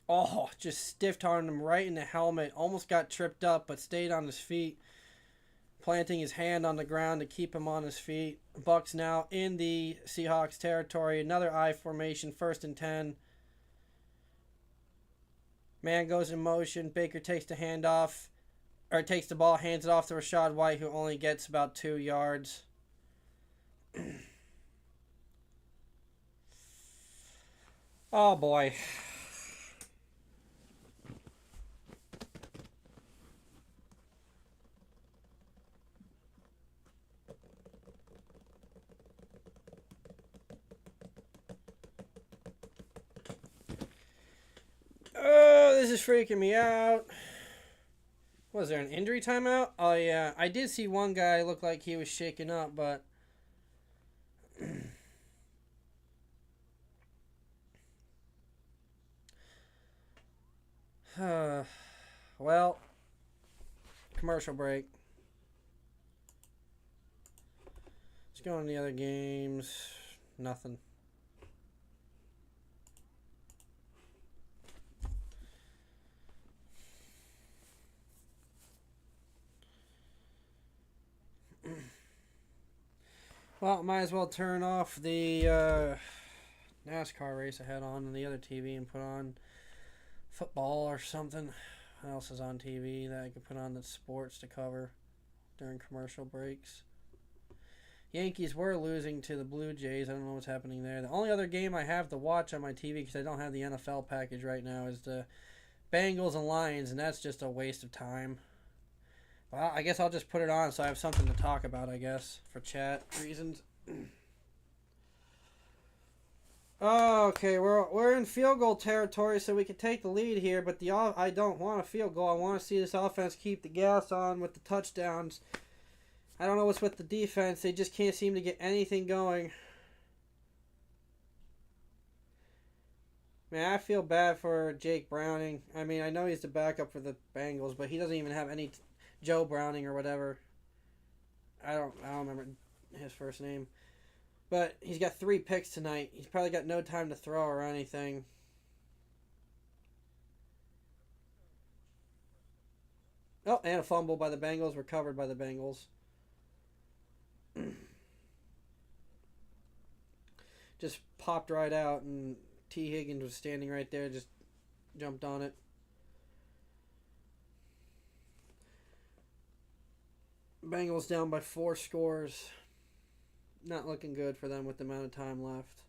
Oh, just stiff-armed him right in the helmet. Almost got tripped up, but stayed on his feet. Planting his hand on the ground to keep him on his feet. Bucs now in the Seahawks territory. Another I formation, 1st and 10. Man goes in motion. Baker takes the handoff, or takes the ball, hands it off to Rachaad White, who only gets about 2 yards. Oh, boy. Oh, this is freaking me out. Was there an injury timeout? Oh, yeah. I did see one guy look like he was shaken up, but... well, commercial break. Let's go on the other games. Nothing. Well, might as well turn off the NASCAR race I had on the other TV and put on football or something. What else is on TV that I could put on the sports to cover during commercial breaks? Yankees were losing to the Blue Jays. I don't know what's happening there. The only other game I have to watch on my TV, because I don't have the NFL package right now, is the Bengals and Lions, and that's just a waste of time. Well, I guess I'll just put it on so I have something to talk about, I guess, for chat reasons. Okay, we're in field goal territory, so we can take the lead here, but I don't want a field goal. I want to see this offense keep the gas on with the touchdowns. I don't know what's with the defense. They just can't seem to get anything going. Man, I feel bad for Jake Browning. I mean, I know he's the backup for the Bengals, but he doesn't even have any Joe Browning or whatever. I don't remember his first name. But he's got 3 picks tonight. He's probably got no time to throw or anything. Oh, and a fumble by the Bengals, recovered by the Bengals. Just popped right out, and T. Higgins was standing right there, just jumped on it. Bengals down by 4 scores. Not looking good for them with the amount of time left.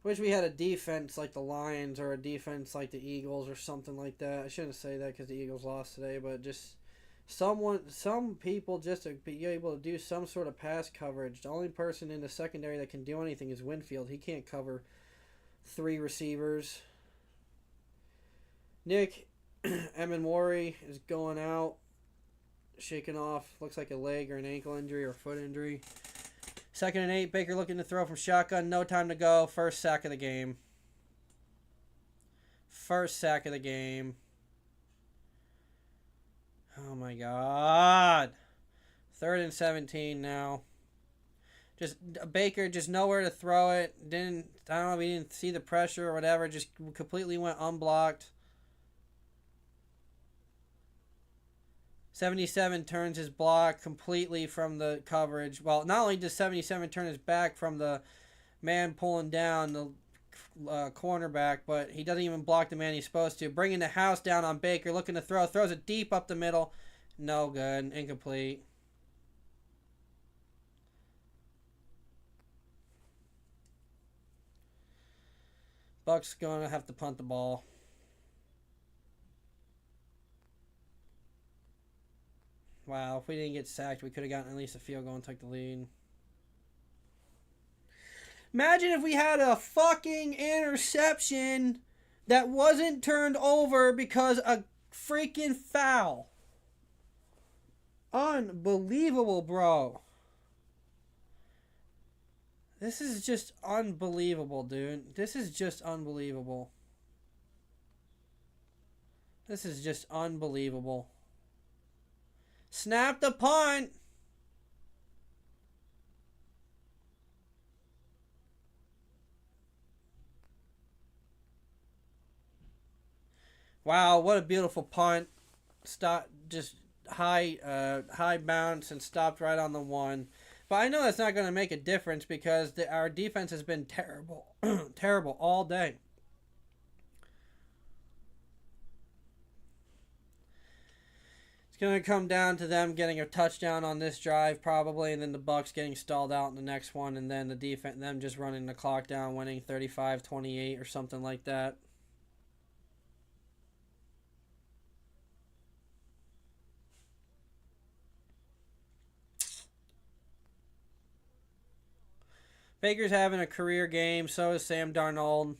Wish we had a defense like the Lions or a defense like the Eagles or something like that. I shouldn't say that because the Eagles lost today, but just some people just to be able to do some sort of pass coverage. The only person in the secondary that can do anything is Winfield. He can't cover 3 receivers. Nick Emenwari is going out, shaking off, looks like a leg or an ankle injury or foot injury. 2nd and 8, Baker looking to throw from shotgun, no time to go, first sack of the game. First sack of the game. Oh my God. 3rd and 17 now. Just Baker, just nowhere to throw it. I don't know if he didn't see the pressure or whatever, just completely went unblocked. 77 turns his block completely from the coverage. Well, not only does 77 turn his back from the man pulling down the cornerback, but he doesn't even block the man he's supposed to. Bringing the house down on Baker, looking to throw. Throws it deep up the middle. No good. Incomplete. Bucks going to have to punt the ball. Wow, if we didn't get sacked, we could have gotten at least a field goal and took the lead. Imagine if we had a fucking interception that wasn't turned over because a freaking foul. Unbelievable, bro. This is just unbelievable, dude. This is just unbelievable. This is just unbelievable. Snap the punt. Wow, what a beautiful punt. Stop, just high bounce and stopped right on the 1. But I know that's not going to make a difference because our defense has been terrible. Terrible all day. It's going to come down to them getting a touchdown on this drive probably, and then the Bucks getting stalled out in the next one, and then the defense, them just running the clock down, winning 35-28 or something like that. Baker's having a career game, so is Sam Darnold.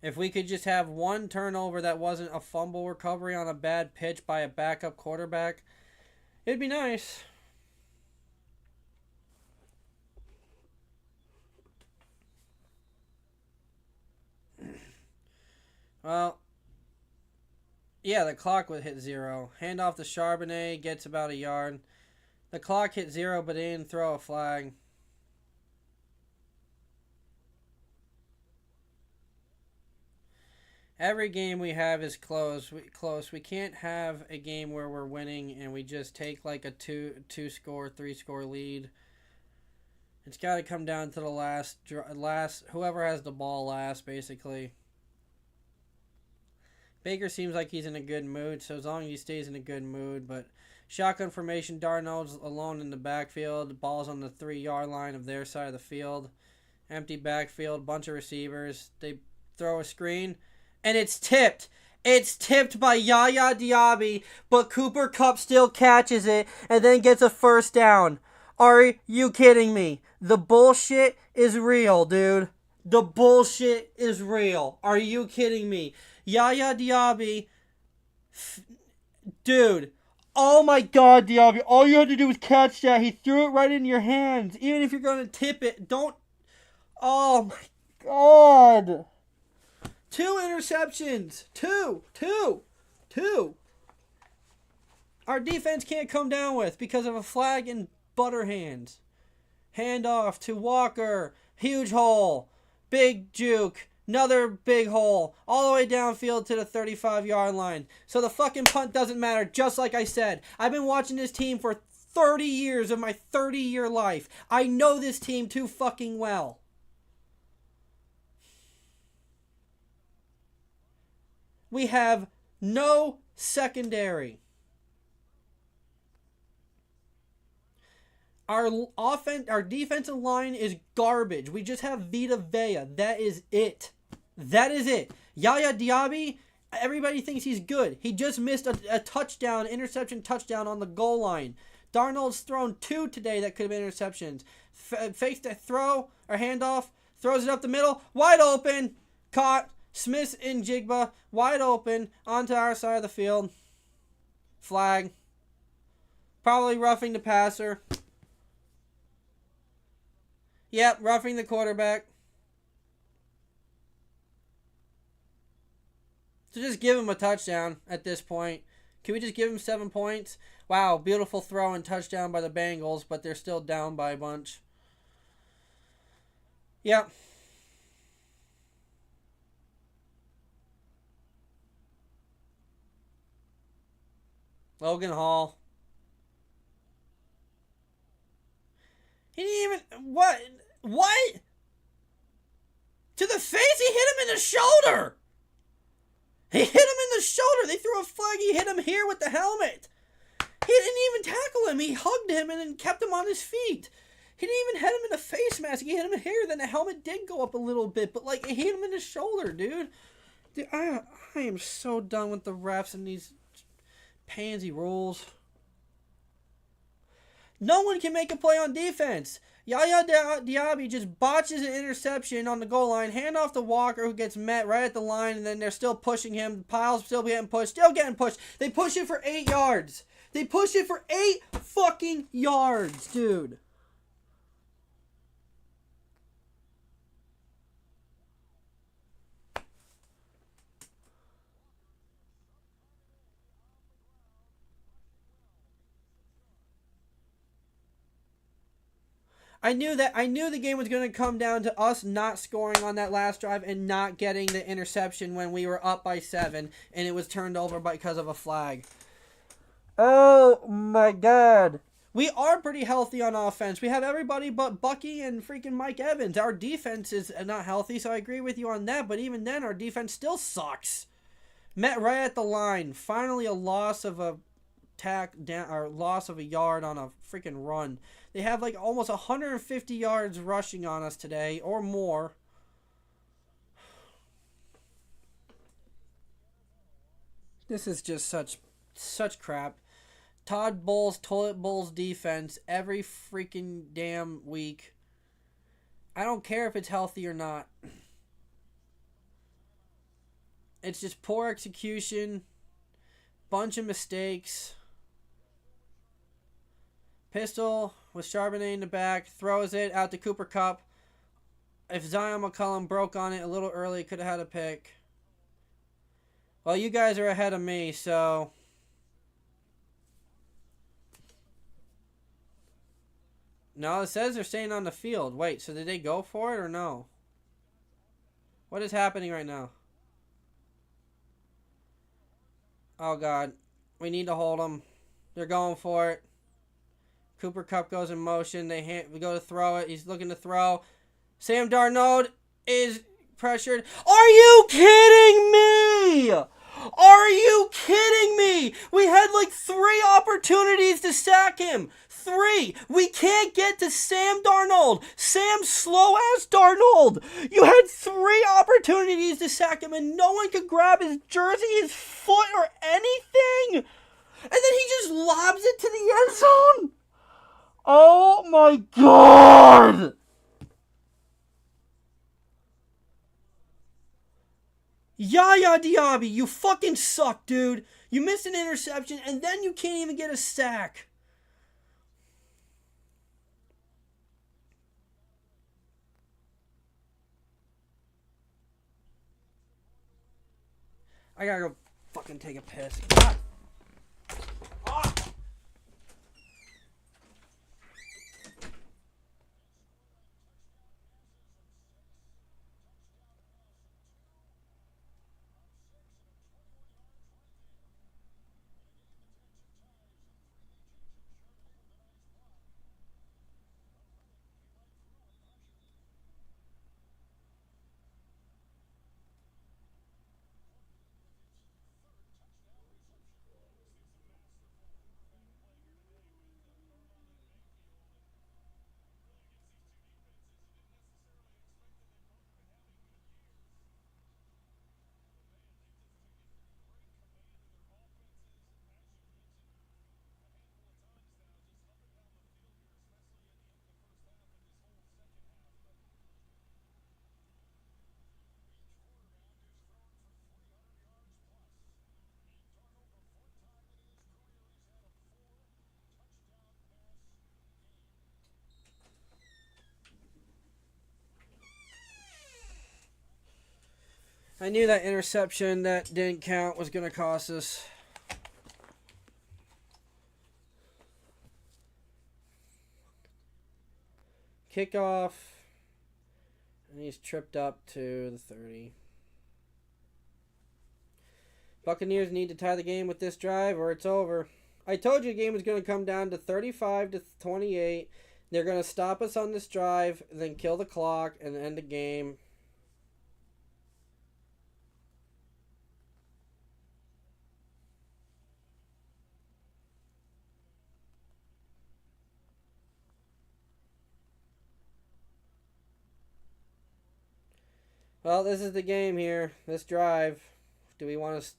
If we could just have one turnover that wasn't a fumble recovery on a bad pitch by a backup quarterback, it'd be nice. Well, yeah, the clock would hit 0. Hand off to Charbonnet, gets about a yard. The clock hit 0, but they didn't throw a flag. Every game we have is close. We can't have a game where we're winning and we just take like a 2-score, 3-score lead. It's got to come down to the last whoever has the ball last, basically. Baker seems like he's in a good mood, so as long as he stays in a good mood. But shotgun formation, Darnold's alone in the backfield. The ball's on the 3-yard line of their side of the field. Empty backfield, bunch of receivers. They throw a screen, and it's tipped. It's tipped by Yaya Diaby, but Cooper Kupp still catches it and then gets a first down. Are you kidding me? The bullshit is real, dude. The bullshit is real. Are you kidding me? Yaya Diaby, dude. Oh my God, Diaby. All you had to do was catch that. He threw it right in your hands. Even if you're going to tip it, don't. Oh my God. 2 interceptions. Two. Our defense can't come down with because of a flag and butter hands. Handoff to Walker. Huge hole. Big juke. Another big hole. All the way downfield to the 35-yard line. So the fucking punt doesn't matter, just like I said. I've been watching this team for 30 years of my 30-year life. I know this team too fucking well. We have no secondary. Our defensive line is garbage. We just have Vita Vea. That is it. Yaya Diaby, everybody thinks he's good. He just missed a interception touchdown on the goal line. Darnold's thrown 2 today that could have been interceptions. Fakes a throw or handoff, throws it up the middle, wide open, caught. Smith and Jigba, wide open, onto our side of the field. Flag. Probably roughing the passer. Yep, roughing the quarterback. So just give him a touchdown at this point. Can we just give him 7 points? Wow, beautiful throw and touchdown by the Bengals, but they're still down by a bunch. Yep. Logan Hall. He didn't even... What? To the face? He hit him in the shoulder! He hit him in the shoulder! They threw a flag. He hit him here with the helmet. He didn't even tackle him. He hugged him and then kept him on his feet. He didn't even hit him in the face mask. He hit him here. Then the helmet did go up a little bit. But, like, it hit him in the shoulder, dude. Dude, I am so done with the refs and these pansy rules. No one can make a play on defense. Yaya Diaby just botches an interception on the goal line. Hand off to Walker, who gets met right at the line, and then they're still pushing him. Piles still getting pushed. They push it for 8 yards. They push it for 8 fucking yards, dude. I knew the game was going to come down to us not scoring on that last drive and not getting the interception when we were up by 7 and it was turned over because of a flag. Oh my God. We are pretty healthy on offense. We have everybody but Bucky and freaking Mike Evans. Our defense is not healthy, so I agree with you on that, but even then our defense still sucks. Met right at the line. Finally a loss of a loss of a yard on a freaking run. They have like almost 150 yards rushing on us today or more. This is just such crap. Todd Bowles, Toilet Bowles defense every freaking damn week. I don't care if it's healthy or not. It's just poor execution. Bunch of mistakes. Pistol with Charbonnet in the back. Throws it out to Cooper Kupp. If Zion McCollum broke on it a little early, could have had a pick. Well, you guys are ahead of me, so... No, it says they're staying on the field. Wait, so did they go for it or no? What is happening right now? Oh, God. We need to hold them. They're going for it. Cooper Kupp goes in motion. We go to throw it. He's looking to throw. Sam Darnold is pressured. Are you kidding me? Are you kidding me? We had like 3 opportunities to sack him. 3. We can't get to Sam Darnold. Sam slow-ass Darnold. You had 3 opportunities to sack him and no one could grab his jersey, his foot, or anything. And then he just lobs it to the end zone. Oh my God. Yaya Diaby, you fucking suck, dude. You missed an interception, and then you can't even get a sack. I gotta go fucking take a piss. God. I knew that interception that didn't count was going to cost us. Kickoff. And he's tripped up to the 30. Buccaneers need to tie the game with this drive or it's over. I told you the game was going to come down to 35-28. They're going to stop us on this drive, then kill the clock and end the game. Well, this is the game here. This drive. Do we want to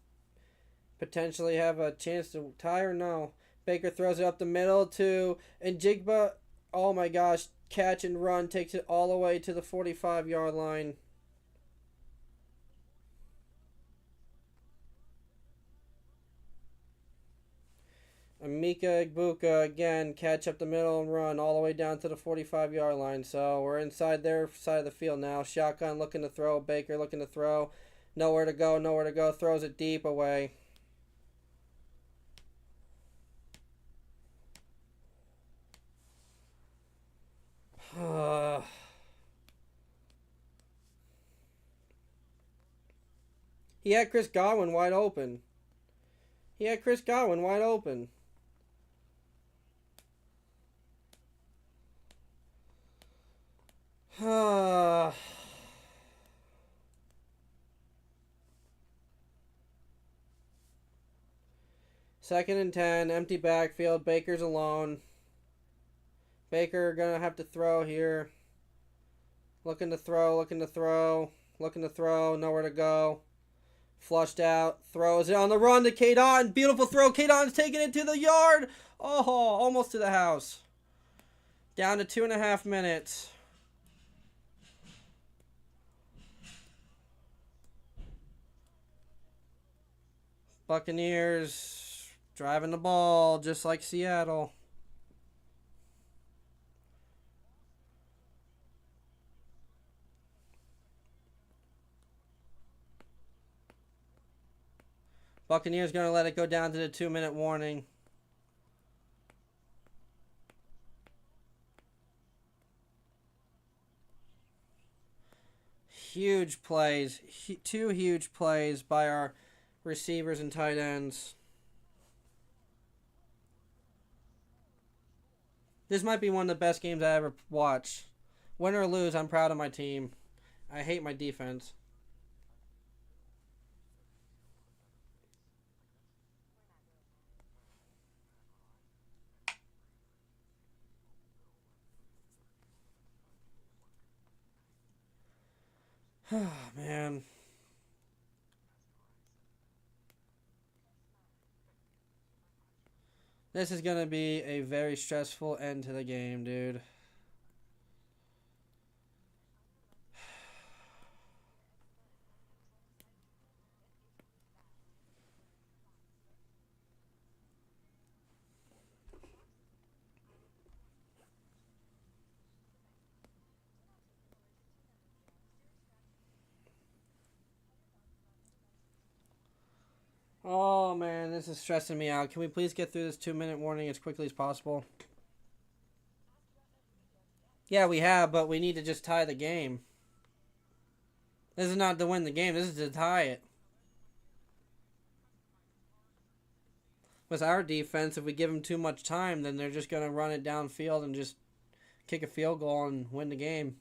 potentially have a chance to tie or no? Baker throws it up the middle to Njigba. Oh my gosh. Catch and run. Takes it all the way to the 45-yard line. Emeka Egbuka again, catch up the middle and run all the way down to the 45-yard line. So we're inside their side of the field now. Shotgun looking to throw. Baker looking to throw. Nowhere to go, nowhere to go. Throws it deep away. He had Chris Godwin wide open. He had Chris Godwin wide open. Second and 10, empty backfield. Baker's alone. Baker gonna have to throw here. Looking to throw, looking to throw, looking to throw. Nowhere to go. Flushed out. Throws it on the run to Kadon. Beautiful throw. Kadon's taking it to the yard. Oh, almost to the house. Down to 2.5 minutes. Buccaneers driving the ball just like Seattle. Buccaneers going to let it go down to the 2-minute warning. Huge plays. 2 huge plays by our receivers and tight ends. This might be one of the best games I ever watched. Win or lose, I'm proud of my team. I hate my defense. Oh, man. This is going to be a very stressful end to the game, dude. Oh, man, this is stressing me out. Can we please get through this 2-minute warning as quickly as possible? Yeah, we have, but we need to just tie the game. This is not to win the game. This is to tie it. With our defense, if we give them too much time, then they're just going to run it downfield and just kick a field goal and win the game.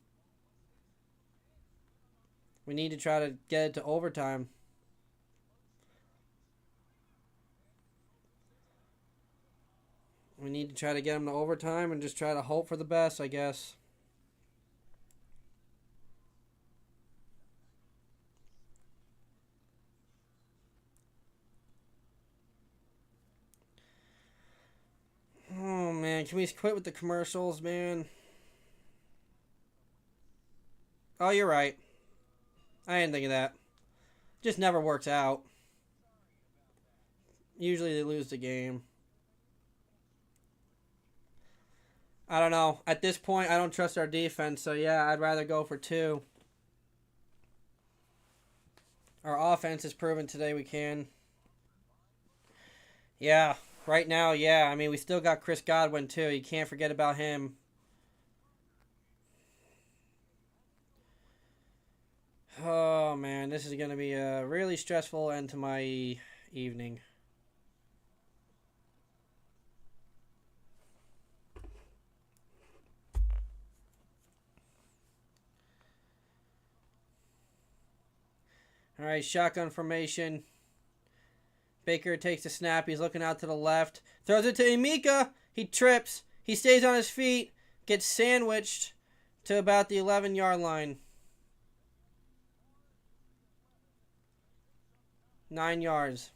We need to try to get it to overtime. We need to try to get them to overtime and just try to hope for the best, I guess. Oh, man. Can we quit with the commercials, man? Oh, you're right. I didn't think of that. Just never works out. Usually they lose the game. I don't know. At this point, I don't trust our defense, so yeah, I'd rather go for 2. Our offense has proven today we can. Yeah, right now, yeah. I mean, we still got Chris Godwin, too. You can't forget about him. Oh, man, this is going to be a really stressful end to my evening. All right, shotgun formation. Baker takes the snap. He's looking out to the left. Throws it to Emeka. He trips. He stays on his feet. Gets sandwiched to about the 11-yard line. 9 yards.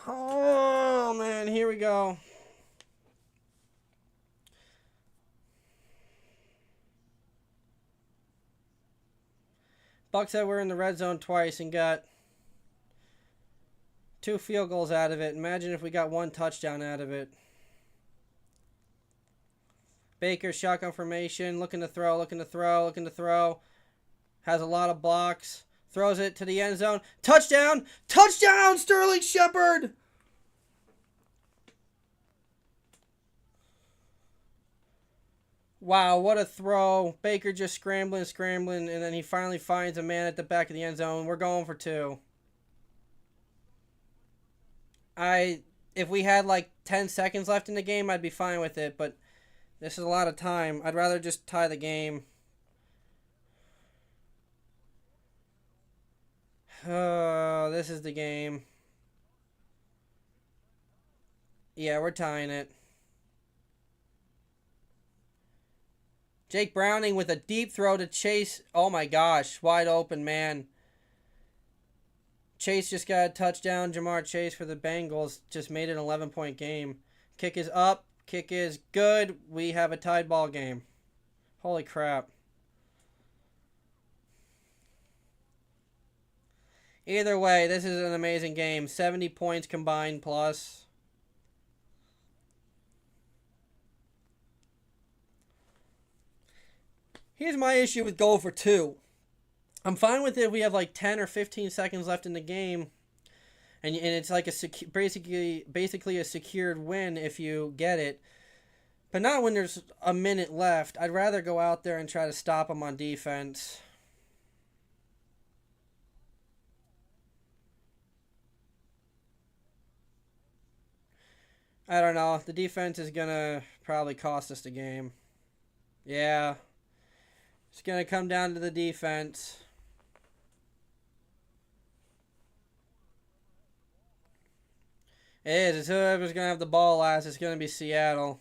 Oh, man. Here we go. Bucks said we're in the red zone twice and got 2 field goals out of it. Imagine if we got 1 touchdown out of it. Baker, shotgun formation, looking to throw. Has a lot of blocks. Throws it to the end zone. Touchdown! Touchdown, Sterling Shepard! Wow, what a throw. Baker just scrambling, and then he finally finds a man at the back of the end zone. We're going for 2. If we had like 10 seconds left in the game, I'd be fine with it, but this is a lot of time. I'd rather just tie the game. Oh, this is the game. Yeah, we're tying it. Jake Browning with a deep throw to Chase. Oh my gosh, wide open, man. Chase just got a touchdown. Jamar Chase for the Bengals just made it an 11-point game. Kick is up. Kick is good. We have a tied ball game. Holy crap. Either way, this is an amazing game. 70 points combined plus. Here's my issue with going for 2. I'm fine with it if we have like 10 or 15 seconds left in the game. And it's like basically a secured win if you get it. But not when there's a minute left. I'd rather go out there and try to stop them on defense. I don't know. The defense is going to probably cost us the game. Yeah. It's going to come down to the defense. It is. It's whoever's going to have the ball last. It's going to be Seattle.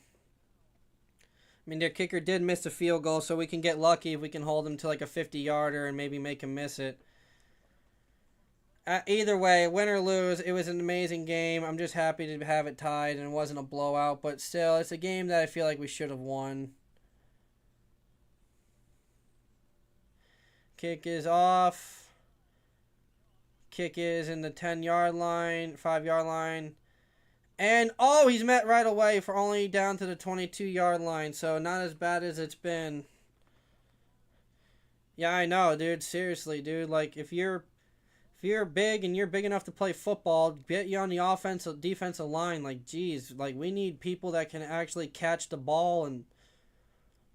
I mean, their kicker did miss a field goal, so we can get lucky if we can hold him to like a 50-yarder and maybe make him miss it. Either way, win or lose, it was an amazing game. I'm just happy to have it tied and it wasn't a blowout. But still, it's a game that I feel like we should have won. Kick is off. Kick is in the 10-yard line, 5-yard line. And, oh, he's met right away for only down to the 22-yard line. So, not as bad as it's been. Yeah, I know, dude. Seriously, dude. Like, if you're big and you're big enough to play football, get you on the offensive, defensive line. Like, geez. Like, we need people that can actually catch the ball and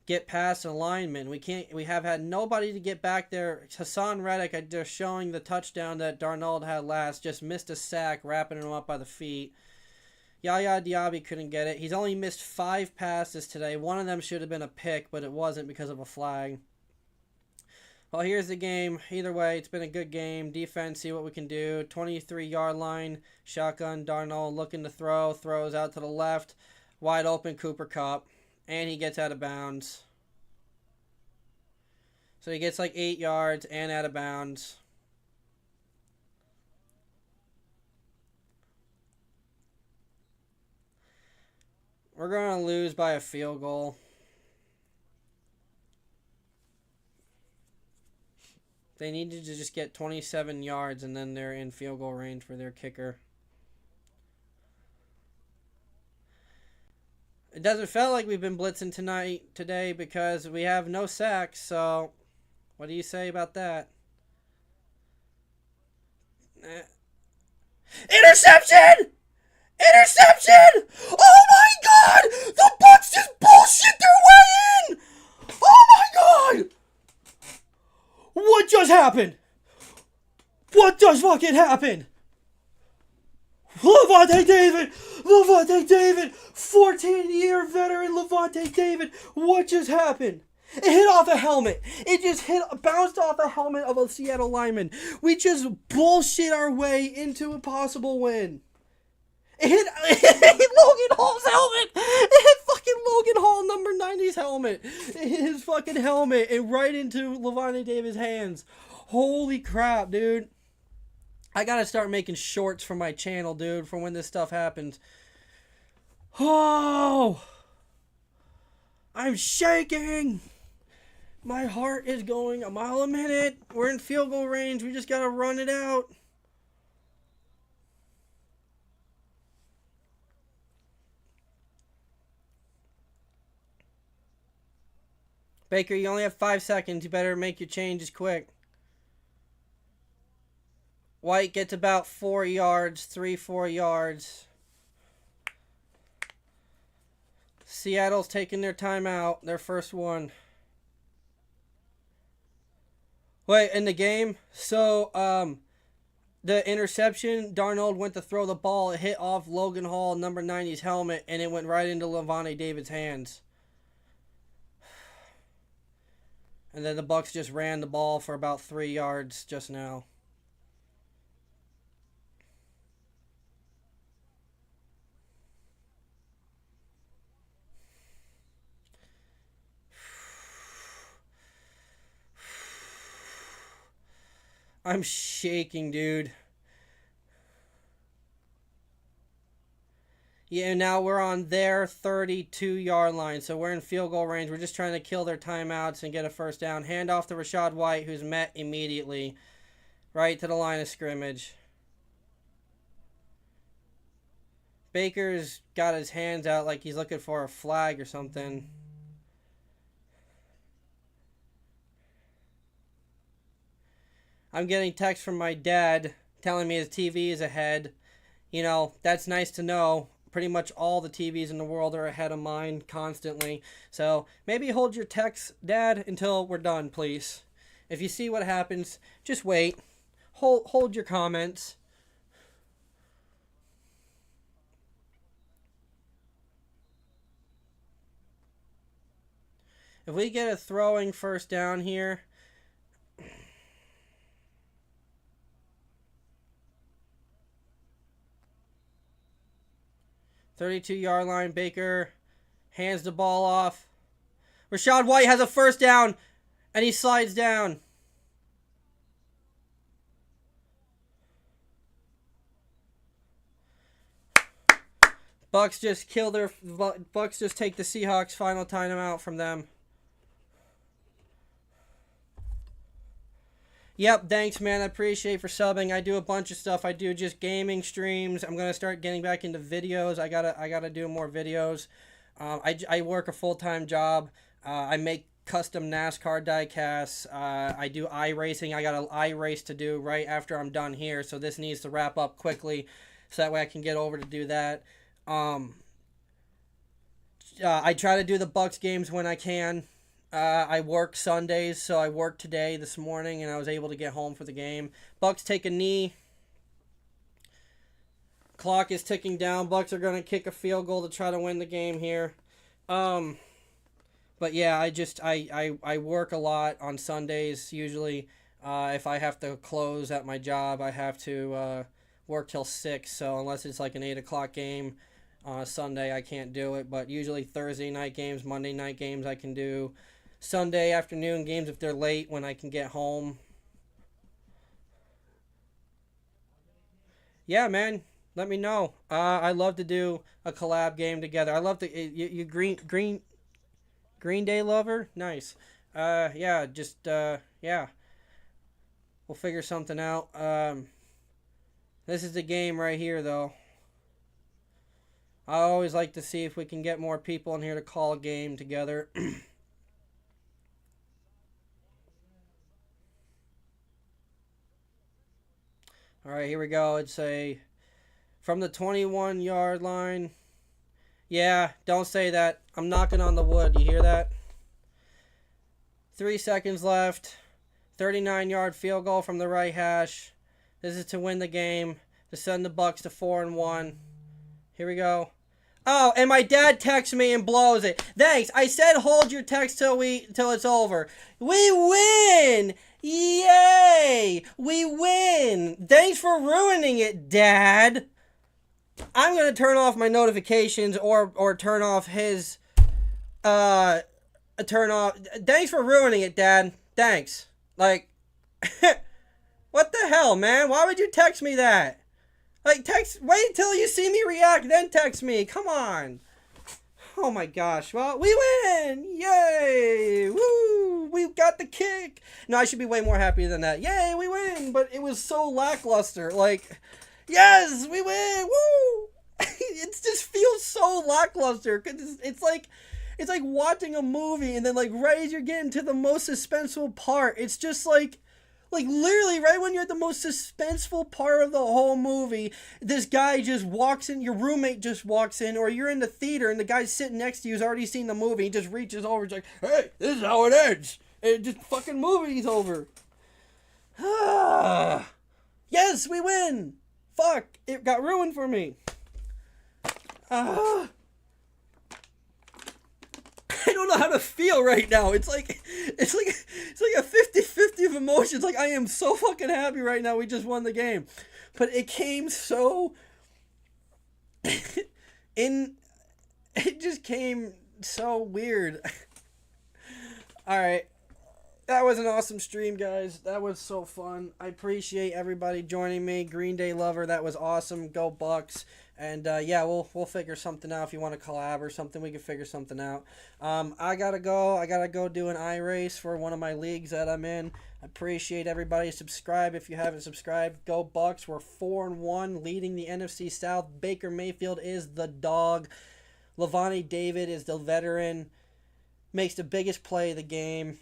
get past an alignment. We have had nobody to get back there. Hassan Reddick, just showing the touchdown that Darnold had last, just missed a sack, wrapping him up by the feet. Yaya Diaby couldn't get it. He's only missed 5 passes today. One of them should have been a pick, but it wasn't because of a flag. Well, here's the game. Either way, it's been a good game. Defense, see what we can do. 23-yard line, shotgun, Darnold looking to throw. Throws out to the left. Wide open, Cooper Kupp. And he gets out of bounds. So he gets like 8 yards and out of bounds. We're going to lose by a field goal. They needed to just get 27 yards and then they're in field goal range for their kicker. It doesn't feel like we've been blitzing today because we have no sacks. So, what do you say about that? Interception! Interception! Oh my God! The Bucs just bullshit their way in! Oh my God! What just happened? What just fucking happened? Levante David! 14-year veteran Levante David. What just happened? It hit off a helmet. It just bounced off a helmet of a Seattle lineman. We just bullshit our way into a possible win. It hit Logan Hall's helmet. It hit fucking Logan Hall, number 90's helmet. It hit his fucking helmet and right into Levante David's hands. Holy crap, dude. I gotta start making shorts for my channel, dude, for when this stuff happens. Oh! I'm shaking! My heart is going a mile a minute. We're in field goal range. We just gotta run it out. Baker, you only have 5 seconds. You better make your changes quick. White gets about 4 yards, 3-4 yards. Seattle's taking their timeout, their first one. Wait, in the game, so the interception, Darnold went to throw the ball, it hit off Logan Hall, number 90's helmet, and it went right into Levante David's hands. And then the Bucs just ran the ball for about 3 yards just now. I'm shaking, dude. Yeah, now we're on their 32-yard line, so we're in field goal range. We're just trying to kill their timeouts and get a first down. Hand off to Rachaad White, who's met immediately. Right to the line of scrimmage. Baker's got his hands out like he's looking for a flag or something. I'm getting text from my dad telling me his TV is ahead. You know, that's nice to know. Pretty much all the TVs in the world are ahead of mine constantly. So maybe hold your text, Dad, until we're done, please. If you see what happens, just wait. Hold your comments. If we get a throwing first down here. 32-yard line. Baker hands the ball off. Rachaad White has a first down, and he slides down. Bucks just kill their. Bucks just take the Seahawks final timeout from them. Yep, thanks, man. I appreciate for subbing. I do a bunch of stuff. I do just gaming streams. I'm gonna start getting back into videos. I gotta do more videos. I work a full-time job. I make custom NASCAR diecasts. I do iRacing. I got an iRace to do right after I'm done here, so this needs to wrap up quickly, so that way I can get over to do that. I try to do the Bucks games when I can. I work Sundays, so I worked today, this morning, and I was able to get home for the game. Bucks take a knee. Clock is ticking down. Bucks are going to kick a field goal to try to win the game here. But yeah, I work a lot on Sundays, usually. If I have to close at my job, I have to work till 6, so unless it's like an 8 o'clock game Sunday, I can't do it. But usually Thursday night games, Monday night games I can do. Sunday afternoon games if they're late when I can get home. Yeah, man, let me know. I love to do a collab game together. I love to you Green Day lover. Nice. Yeah, just yeah. We'll figure something out. This is the game right here, though. I always like to see if we can get more people in here to call a game together. All right, here we go. It's from the 21-yard line. Yeah, don't say that. I'm knocking on the wood. You hear that? 3 seconds left. 39-yard field goal from the right hash. This is to win the game, to send the Bucks to 4-1. Here we go. Oh, and my dad texts me and blows it. Thanks. I said hold your text till it's over. We win! Yay! We win! Thanks for ruining it, Dad. I'm gonna turn off my notifications or turn off his turn off. Thanks for ruining it, Dad. Thanks. Like, what the hell, man? Why would you text me that? Like, wait till you see me react, then text me. Come on. Oh my gosh. Well, we win! Yay! Woo! We got the kick! No, I should be way more happy than that. Yay, we win! But it was so lackluster. Like, yes, we win! Woo! It just feels so lackluster. Cause it's like watching a movie and then like right as you're getting to the most suspenseful part, it's just like literally right when you're at the most suspenseful part of the whole movie, this guy just walks in, your roommate just walks in, or you're in the theater and the guy sitting next to you has already seen the movie. He just reaches over and is like, hey, this is how it ends. And just fucking movie's over. Yes, we win. Fuck, it got ruined for me. I don't know how to feel right now. It's like a 50-50 of emotions. Like, I am so fucking happy right now we just won the game. But it came so it just came so weird. Alright. That was an awesome stream, guys. That was so fun. I appreciate everybody joining me. Green Day lover, that was awesome. Go Bucks. And yeah, we'll figure something out. If you want to collab or something, we can figure something out. I gotta go do an iRace for one of my leagues that I'm in. I appreciate everybody. Subscribe if you haven't subscribed. Go Bucks. We're 4-1, leading the NFC South. Baker Mayfield is the dog. Levante David is the veteran. Makes the biggest play of the game.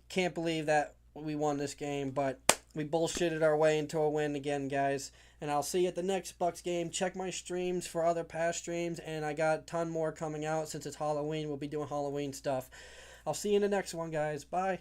Can't believe that we won this game, but we bullshitted our way into a win again, guys. And I'll see you at the next Bucks game. Check my streams for other past streams, and I got a ton more coming out since it's Halloween. We'll be doing Halloween stuff. I'll see you in the next one, guys. Bye.